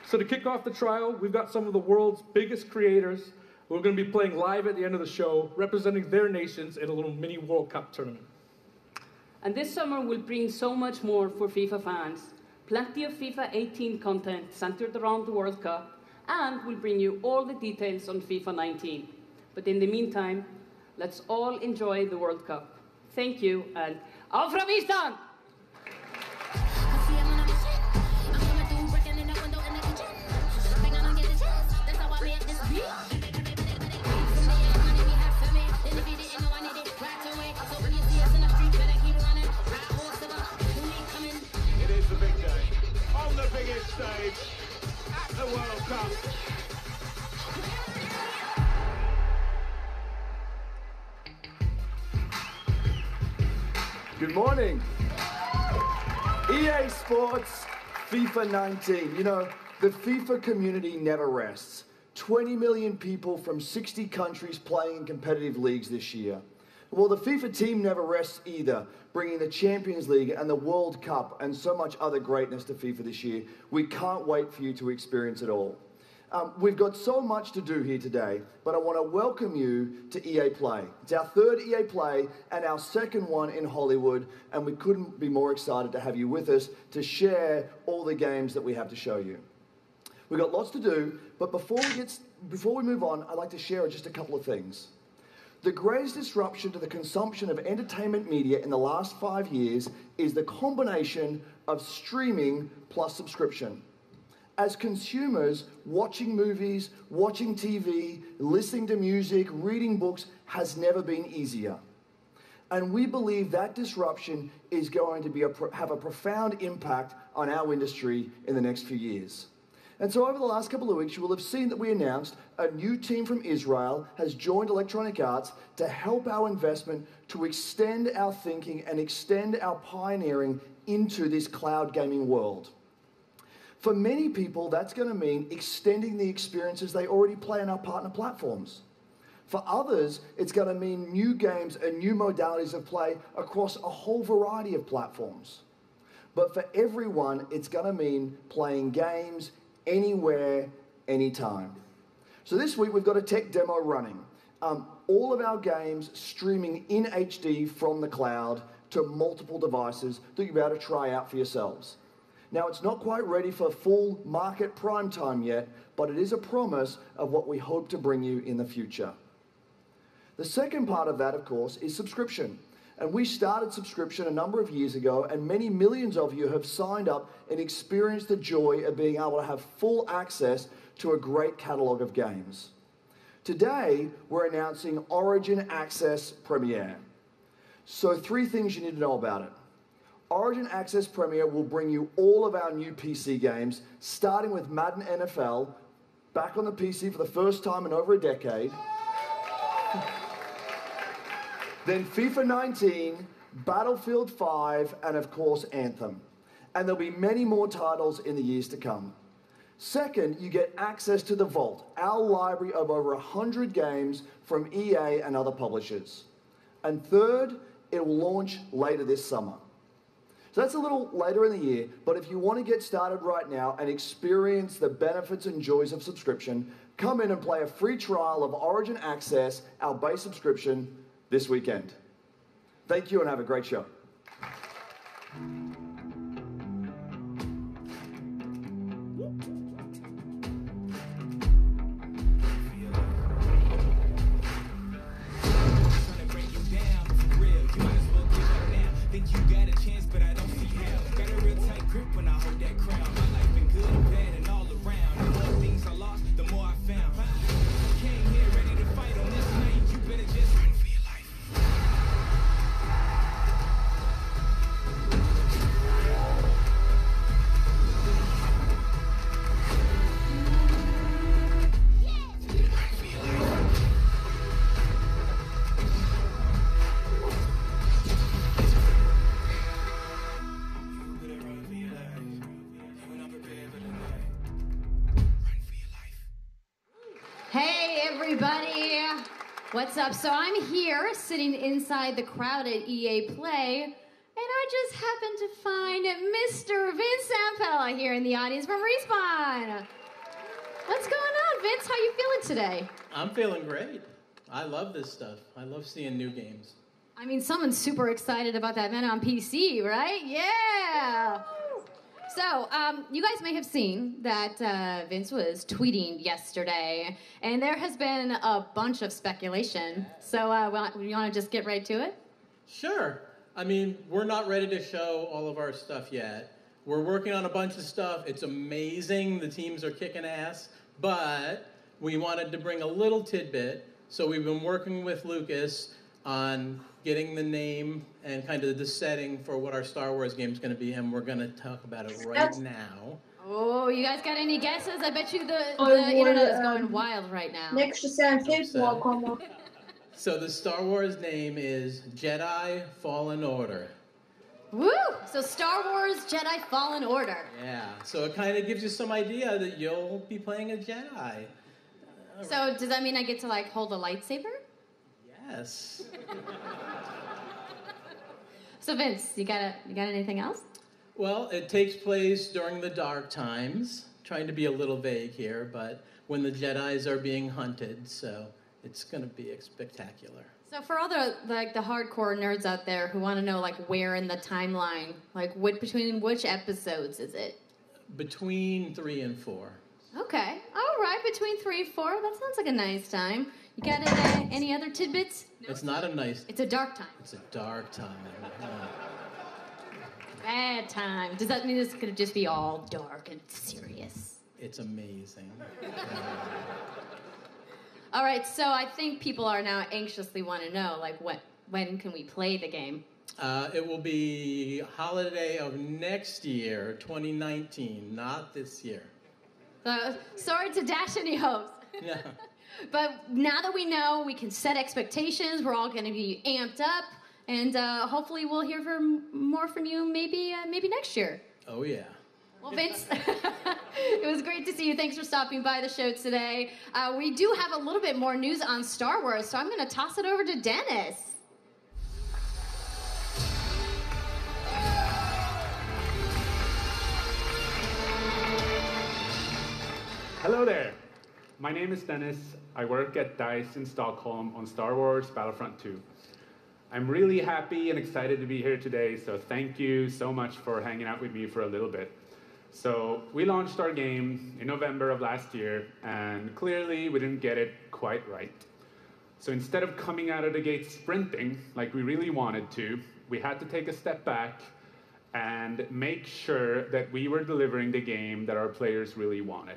So to kick off the trial, we've got some of the world's biggest creators who are going to be playing live at the end of the show, representing their nations in a little mini World Cup tournament. And this summer will bring so much more for FIFA fans. Plenty of FIFA 18 content centered around the World Cup, and we'll bring you all the details on FIFA 19. But in the meantime, let's all enjoy the World Cup. Thank you, and auf Island! It is the big day, on the biggest stage, at the World Cup. Good morning. EA Sports, FIFA 19. You know, the FIFA community never rests. 20 million people from 60 countries playing in competitive leagues this year. Well, the FIFA team never rests either, bringing the Champions League and the World Cup and so much other greatness to FIFA this year. We can't wait for you to experience it all. We've got so much to do here today, but I want to welcome you to EA Play. It's our third EA Play and our second one in Hollywood, and we couldn't be more excited to have you with us to share all the games that we have to show you. We've got lots to do, but before we move on, I'd like to share just a couple of things. The greatest disruption to the consumption of entertainment media in the last 5 years is the combination of streaming plus subscription. As consumers, watching movies, watching TV, listening to music, reading books has never been easier. And we believe that disruption is going to have a profound impact on our industry in the next few years. And so over the last couple of weeks, you will have seen that we announced a new team from Israel has joined Electronic Arts to help our investment to extend our thinking and extend our pioneering into this cloud gaming world. For many people, that's going to mean extending the experiences they already play on our partner platforms. For others, it's going to mean new games and new modalities of play across a whole variety of platforms. But for everyone, it's going to mean playing games anywhere, anytime. So this week, we've got a tech demo running. All of our games streaming in HD from the cloud to multiple devices that you'll be able to try out for yourselves. Now, it's not quite ready for full market prime time yet, but it is a promise of what we hope to bring you in the future. The second part of that, of course, is subscription. And we started subscription a number of years ago, and many millions of you have signed up and experienced the joy of being able to have full access to a great catalog of games. Today, we're announcing Origin Access Premier. So 3 things you need to know about it. Origin Access Premier will bring you all of our new PC games, starting with Madden NFL, back on the PC for the first time in over a decade. Then FIFA 19, Battlefield 5, and of course Anthem. And there'll be many more titles in the years to come. Second, you get access to the Vault, our library of over 100 games from EA and other publishers. And third, it will launch later this summer. So that's a little later in the year, but if you want to get started right now and experience the benefits and joys of subscription, come in and play a free trial of Origin Access, our base subscription, this weekend. Thank you and have a great show. everybody. What's up? So I'm here, sitting inside the crowd at EA Play, and I just happened to find Mr. Vince Zampella here in the audience from Respawn. What's going on, Vince? How you feeling today? I'm feeling great. I love this stuff. I love seeing new games. I mean, someone's super excited about that man on PC, right? Yeah! So, you guys may have seen that Vince was tweeting yesterday, and there has been a bunch of speculation. So, you want to just get right to it? Sure. I mean, we're not ready to show all of our stuff yet. We're working on a bunch of stuff. It's amazing. The teams are kicking ass. But we wanted to bring a little tidbit. So we've been working with Lucas on getting the name and kind of the setting for what our Star Wars game is going to be, and we're going to talk about it right now. Oh, you guys got any guesses? I bet you the internet is going wild right now. Nächste sen februar kommer. So the Star Wars name is Jedi Fallen Order. Woo! So Star Wars Jedi Fallen Order. Yeah, so it kind of gives you some idea that you'll be playing a Jedi. So does that mean I get to, like, hold a lightsaber? Yes. So Vince, you got anything else? Well, it takes place during the Dark Times. Trying to be a little vague here, but when the Jedis are being hunted, so it's going to be spectacular. So for all the hardcore nerds out there who want to know, like, where in the timeline, like, between which episodes is it? Between 3 and 4. Okay, all right, between 3 and 4. That sounds like a nice time. You got any other tidbits? It's not a nice... It's a dark time. It's a dark time. Bad time. Does that mean it's going to just be all dark and serious? It's amazing. All right, so I think people are now anxiously want to know, like, when can we play the game? It will be holiday of next year, 2019, not this year. Sorry to dash any hopes. Yeah. But now that we know, we can set expectations. We're all going to be amped up, and hopefully we'll hear more from you maybe next year. Oh, yeah. Well, Vince, it was great to see you. Thanks for stopping by the show today. We do have a little bit more news on Star Wars, so I'm going to toss it over to Dennis. Hello there. My name is Dennis. I work at DICE in Stockholm on Star Wars Battlefront 2. I'm really happy and excited to be here today, so thank you so much for hanging out with me for a little bit. So we launched our game in November of last year, and clearly we didn't get it quite right. So instead of coming out of the gate sprinting like we really wanted to, we had to take a step back and make sure that we were delivering the game that our players really wanted.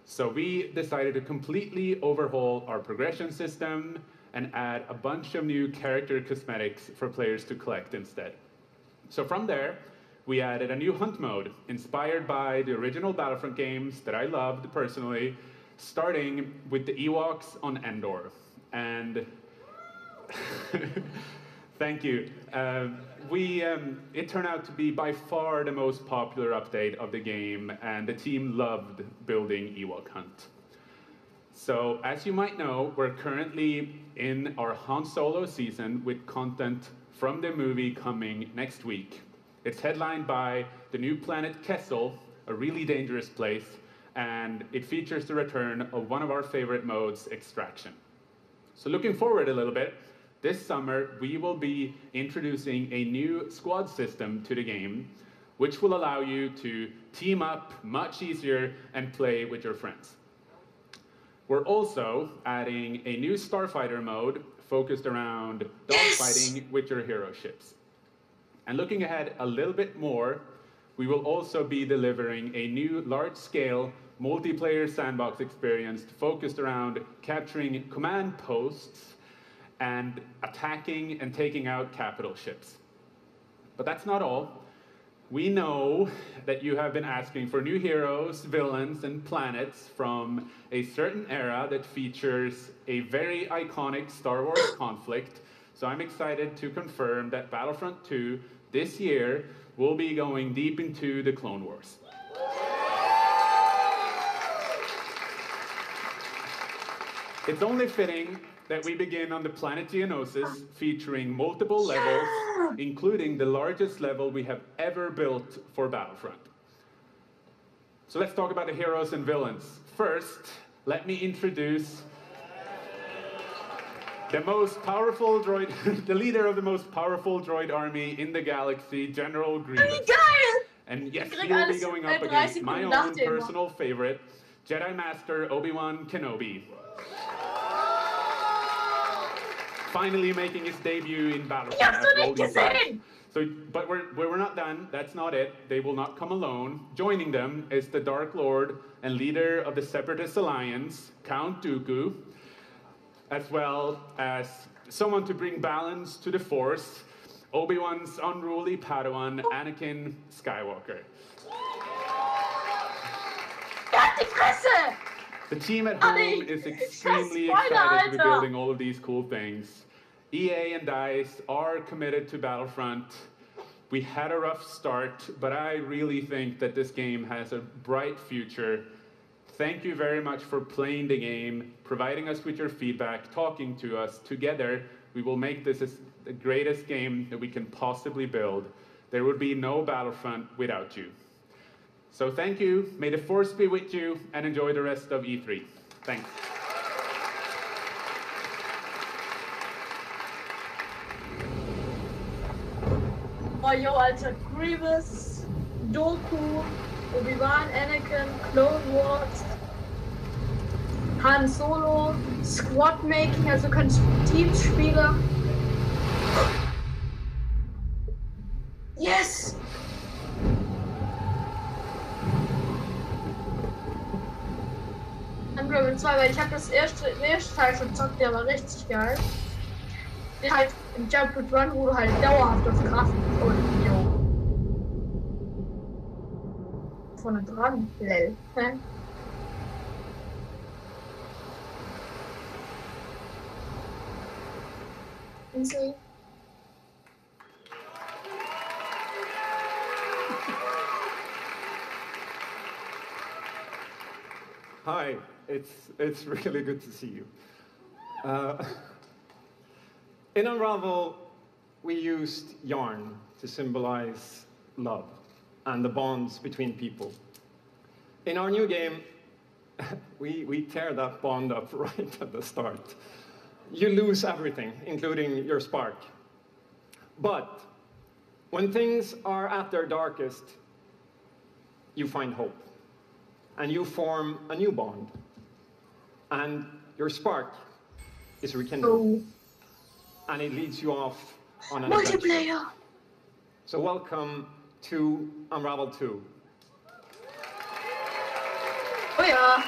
So we decided to completely overhaul our progression system and add a bunch of new character cosmetics for players to collect instead. So from there, we added a new hunt mode inspired by the original Battlefront games that I loved personally, starting with the Ewoks on Endor. And thank you. It turned out to be by far the most popular update of the game, and the team loved building Ewok Hunt. So, as you might know, we're currently in our Han Solo season with content from the movie coming next week. It's headlined by the new planet Kessel, a really dangerous place, and it features the return of one of our favorite modes, Extraction. So looking forward a little bit, this summer we will be introducing a new squad system to the game, which will allow you to team up much easier and play with your friends. We're also adding a new Starfighter mode focused around dogfighting with your hero ships. And looking ahead a little bit more, we will also be delivering a new large-scale multiplayer sandbox experience focused around capturing command posts and attacking and taking out capital ships. But that's not all. We know that you have been asking for new heroes, villains, and planets from a certain era that features a very iconic Star Wars conflict. So I'm excited to confirm that Battlefront 2 this year will be going deep into the Clone Wars. It's only fitting that we begin on the planet Geonosis, featuring multiple levels, including the largest level we have ever built for Battlefront. So let's talk about the heroes and villains. First, let me introduce the most powerful droid, the leader of the most powerful droid army in the galaxy, General Grievous. And yes, he will be going up against my own personal favorite, Jedi Master Obi-Wan Kenobi. Finally making his debut in Battlefront after all these years. But we're not done. That's not it. They will not come alone. Joining them is the Dark Lord and leader of the Separatist Alliance, Count Dooku, as well as someone to bring balance to the Force, Obi-Wan's unruly Padawan, Anakin Skywalker. The team at home is extremely excited to be building all of these cool things. EA and DICE are committed to Battlefront. We had a rough start, but I really think that this game has a bright future. Thank you very much for playing the game, providing us with your feedback, talking to us. Together, we will make this the greatest game that we can possibly build. There would be no Battlefront without you. So thank you, may the Force be with you, and enjoy the rest of E3. Thanks. Oh, yo, Alter, Grievous, Dooku, Obi-Wan, Anakin, Clone Wars, Han Solo, Squad Making, also kannst du Teamspieler. Yes! Unreal 2, weil ich habe den ersten Teil schon gezockt, der war richtig geil. Der halt im Jump and Run, wo du halt dauerhaft auf Kraft und jo. Vorne dran, lel. Hä? Insel. Hi, it's really good to see you. In Unravel, we used yarn to symbolize love and the bonds between people. In our new game, we tear that bond up right at the start. You lose everything, including your spark. But when things are at their darkest, you find hope. And you form a new bond. And your spark is rekindled. And it leads you off on an adventure. So welcome to Unravel 2. Oh yeah.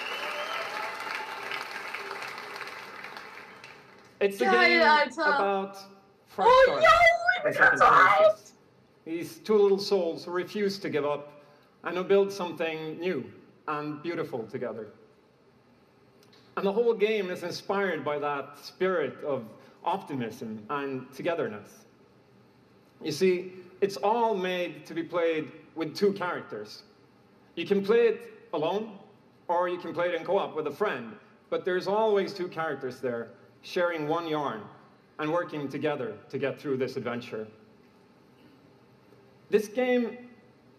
It's a game about fresh starts. These two little souls who refuse to give up and who build something new and beautiful together. And the whole game is inspired by that spirit of optimism and togetherness. You see, it's all made to be played with two characters. You can play it alone, or you can play it in co-op with a friend, but there's always two characters there, sharing one yarn and working together to get through this adventure. This game,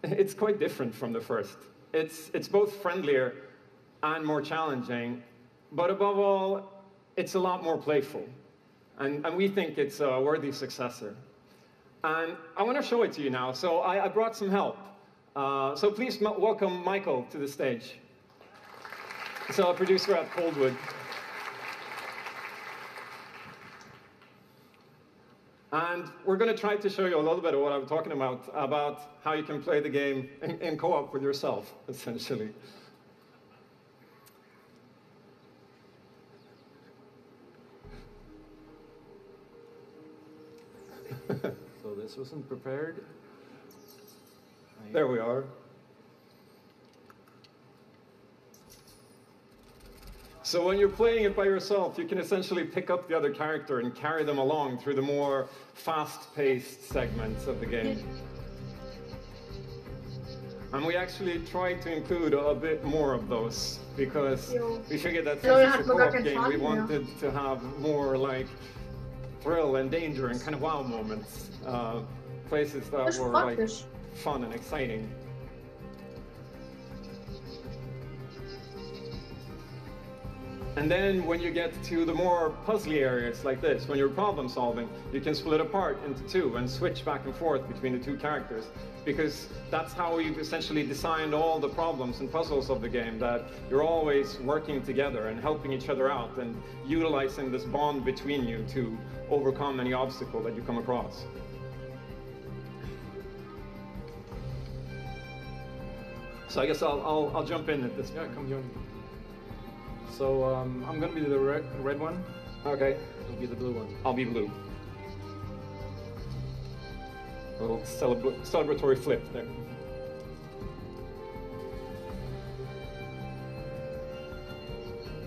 it's quite different from the first. It's both friendlier and more challenging, but above all, it's a lot more playful. And we think it's a worthy successor. And I want to show it to you now, so I brought some help. So please welcome Michael to the stage. He's a producer at Coldwood. And we're going to try to show you a little bit of what I'm talking about how you can play the game in co-op with yourself, essentially. So this wasn't prepared. There we are. So when you're playing it by yourself, you can essentially pick up the other character and carry them along through the more fast-paced segments of the game. And we actually tried to include a bit more of those because we figured that Ja, since it's a hat man gar co-op keinen game, we Faden mehr. wanted to have more like thrill and danger and kind of wow moments. Places that Das ist were like praktisch. fun and exciting. And then when you get to the more puzzly areas like this, when you're problem solving, you can split apart into two and switch back and forth between the two characters. Because that's how we've essentially designed all the problems and puzzles of the game, that you're always working together and helping each other out and utilizing this bond between you to overcome any obstacle that you come across. So I guess I'll jump in at this point. Yeah, come join me. So I'm gonna be the red one. Okay. You'll be the blue one. I'll be blue. A little celebratory flip there.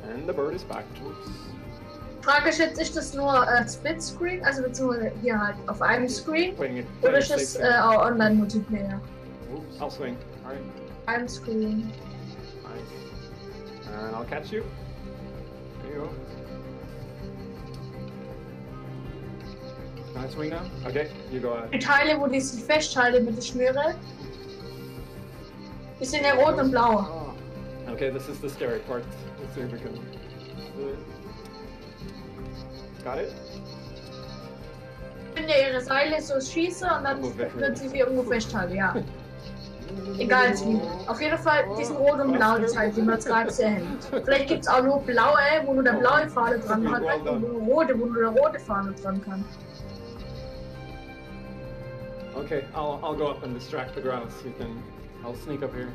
And the bird is back. Frage ist jetzt, ist das nur Split Screen, also beziehungsweise hier halt auf einem Screen, oder ist das auch Online-Multiplayer? Oops. I'll swing. All right. Einem Screen. And I'll catch you. There you go. Can I swing now? Okay, you go ahead. Die Teile, wo die sich festhalten mit der Schnüre, die sind ja rot und blau. Okay, this is the scary part. Let's see if we can. Got it? Wenn ihr ihre Seile so schießen und dann wird sie irgendwo festhalten, ja. Egal wie. Auf jeden Fall diesen rot und blau Teil, den man jetzt gerade sehen. Vielleicht gibt es auch nur blaue, wo nur der blaue Fahne dran hat, und nur rote, wo nur der rote Fahne dran kann. Okay, I'll go up and distract the grouse. I'll sneak up here.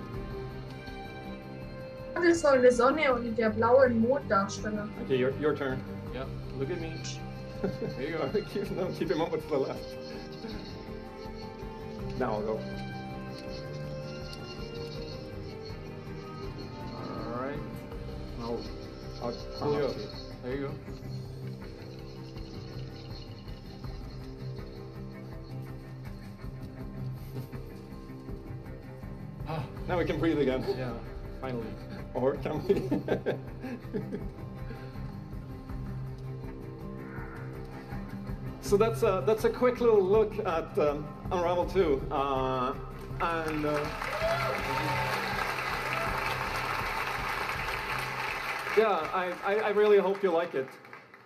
Das ist so eine Sonne und der blaue Mond darstellen. Okay, your turn. Yeah, look at me. There you go. keep him up to the left. Now I'll go. Alright. I'll pull you up. There you go. Now we can breathe again. Yeah, finally. Or can we? So that's a quick little look at Unravel 2, yeah, I really hope you like it.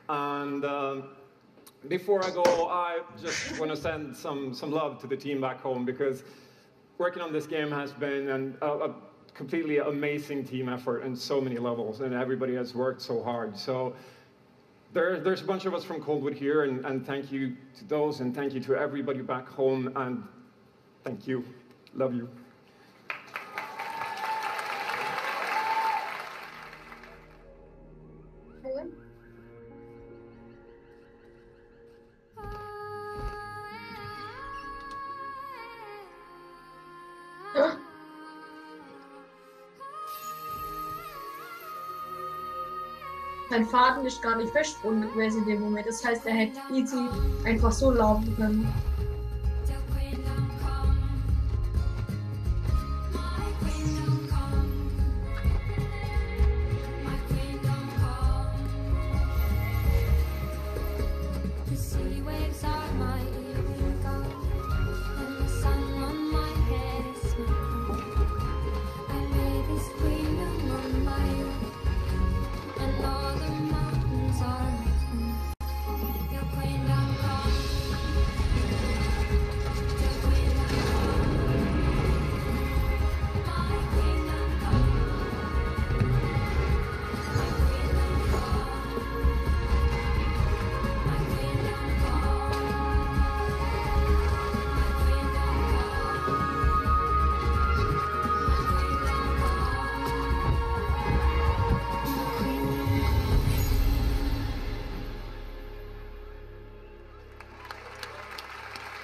And before I go, I just want to send some love to the team back home, because working on this game has been a completely amazing team effort in so many levels, and everybody has worked so hard. So there's a bunch of us from Coldwood here, and thank you to those, and thank you to everybody back home, and thank you. Love you. Sein Faden ist gar nicht festgebunden gewesen in dem Moment. Das heißt, er hätte easy einfach so laufen können.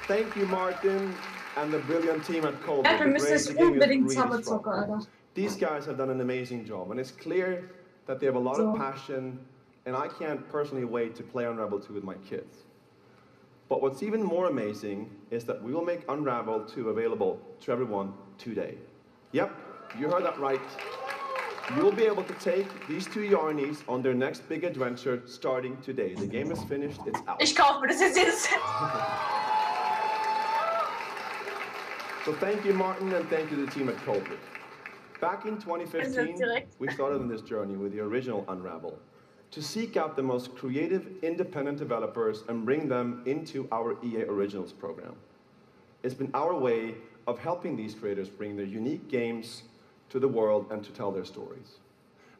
Thank you, Martin, and the brilliant team at Coldwood. Ja, wir müssen es unbedingt zusammen zocken, Alter. These guys have done an amazing job, and it's clear that they have a lot of passion, and I can't personally wait to play Unravel 2 with my kids. But what's even more amazing is that we will make Unravel 2 available to everyone today. Yep, you heard that right. You'll be able to take these two Yarnies on their next big adventure starting today. The game is finished, it's out. Ich kaufe mir das jetzt jedes Set. So thank you, Martin, and thank you to the team at Coldwood. Back in 2015, we started on this journey with the original Unravel to seek out the most creative, independent developers and bring them into our EA Originals program. It's been our way of helping these creators bring their unique games to the world and to tell their stories.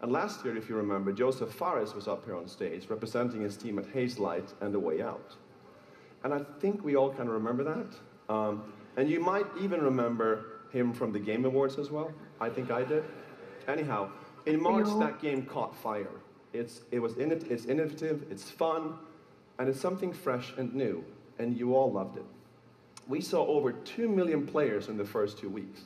And last year, if you remember, Joseph Fares was up here on stage representing his team at Hazelight and The Way Out. And I think we all kind of remember that. And you might even remember him from the Game Awards as well. I think I did. Anyhow, in March, that game caught fire. It's innovative, it's fun, and it's something fresh and new, and you all loved it. We saw over 2 million players in the first 2 weeks.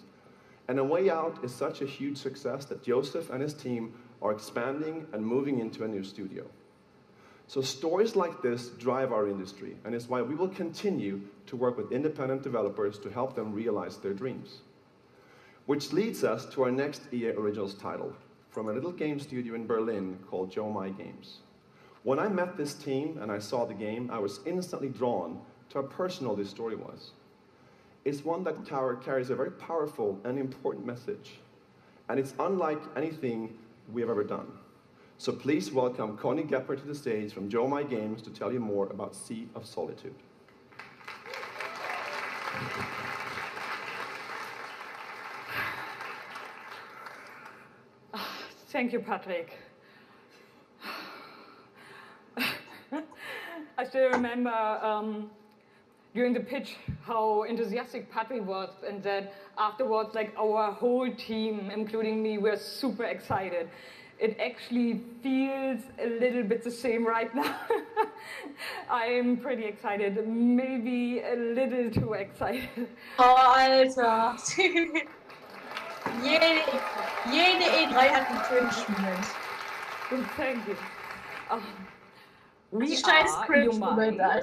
And A Way Out is such a huge success that Joseph and his team are expanding and moving into a new studio. So stories like this drive our industry, and it's why we will continue to work with independent developers to help them realize their dreams. Which leads us to our next EA Originals title, from a little game studio in Berlin called Joe My Games. When I met this team and I saw the game, I was instantly drawn to how personal this story was. It's one that carries a very powerful and important message, and it's unlike anything we have ever done. So please welcome Connie Gepper to the stage from Joe My Games to tell you more about Sea of Solitude. Thank you, Patrick. I still remember during the pitch how enthusiastic Patrick was, and that afterwards, like, our whole team, including me, were super excited. It actually feels a little bit the same right now. I'm pretty excited, maybe a little too excited. Oh, Alter. Jede E3 hat einen Cringe-Moment. Thank you. We Scheiß are Cringe-Moment, a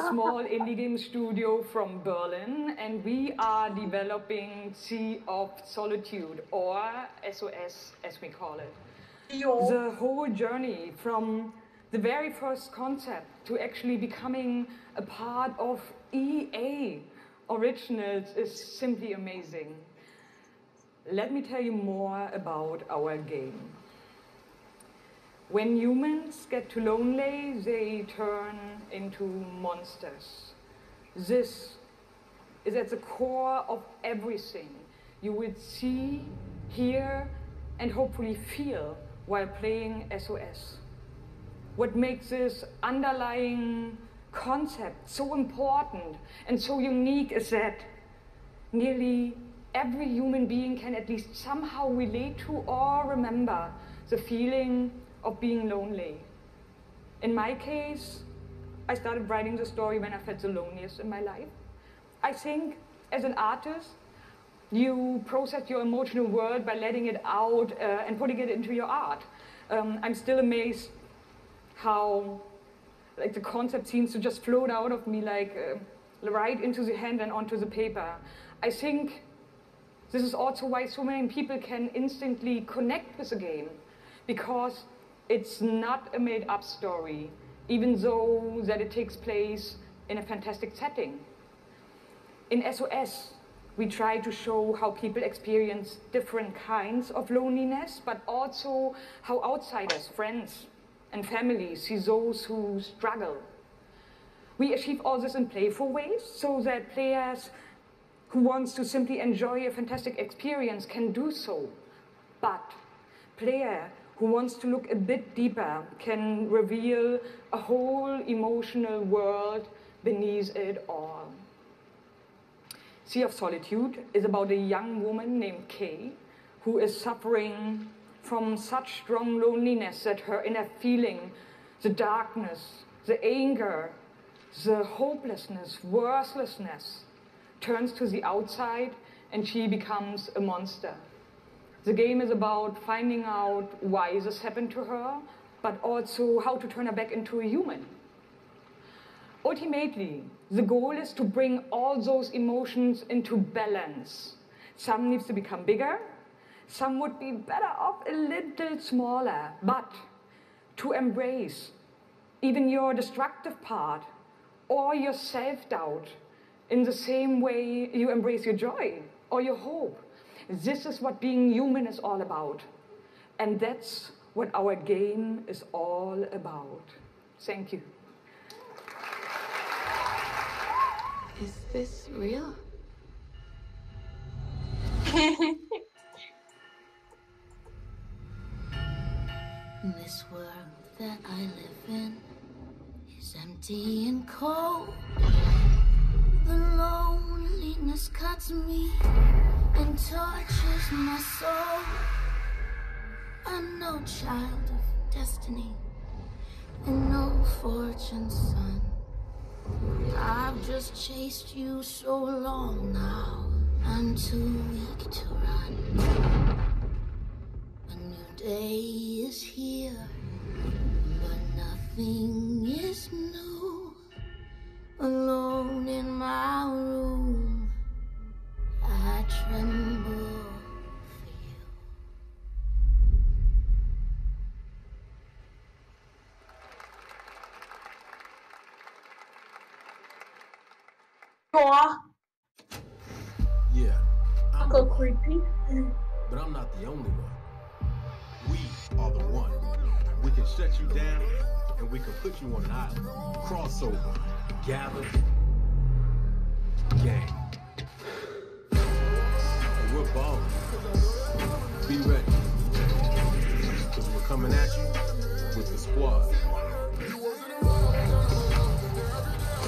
small indie game studio from Berlin, and we are developing Sea of Solitude, or SOS as we call it. The whole journey from the very first concept to actually becoming a part of EA Originals is simply amazing. Let me tell you more about our game. When humans get too lonely, they turn into monsters. This is at the core of everything you will see, hear, and hopefully feel while playing SOS. What makes this underlying concept so important and so unique is that nearly every human being can at least somehow relate to or remember the feeling of being lonely. In my case, I started writing the story when I felt the loneliest in my life. I think as an artist, you process your emotional world by letting it out and putting it into your art. I'm still amazed how the concept seems to just float out of me right into the hand and onto the paper. I think this is also why so many people can instantly connect with the game, because it's not a made-up story, even though that it takes place in a fantastic setting. In SOS, we try to show how people experience different kinds of loneliness, but also how outsiders, friends, and families see those who struggle. We achieve all this in playful ways so that players who wants to simply enjoy a fantastic experience can do so. But player who wants to look a bit deeper can reveal a whole emotional world beneath it all. Sea of Solitude is about a young woman named Kay who is suffering from such strong loneliness that her inner feeling, the darkness, the anger, the hopelessness, worthlessness, turns to the outside and she becomes a monster. The game is about finding out why this happened to her, but also how to turn her back into a human. Ultimately, the goal is to bring all those emotions into balance. Some needs to become bigger. Some would be better off a little smaller. But to embrace even your destructive part or your self-doubt in the same way you embrace your joy or your hope. This is what being human is all about. And that's what our game is all about. Thank you. Is this real? This world that I live in is empty and cold. The loneliness cuts me and tortures my soul. I'm no child of destiny and no fortune's son. I've just chased you so long now, I'm too weak to run. A new day is here, but nothing is new. Alone in my room, I tremble. Yeah, I'm Uncle Creepy. but I'm not the only one. We are the one. We can shut you down, and we can put you on an island. Crossover, gather, gang. And we're balling. Be ready, because we're coming at you with the squad.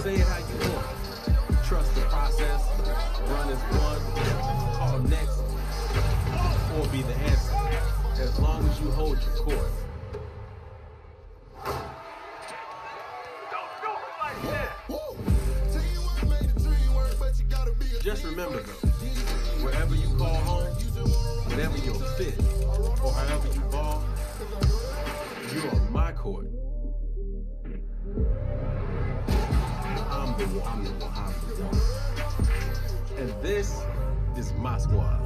Say it how you want. Trust the process. Run as one. Call next. Or be the answer. As long as you hold your course. Just remember though, wherever you call home, whatever your fit, or however you ball, you're on my court. I'm the one. And this is my squad.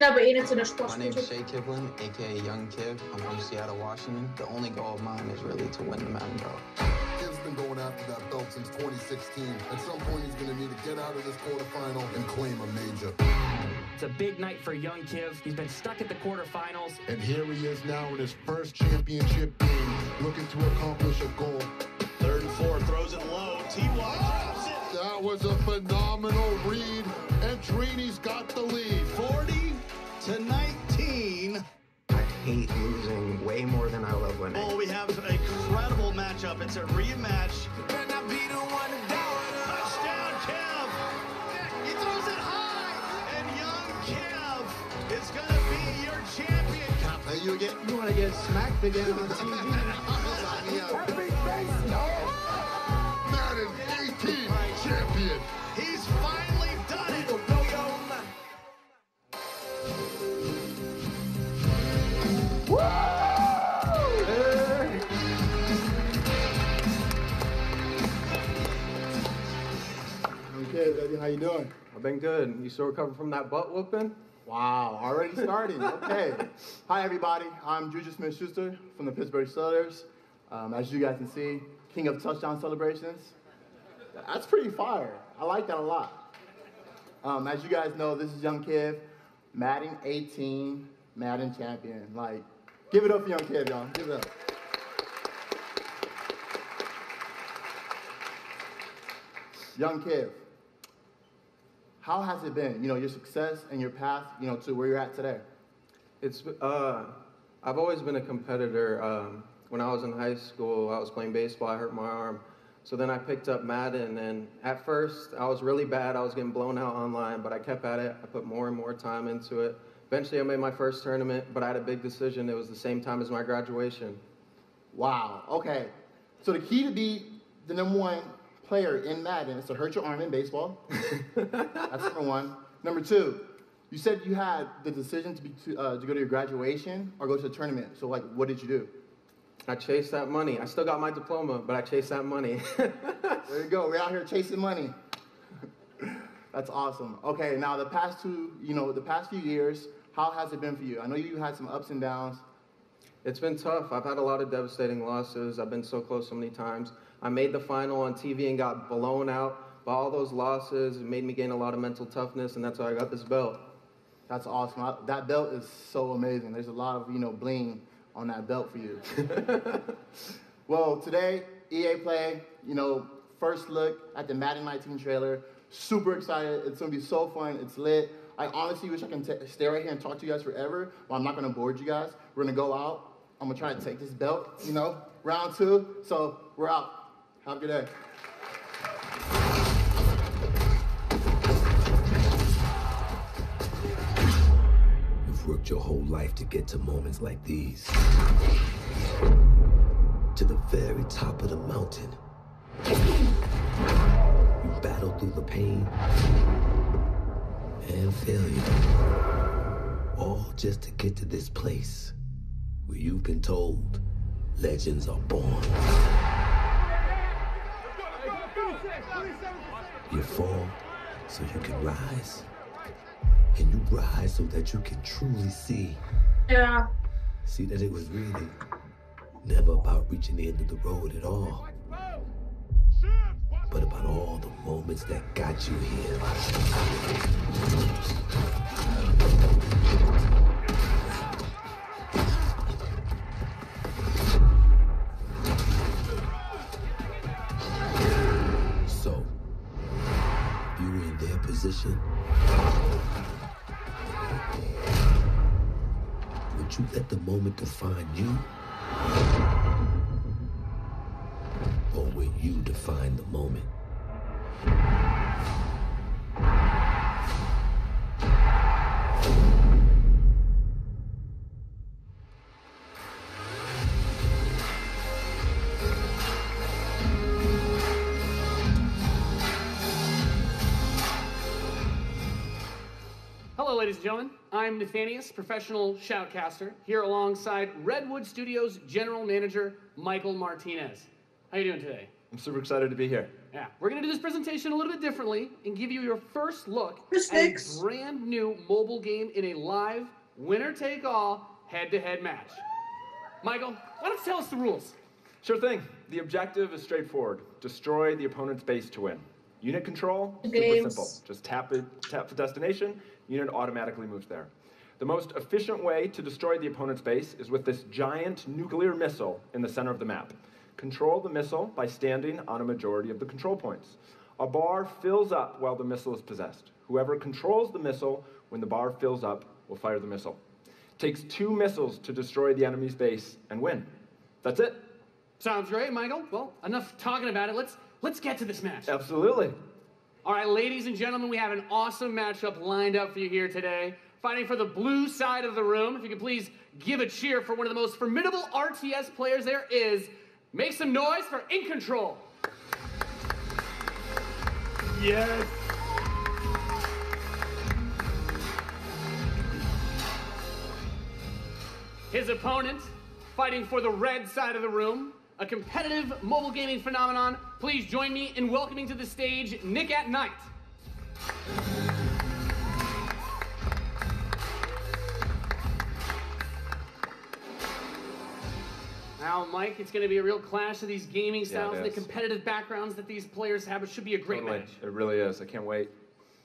Ja, aber eh nicht zu der My name's Sportschule. Shay Kivlin, aka Young Kiv. I'm from Seattle, Washington. The only goal of mine is really to win the Mountain Belt. Kiv's been going after that belt since 2016. At some point, he's going to need to get out of this quarterfinal and claim a major. It's a big night for young Kiv. He's been stuck at the quarterfinals. And here he is now in his first championship game, looking to accomplish a goal. 3rd and 4, throws it low. T.Y. drops it. That was a phenomenal read, and Trini's got the lead. 40-19. I hate losing way more than I love winning. Oh, we have an incredible matchup. It's a rematch. Touchdown, Kev. He throws it high, and young Kev is going to be your champion. You want to get smacked again on TV? Madden 18 champion. He's finally done it. Okay, baby, how you doing? I've been good. You still recovering from that butt whooping? Wow, already starting. Okay. Hi, everybody. I'm Juju Smith-Schuster from the Pittsburgh Steelers. As you guys can see, king of touchdown celebrations. That's pretty fire. I like that a lot. As you guys know, this is Young Kiv, Madden 18, Madden champion. Like, give it up for Young Kiv, y'all. Give it up. Young Kiv, how has it been? You know, your success and your path, you know, to where you're at today. It's I've always been a competitor. When I was in high school, I was playing baseball. I hurt my arm, so then I picked up Madden. And at first, I was really bad. I was getting blown out online, but I kept at it. I put more and more time into it. Eventually, I made my first tournament, but I had a big decision. It was the same time as my graduation. Wow. Okay. So the key to be the #1 player in Madden is to hurt your arm in baseball. That's number 1. Number 2, You said you had the decision to go to your graduation or go to a tournament. So, like, what did you do? I chased that money. I still got my diploma, but I chased that money. There you go. We're out here chasing money. That's awesome. Okay, now the past few years, how has it been for you? I know you had some ups and downs. It's been tough. I've had a lot of devastating losses. I've been so close so many times. I made the final on TV and got blown out by all those losses. It made me gain a lot of mental toughness, and that's why I got this belt. That's awesome. That belt is so amazing. There's a lot of, bling on that belt for you. Well, today, EA Play, first look at the Madden 19 trailer. Super excited. It's going to be so fun. It's lit. I honestly wish I can stay right here and talk to you guys forever, but I'm not going to board you guys. We're going to go out. I'm going to try to take this belt, round 2. So we're out. Have a good day. You've worked your whole life to get to moments like these. To the very top of the mountain. You battle through the pain and failure, all just to get to this place where you've been told legends are born. You fall so you can rise, and you rise so that you can truly see. Yeah. See that it was really never about reaching the end of the road at all, but about all the moments that got you here. So, you were in their position. Would you let the moment define you? Or will you define the moment? Hello, ladies and gentlemen. I'm Nathanius, professional shoutcaster, here alongside Redwood Studios General Manager Michael Martinez. How you doing today? I'm super excited to be here. Yeah, we're going to do this presentation a little bit differently and give you your first look at a brand new mobile game in a live, winner-take-all, head-to-head match. Michael, why don't you tell us the rules? Sure thing. The objective is straightforward. Destroy the opponent's base to win. Unit control, super simple. Just tap the destination, unit automatically moves there. The most efficient way to destroy the opponent's base is with this giant nuclear missile in the center of the map. Control the missile by standing on a majority of the control points. A bar fills up while the missile is possessed. Whoever controls the missile when the bar fills up will fire the missile. It takes 2 missiles to destroy the enemy's base and win. That's it. Sounds great, Michael. Well, enough talking about it. Let's get to this match. Absolutely. All right, ladies and gentlemen, we have an awesome matchup lined up for you here today. Fighting for the blue side of the room, if you could please give a cheer for one of the most formidable RTS players there is. Make some noise for In Control. Yes. His opponent, fighting for the red side of the room, a competitive mobile gaming phenomenon. Please join me in welcoming to the stage Nick at Night. Now, Mike, it's going to be a real clash of these gaming styles and the competitive backgrounds that these players have. It should be a great match. It really is. I can't wait.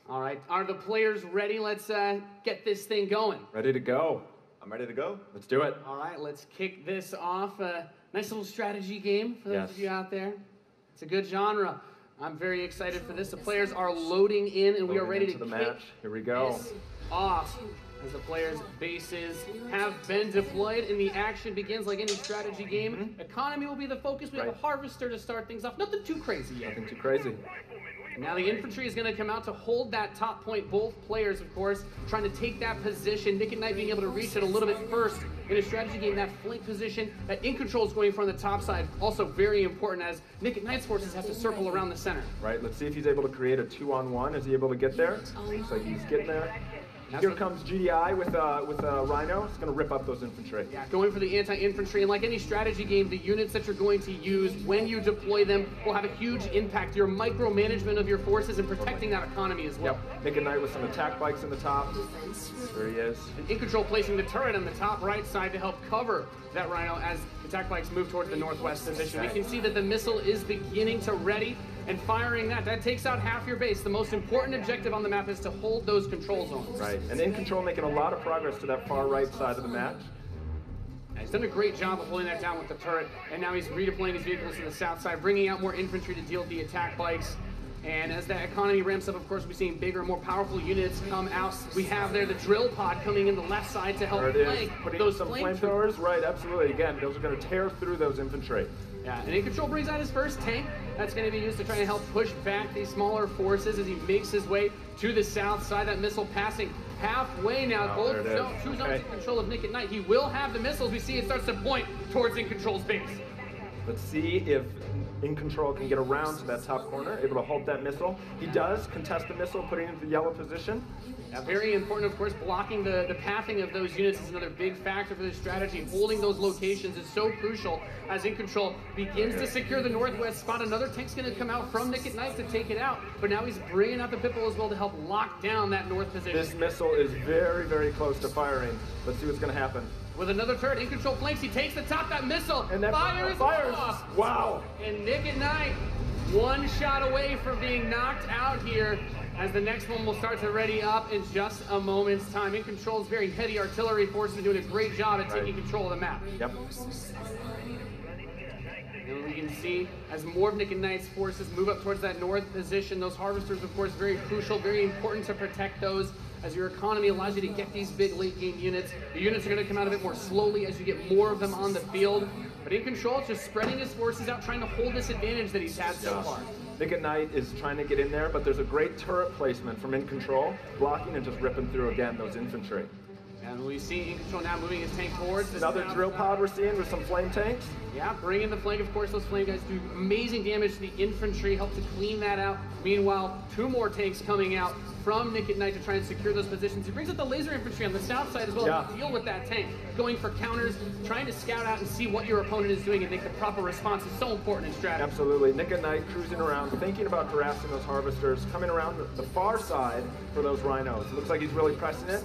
All right. Are the players ready? Let's get this thing going. Ready to go. I'm ready to go. Let's do it. All right. Let's kick this off. Nice little strategy game for those of you out there. It's a good genre. I'm very excited for this. The players are loading in, and we are ready to the kick match. Here we go. this off. As the players' bases have been deployed and the action begins like any strategy game. Economy will be the focus. We have a harvester to start things off. Nothing too crazy yet. Nothing too crazy. Now the infantry is going to come out to hold that top point. Both players, of course, trying to take that position. Nick at Night being able to reach it a little bit first in a strategy game. That flank position, that In Control is going from the top side. Also very important as Nick at Night's forces have to circle around the center. Right, let's see if he's able to create a 2-on-1. Is he able to get there? Looks like he's getting there. Here comes GDI with a Rhino. It's going to rip up those infantry. Yeah, going for the anti-infantry, and like any strategy game, the units that you're going to use when you deploy them will have a huge impact. Your micromanagement of your forces and protecting that economy as well. Yep. Nick and Knight with some attack bikes in the top. There he is. And In Control placing the turret on the top right side to help cover that Rhino as attack bikes move towards the northwest position. We can see that the missile is beginning to ready and firing that. That takes out half your base. The most important objective on the map is to hold those control zones. Right, and In Control making a lot of progress to that far right side of the match. He's done a great job of holding that down with the turret, and now he's redeploying his vehicles to the south side, bringing out more infantry to deal with the attack bikes. And as that economy ramps up, of course, we're seeing bigger, more powerful units come out. We have there the drill pod coming in the left side to help flank those some flamethrowers. Right, absolutely. Again, those are going to tear through those infantry. Yeah, and In Control brings out his first tank. That's going to be used to try to help push back these smaller forces as he makes his way to the south side. That missile passing halfway now. Both two zones in control of Nick at Night. He will have the missiles. We see it starts to point towards In Control's base. Let's see if In Control can get around to that top corner, able to halt that missile. He does contest the missile, putting it into the yellow position. Yeah, very important, of course, blocking the pathing of those units is another big factor for this strategy. Holding those locations is so crucial as In Control begins to secure the northwest spot. Another tank's going to come out from Nick at Night to take it out, but now he's bringing out the Pitbull as well to help lock down that north position. This missile is very, very close to firing. Let's see what's going to happen. With another turret, In Control flanks, he takes the top, that missile, and that fires off. Wow. And Nick at Night, one shot away from being knocked out here, as the next one will start to ready up in just a moment's time. In Control's very heavy artillery forces are doing a great job at taking control of the map. Yep. And we can see as more of Nick and Knight's forces move up towards that north position, those harvesters, of course, very crucial, very important to protect those, as your economy allows you to get these big late game units. The units are going to come out a bit more slowly as you get more of them on the field. But In Control is just spreading his forces out, trying to hold this advantage that he's had so far. Nick at Night is trying to get in there, but there's a great turret placement from In Control, blocking and just ripping through again those infantry. And we see In Control now moving his tank towards another drill pod we're seeing with some flame tanks. Yeah, bringing the flank. Of course, those flame guys do amazing damage to the infantry, help to clean that out. Meanwhile, two more tanks coming out from Nick at Night to try and secure those positions. He brings up the laser infantry on the south side as well to deal with that tank. Going for counters, trying to scout out and see what your opponent is doing and make the proper response is so important in strategy. Absolutely. Nick at Night cruising around, thinking about harassing those harvesters, coming around the far side for those rhinos. It looks like he's really pressing it.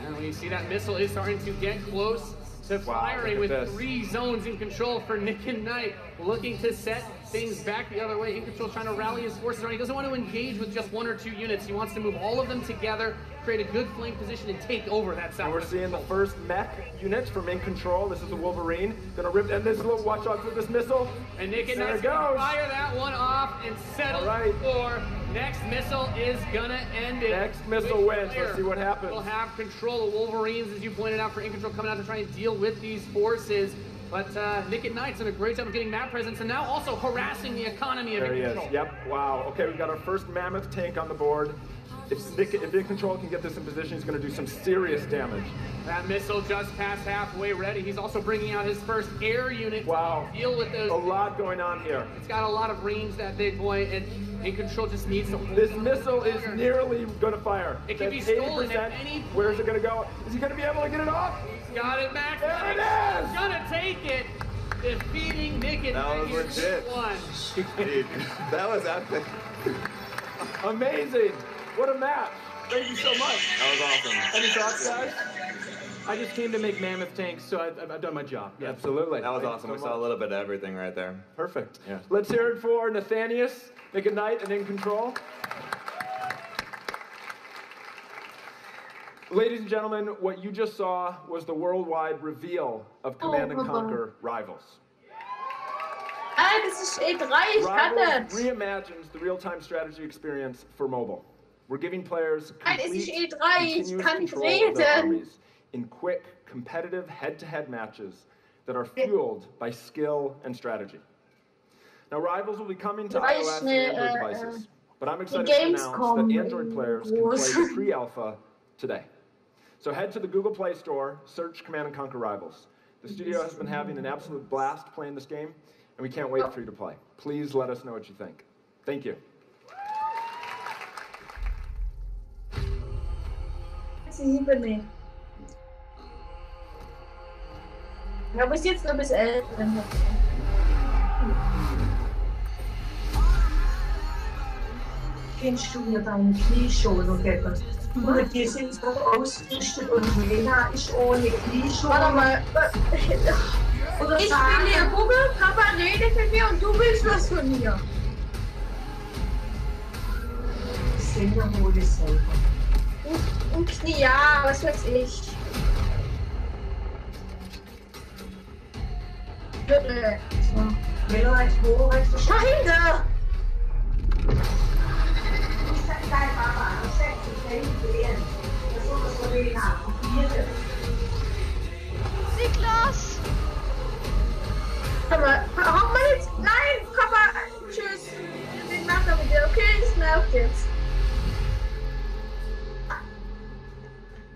And we see that missile is starting to get close to firing with this. 3 zones in control for Nick and Knight, looking to set things back the other way. In Control trying to rally his forces around. He doesn't want to engage with just 1 or 2 units. He wants to move all of them together, create a good flank position, and take over that south. And we're seeing the first mech units from In Control. This is the Wolverine. Gonna rip, and this little watch out for this missile. And Nick and Knight's goes. gonna fire that one off and settle for next missile is gonna end it. Next missile wins. Let's see what happens. We'll have control of Wolverines, as you pointed out, for In Control coming out to try and deal with these forces. But Nick at Night's done a great job of getting map presence and now also harassing the economy of In Control. Yep. Wow. Okay, we've got our first mammoth tank on the board. If In Control can get this in position, he's going to do some serious damage. That missile just passed halfway ready. He's also bringing out his first air unit to deal with those. A lot going on here. It's got a lot of range, that big boy, and In Control just needs to hold. This missile is nearly going to fire. It can be stolen at any point. Where's it going to go? Is he going to be able to get it off? He's got it back. There it is! He's going to take it. Defeating Nick at That was legit. Dude, that was epic. Amazing. What a match. Thank you so much. That was awesome. Any thoughts, guys? I just came to make mammoth tanks, so I've done my job. Yeah. Absolutely. That was awesome. We saw a little bit of everything right there. Perfect. Yeah. Let's hear it for Nathanius, Nick at Night, and In Control. Ladies and gentlemen, what you just saw was the worldwide reveal of Command & Conquer Rivals. Ah, das ist E3, ich kann Rivals das. reimagines the real-time strategy experience for mobile. We're giving players Nein, es ist complete, E3, ich continuous kann nicht control of their reden. armies in quick, competitive head-to-head matches that are fueled by skill and strategy. Now, Rivals will be coming to iOS and Android devices, but I'm excited to announce that Android players can play the pre-alpha today. So head to the Google Play Store, search Command & Conquer Rivals. The studio has been having an absolute blast playing this game, and we can't wait for you to play. Please let us know what you think. Thank you. 7. Ja, bis jetzt nur bis 11. Kennst du ja deine Knie schon, okay? Oder die sind so ausgerüstet und Lena ist ohne Knie schon. Warte mal. Oder ich will hier gucken, Papa redet mit mir und du willst was von mir. Sender hol ich selber. Und Knie, ja, was weiß ich. Bitte. So. Männer rechts hoch, rechts schau hinter! Niklas! Papa, hau mal jetzt! Nein, Papa! Tschüss! Wir sind nachher mit dir, okay? Es nervt jetzt.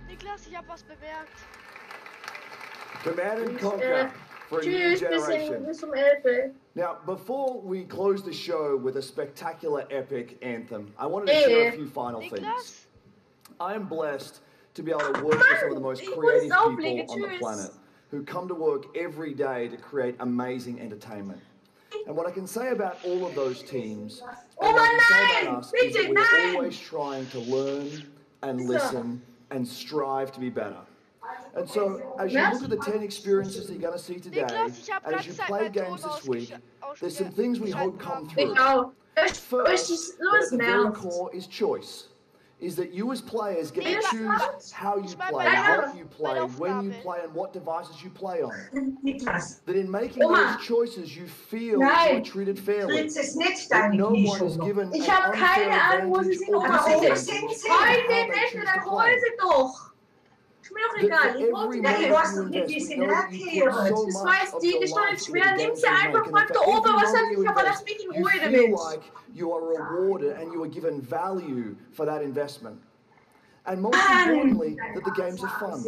Niklas, ich hab was bemerkt. Command and Conquer for a new generation. Bis um 11. Now, before we close the show with a spectacular epic anthem, I wanted to share a few final things. I am blessed to be able to work with some of the most creative people on the planet who come to work every day to create amazing entertainment. And what I can say about all of those teams, and what I can say about us, is that we're always trying to learn and listen and strive to be better. And so, as you look at the 10 experiences that you're going to see today, and as you play games this week, there's some things we hope come through. First, at the very core is choice. Is that you as players get to choose how you play, what you play, when you play, and what devices you play on. That in making those choices, you feel you are treated fairly. That no one is given an unfair advantage or disadvantage in how they choose to play. Ist mir doch egal. Ich wollte nicht, du hast nicht diese Nervkehre. Das weiß die, das ist doch nicht schwer. Nimm sie einfach mal da oben. Was soll ich aber das mich in Ruhe damit? You feel like you are rewarded and you are given value for that investment. And most importantly, that the games are fun.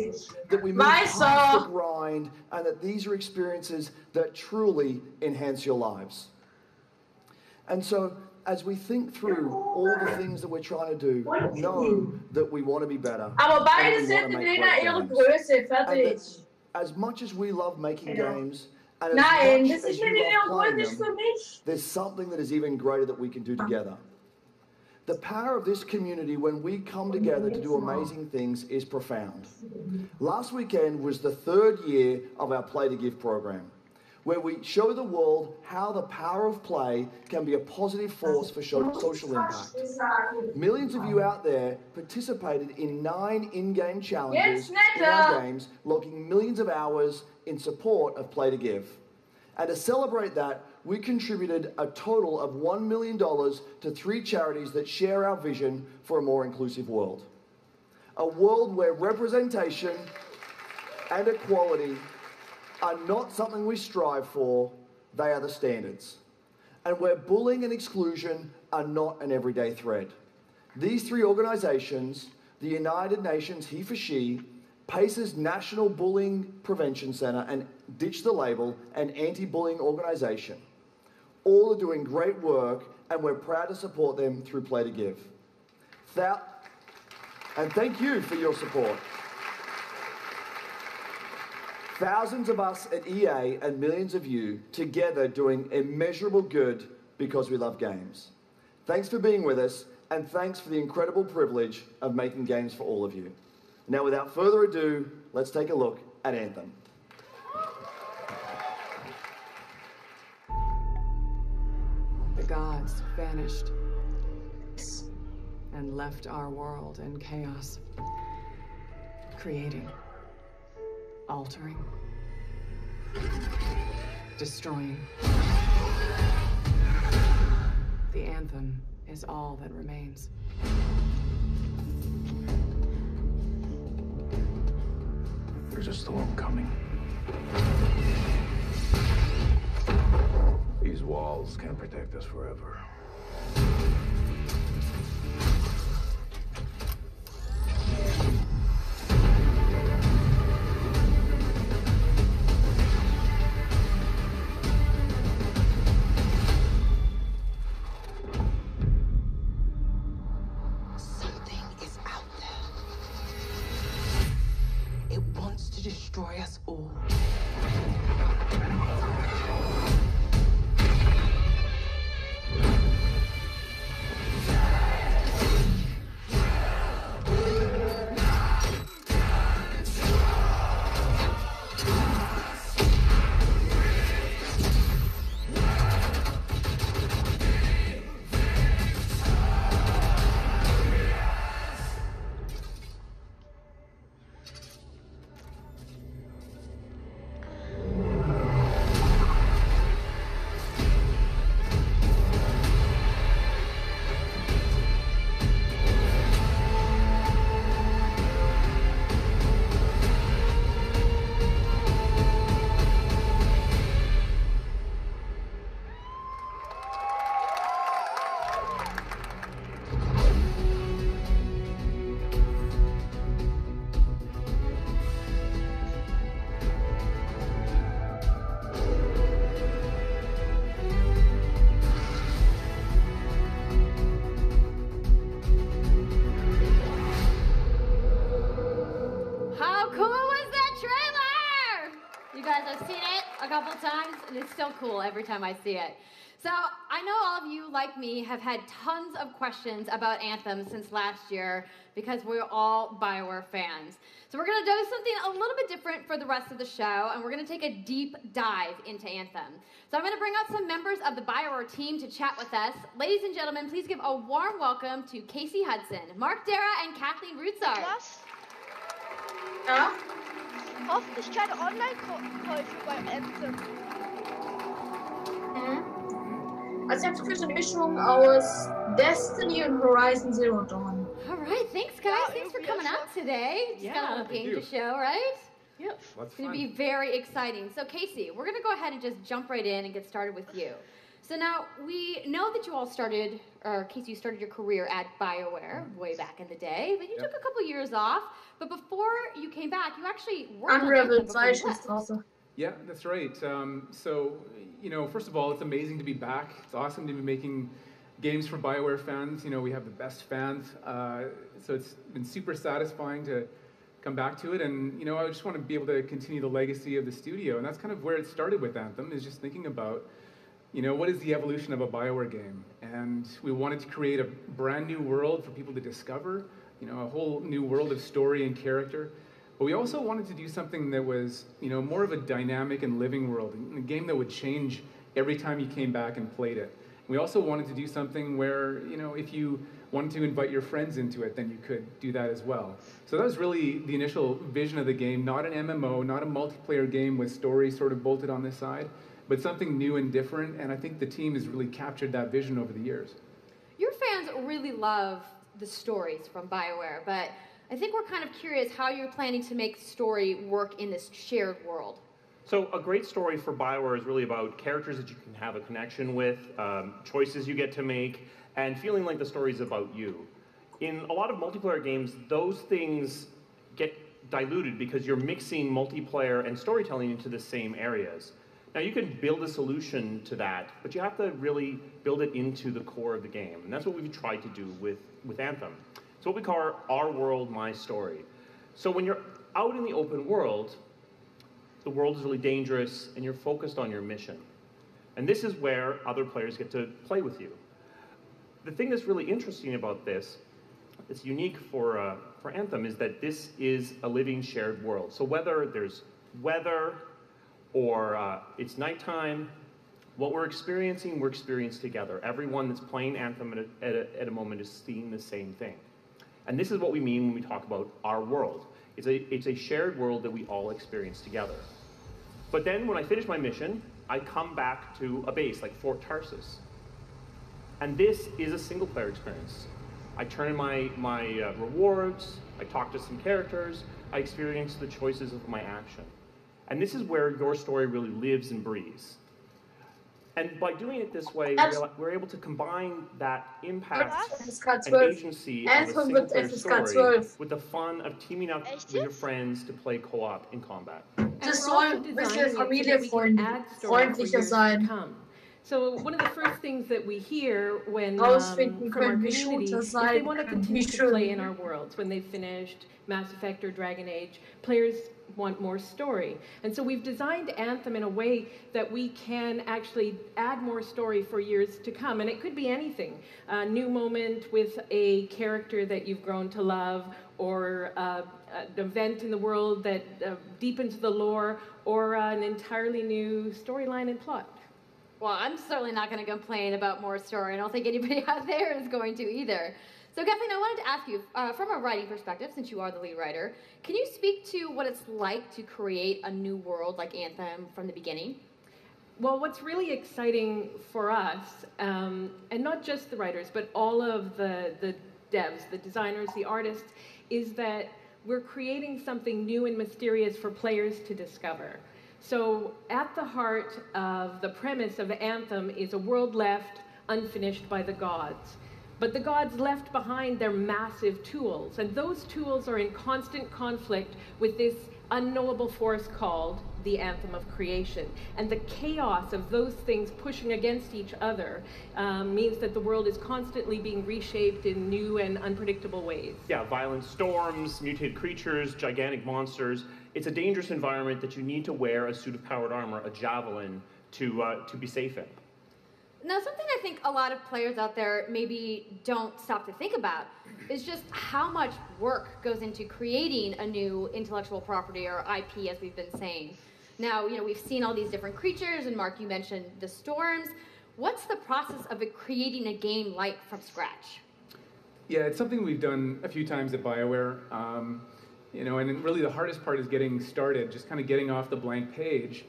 That we move past the grind and that these are experiences that truly enhance your lives. And so, as we think through all the things that we're trying to do, know that we want to be better. Aber beide sind in ihrer Größe, fertig. As much as we love making games, and as much as you love playing them, there's something that is even greater that we can do together. The power of this community when we come together to do amazing things is profound. Last weekend was the 3rd year of our Play to Give program, where we show the world how the power of play can be a positive force for social impact. Millions of you out there participated in 9 in-game challenges in our games, logging millions of hours in support of Play to Give. And to celebrate that, we contributed a total of $1 million to 3 charities that share our vision for a more inclusive world. A world where representation and equality are not something we strive for, they are the standards. And where bullying and exclusion are not an everyday threat. These 3 organizations, the United Nations He for She, PACE's National Bullying Prevention Center, and Ditch the Label, an anti-bullying organization, all are doing great work, and we're proud to support them through Play to Give. And thank you for your support. Thousands of us at EA and millions of you together doing immeasurable good because we love games. Thanks for being with us, and thanks for the incredible privilege of making games for all of you. Now, without further ado, let's take a look at Anthem. The gods vanished and left our world in chaos, creating, altering, destroying. The anthem is all that remains. There's a storm coming. These walls can't protect us forever. destroy us all. Cool every time I see it. So I know all of you, like me, have had tons of questions about Anthem since last year because we're all BioWare fans. So we're going to do something a little bit different for the rest of the show, and we're going to take a deep dive into Anthem. So I'm going to bring out some members of the BioWare team to chat with us. Ladies and gentlemen, please give a warm welcome to Casey Hudson, Mark Dara, and Kathleen Rutzard. Ja? Hoffentlich keine Online-Käufe bei Anthem. Also ich habe so eine Mischung aus Destiny und Horizon Zero Dawn. All right, thanks guys. Thanks for coming out today. Just got a little game to show, right? Yep. It's going to be very exciting. So Casey, we're going to go ahead and just jump right in and get started with you. So now we know that you all started, or Casey, you started your career at BioWare way back in the day, but you took a couple years off. But before you came back, you actually worked on Anthem before you left. Also. Yeah, that's right. So, you know, first of all, it's amazing to be back. It's awesome to be making games for BioWare fans. You know, we have the best fans. So it's been super satisfying to come back to it. And, you know, I just want to be able to continue the legacy of the studio. And that's kind of where it started with Anthem, is just thinking about, you know, what is the evolution of a BioWare game? And we wanted to create a brand new world for people to discover, you know, a whole new world of story and character. But we also wanted to do something that was, you know, more of a dynamic and living world, a game that would change every time you came back and played it. We also wanted to do something where, you know, if you wanted to invite your friends into it, then you could do that as well. So that was really the initial vision of the game, not an MMO, not a multiplayer game with story sort of bolted on this side, but something new and different, and I think the team has really captured that vision over the years. Your fans really love the stories from BioWare, but I think we're kind of curious how you're planning to make story work in this shared world. So a great story for BioWare is really about characters that you can have a connection with, choices you get to make, and feeling like the story's about you. In a lot of multiplayer games, those things get diluted because you're mixing multiplayer and storytelling into the same areas. Now you can build a solution to that, but you have to really build it into the core of the game. And that's what we've tried to do with Anthem. It's what we call our world, my story. So when you're out in the open world, the world is really dangerous and you're focused on your mission. And this is where other players get to play with you. The thing that's really interesting about this, that's unique for Anthem, is that this is a living shared world. So whether there's weather or it's nighttime, what we're experiencing together. Everyone that's playing Anthem at a moment is seeing the same thing. And this is what we mean when we talk about our world. It's a shared world that we all experience together. But then when I finish my mission, I come back to a base like Fort Tarsus. And this is a single player experience. I turn in my rewards, I talk to some characters, I experience the choices of my action. And this is where your story really lives and breathes. And by doing it this way, we're able to combine that impact and agency of a single-player story with the fun of teaming up with your friends to play co-op in combat. Das soll ein bisschen familienfreundlicher sein. So one of the first things that we hear when from our community is they want to continue to play in our worlds. When they've finished Mass Effect or Dragon Age, players want more story. And so we've designed Anthem in a way that we can actually add more story for years to come. And it could be anything. A new moment with a character that you've grown to love, or an event in the world that deepens the lore, or an entirely new storyline and plot. Well, I'm certainly not going to complain about more story. I don't think anybody out there is going to either. So, Kathleen, I wanted to ask you, from a writing perspective, since you are the lead writer, can you speak to what it's like to create a new world like Anthem from the beginning? Well, what's really exciting for us, and not just the writers, but all of the devs, the designers, the artists, is that we're creating something new and mysterious for players to discover. So at the heart of the premise of Anthem is a world left unfinished by the gods. But the gods left behind their massive tools, and those tools are in constant conflict with this unknowable force called the Anthem of Creation. And the chaos of those things pushing against each other means that the world is constantly being reshaped in new and unpredictable ways. Yeah, violent storms, mutated creatures, gigantic monsters. It's a dangerous environment that you need to wear a suit of powered armor, a javelin, to be safe in. Now, something I think a lot of players out there maybe don't stop to think about is just how much work goes into creating a new intellectual property, or IP, as we've been saying. Now, we've seen all these different creatures, and Mark, you mentioned the storms. What's the process of creating a game like from scratch? Yeah, it's something we've done a few times at BioWare. And really the hardest part is getting started, just kind of getting off the blank page.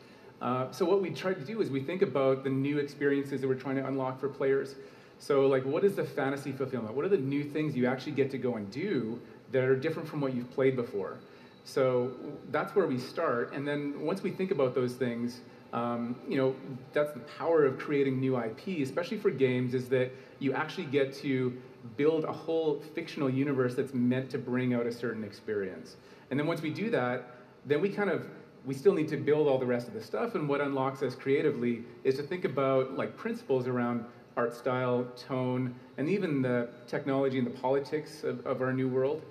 So what we try to do is we think about the new experiences that we're trying to unlock for players. So like, what is the fantasy fulfillment? What are the new things you actually get to go and do that are different from what you've played before? So that's where we start. And then once we think about those things, that's the power of creating new IP, especially for games, is that you actually get to build a whole fictional universe that's meant to bring out a certain experience. And then once we do that, then we still need to build all the rest of the stuff, and what unlocks us creatively is to think about like principles around art style, tone, and even the technology and the politics of our new world.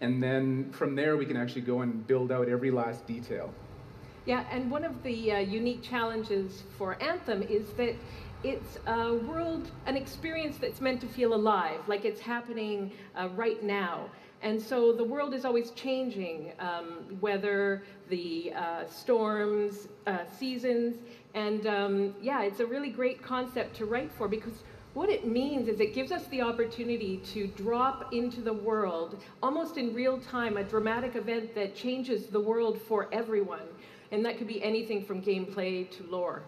And then from there, we can actually go and build out every last detail. Yeah, and one of the unique challenges for Anthem is that it's a world, an experience that's meant to feel alive, like it's happening right now. And so the world is always changing, whether the storms, seasons, and it's a really great concept to write for, because what it means is it gives us the opportunity to drop into the world, almost in real time, a dramatic event that changes the world for everyone. And that could be anything from gameplay to lore.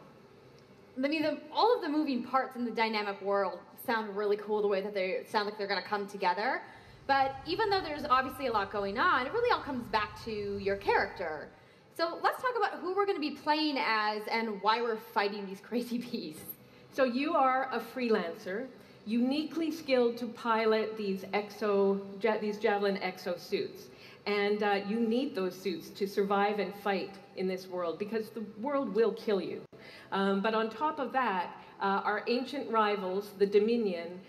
I mean, all of the moving parts in the dynamic world sound really cool, the way that they sound like they're going to come together. But even though there's obviously a lot going on, it really all comes back to your character. So let's talk about who we're going to be playing as and why we're fighting these crazy beasts. So you are a freelancer, uniquely skilled to pilot these Javelin exosuits. And you need those suits to survive and fight in this world, because the world will kill you. But on top of that, our ancient rivals, the Dominion,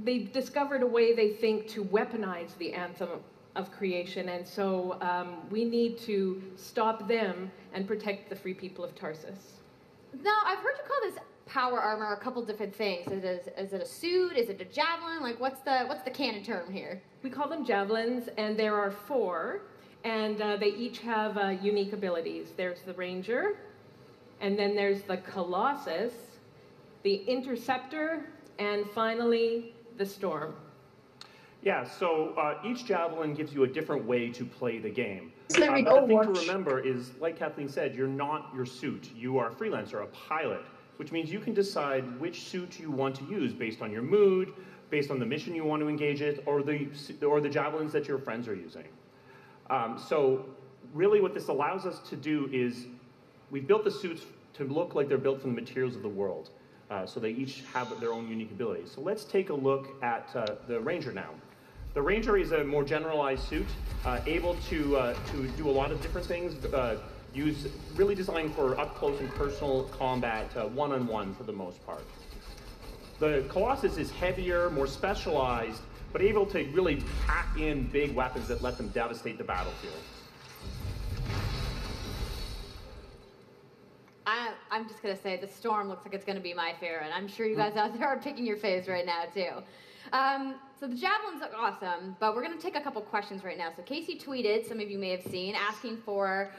they've discovered a way, they think, to weaponize the Anthem of Creation. And so we need to stop them and protect the free people of Tarsus. Now, I've heard you call this power armor a couple different things. Is it a suit? Is it a javelin? Like, what's the canon term here? We call them javelins, and there are 4, and they each have unique abilities. There's the Ranger, and then there's the Colossus, the Interceptor, and finally, the Storm. Yeah, so each javelin gives you a different way to play the game. The thing to remember is, like Kathleen said, you're not your suit. You are a freelancer, a pilot, which means you can decide which suit you want to use based on your mood, based on the mission you want to engage in, or the javelins that your friends are using. So really what this allows us to do is we've built the suits to look like they're built from the materials of the world. So they each have their own unique abilities. So let's take a look at the Ranger now. The Ranger is a more generalized suit, able to do a lot of different things, really designed for up-close and personal combat, one-on-one for the most part. The Colossus is heavier, more specialized, but able to really pack in big weapons that let them devastate the battlefield. I'm just going to say the Storm looks like it's going to be my favorite. I'm sure you guys out there are picking your faves right now, too. So the Javelins look awesome, but we're going to take a couple questions right now. So Casey tweeted, some of you may have seen, asking for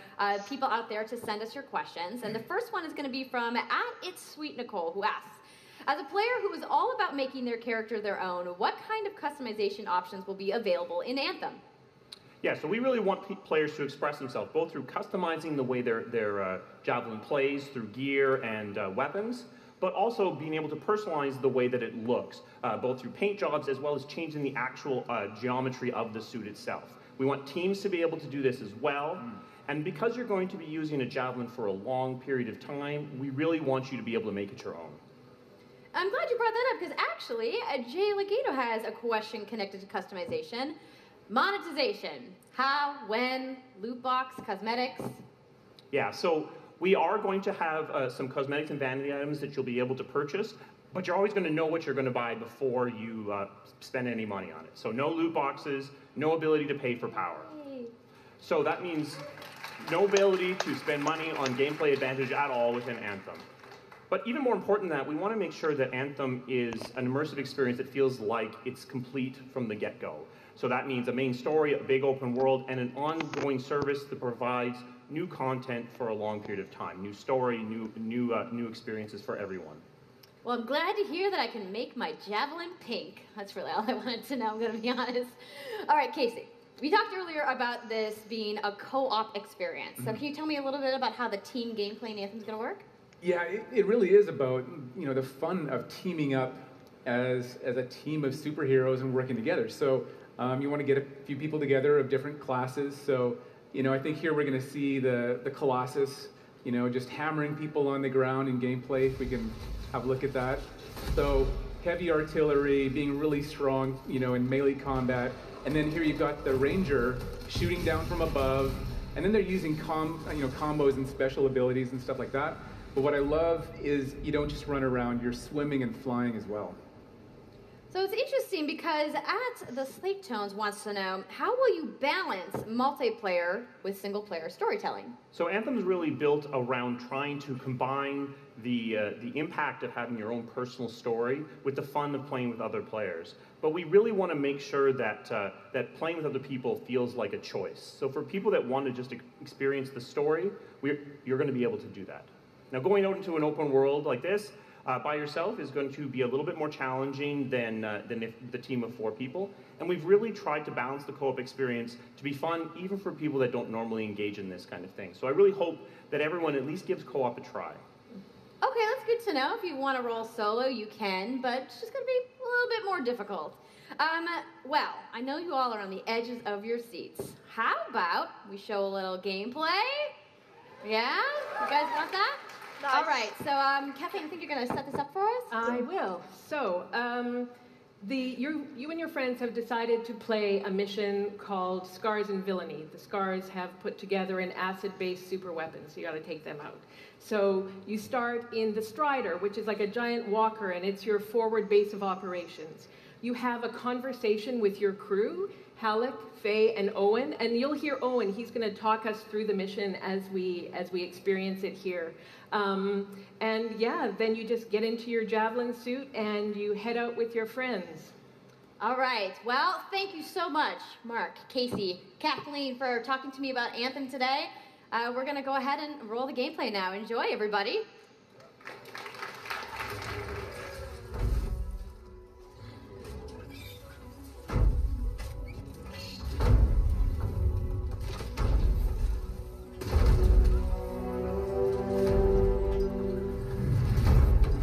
people out there to send us your questions. And the first one is going to be from @It'sSweetNicole, who asks, as a player who is all about making their character their own, what kind of customization options will be available in Anthem? Yeah, so we really want players to express themselves, both through customizing the way their Javelin plays, through gear and weapons, but also being able to personalize the way that it looks, both through paint jobs as well as changing the actual geometry of the suit itself. We want teams to be able to do this as well, and because you're going to be using a Javelin for a long period of time, we really want you to be able to make it your own. I'm glad you brought that up, because actually, Jay Legato has a question connected to customization. Monetization. How, when, loot box, cosmetics? Yeah, so we are going to have some cosmetics and vanity items that you'll be able to purchase, but you're always going to know what you're going to buy before you spend any money on it. So no loot boxes, no ability to pay for power. Yay. So that means no ability to spend money on gameplay advantage at all within Anthem. But even more important than that, we want to make sure that Anthem is an immersive experience that feels like it's complete from the get-go. So that means a main story, a big open world, and an ongoing service that provides new content for a long period of time. New story, new experiences for everyone. Well, I'm glad to hear that I can make my Javelin pink. That's really all I wanted to know, I'm going to be honest. All right, Casey, we talked earlier about this being a co-op experience. So can you tell me a little bit about how the team gameplay in Anthem is going to work? Yeah, it really is about, you know, the fun of teaming up as a team of superheroes and working together. So you want to get a few people together of different classes. So, you know, I think here we're going to see the Colossus, you know, just hammering people on the ground in gameplay, if we can have a look at that. So heavy artillery, being really strong, you know, in melee combat. And then here you've got the Ranger shooting down from above. And then they're using combos and special abilities and stuff like that. But what I love is you don't just run around, you're swimming and flying as well. So it's interesting because the Slate Tones wants to know, how will you balance multiplayer with single-player storytelling? So Anthem's really built around trying to combine the impact of having your own personal story with the fun of playing with other players. But we really want to make sure that that playing with other people feels like a choice. So for people that want to just experience the story, you're going to be able to do that. Now, going out into an open world like this by yourself is going to be a little bit more challenging than if the team of 4 people. And we've really tried to balance the co-op experience to be fun, even for people that don't normally engage in this kind of thing. So I really hope that everyone at least gives co-op a try. Okay, that's good to know. If you want to roll solo, you can, but it's just going to be a little bit more difficult. Well, I know you all are on the edges of your seats. How about we show a little gameplay? Yeah? You guys want that? Nice. All right, so Kathleen, I think you're going to set this up for us? I will. So, you and your friends have decided to play a mission called Scars and Villainy. The Scars have put together an acid-based super weapon, so you got to take them out. So you start in the Strider, which is like a giant walker, and it's your forward base of operations. You have a conversation with your crew, Halleck, Faye, and Owen, and you'll hear Owen. He's going to talk us through the mission as we experience it here. And yeah, then you just get into your Javelin suit and you head out with your friends. All right. Well, thank you so much, Mark, Casey, Kathleen, for talking to me about Anthem today. We're going to go ahead and roll the gameplay now. Enjoy, everybody.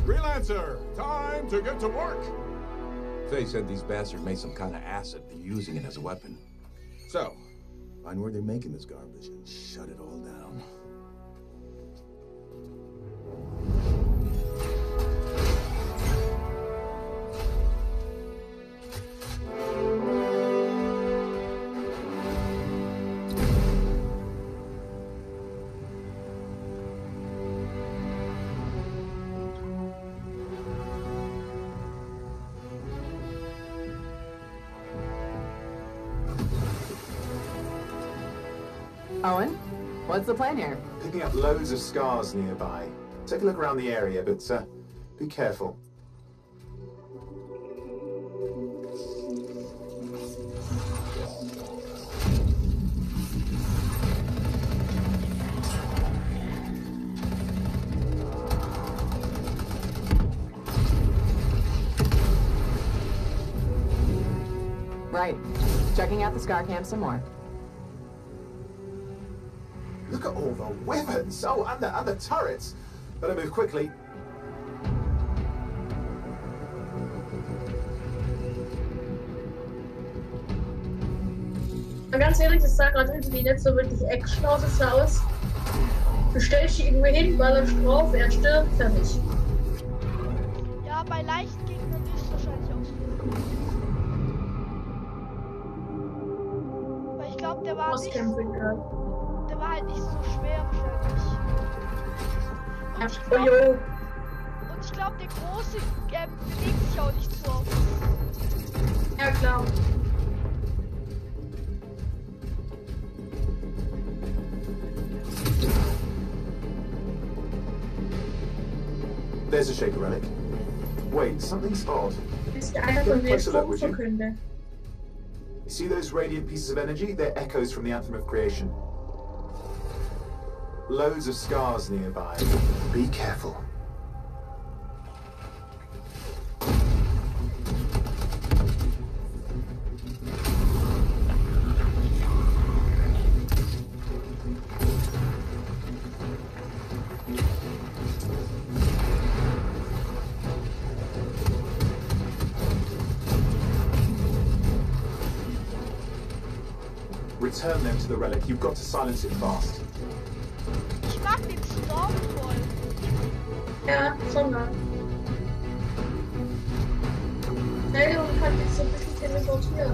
Freelancer, time to get to work. Faye said these bastards made some kind of acid. They're using it as a weapon. So, find where they're making this garbage and shut it all down. Owen, what's the plan here? Picking up loads of scars nearby. Take a look around the area, but be careful. Right. Checking out the scar camp some more. Look at all the weapons! Oh, and the turrets! Better move quickly. Ganz ehrlich, das sah gerade irgendwie nicht so wirklich Action aus, es sah aus. Du stellst dich irgendwo hin, ballerst drauf, er stirbt, fertig. Ja, bei leichten Gegnern ist es wahrscheinlich auch so. Weil ich glaube, der war halt nicht so schwer wahrscheinlich. Und ich glaube, der Große bewegt sich auch nicht so oft. Ja, klar. There's a shaker relic. Wait, something's odd. Ist einer von mir verkündet. See those radiant pieces of energy? They're echoes from the Anthem of Creation. Loads of scars nearby. Be careful. Return them to the relic. You've got to silence it fast. Ich mag den Storm voll. Ja, schon mal. Nein, du kannst dich so ein bisschen teleportieren.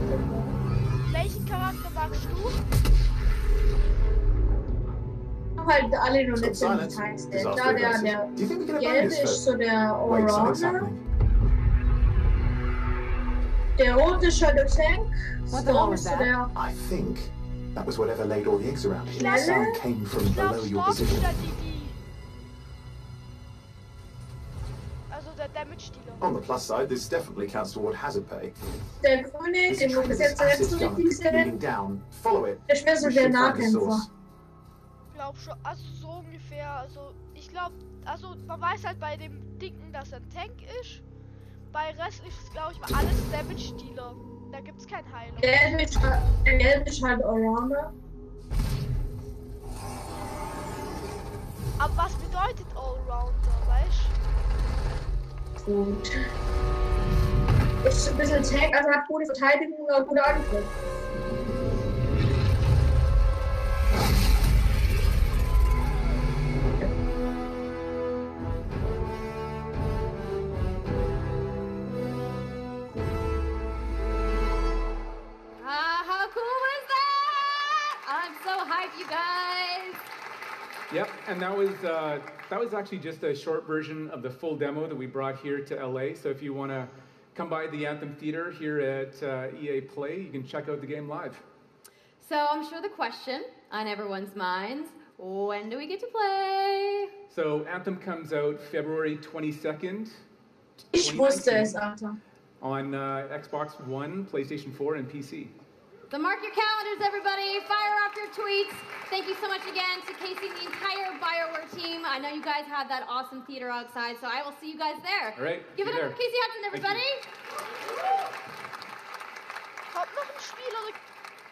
Welchen Charakter magst du? Halt alle nur nicht so Details. Da der Gelbe ist so der Allrounder. Der Rote ist halt der Tank. Storm ist so der... I think that was whatever laid all the eggs around it. The sound came from below your position. Also der Damage-Dealer. On the plus side, this definitely counts toward hazard pay. Der Grüne, den wir bis jetzt nicht so richtig sehen. Follow it. Der wäre so der Nahkämpfer. Ich glaube schon, also so ungefähr. Also ich glaube, also man weiß halt bei dem Dicken, dass er ein Tank ist. Bei Rest ist, glaube ich, mal alles Damage-Dealer. Da gibt's kein Heiler. Der Gelbe ist halt Allrounder. Aber was bedeutet Allrounder, weißt du? Gut. Ist ein bisschen Tank, also hat gute Verteidigung und gute Angriff. You guys. Yep, and that was actually just a short version of the full demo that we brought here to LA. So if you want to come by the Anthem Theater here at EA Play, you can check out the game live. So I'm sure the question on everyone's minds, when do we get to play? So Anthem comes out February 22nd. Ich wusste es, Alter. On Xbox One, PlayStation 4, and PC. So mark your calendars, everybody. Fire off your tweets. Thank you so much again to Casey and the entire BioWare team. I know you guys have that awesome theater outside, so I will see you guys there. All right. Give it up for Casey Hudson, everybody.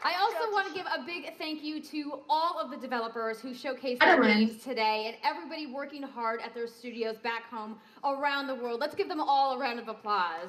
I also want to give a big thank you to all of the developers who showcased their games today and everybody working hard at their studios back home around the world. Let's give them all a round of applause.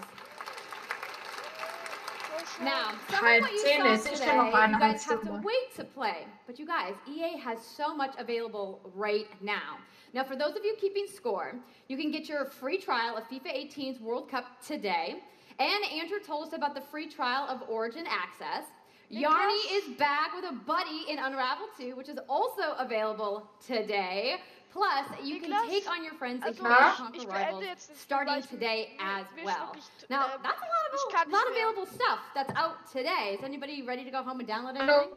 Now, some of what you saw today, you guys have to wait to play. But you guys, EA has so much available right now. Now, for those of you keeping score, you can get your free trial of FIFA 18's World Cup today. And Andrew told us about the free trial of Origin Access. Yarny is back with a buddy in Unravel 2, which is also available today. Plus, you can take on your friends and conquer rivals starting today as well. Now, that's a lot of available stuff that's out today. Is anybody ready to go home and download anything?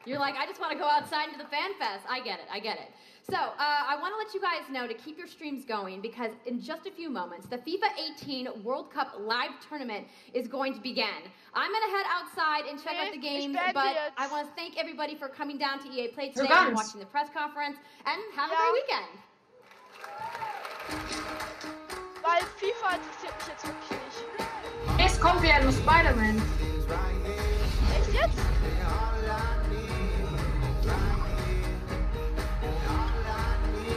You're like, I just want to go outside into the fan fest. I get it. So, I want to let you guys know to keep your streams going because in just a few moments, the FIFA 18 World Cup live tournament is going to begin. I'm going to head outside and check out the games, but I want to thank everybody for coming down to EA Play today and watching the press conference, and have a great weekend. Weil FIFA interessiert mich jetzt wirklich nicht. Jetzt kommt wieder ein Spider-Man. Echt jetzt?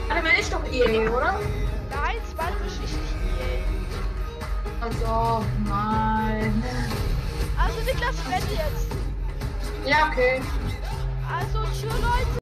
Aber wenn ich doch EA, oder? Nein, Spider-Man ist nicht EA. Also, nein. Also Niklas, wenn jetzt. Ja, okay. Also, tschüss Leute.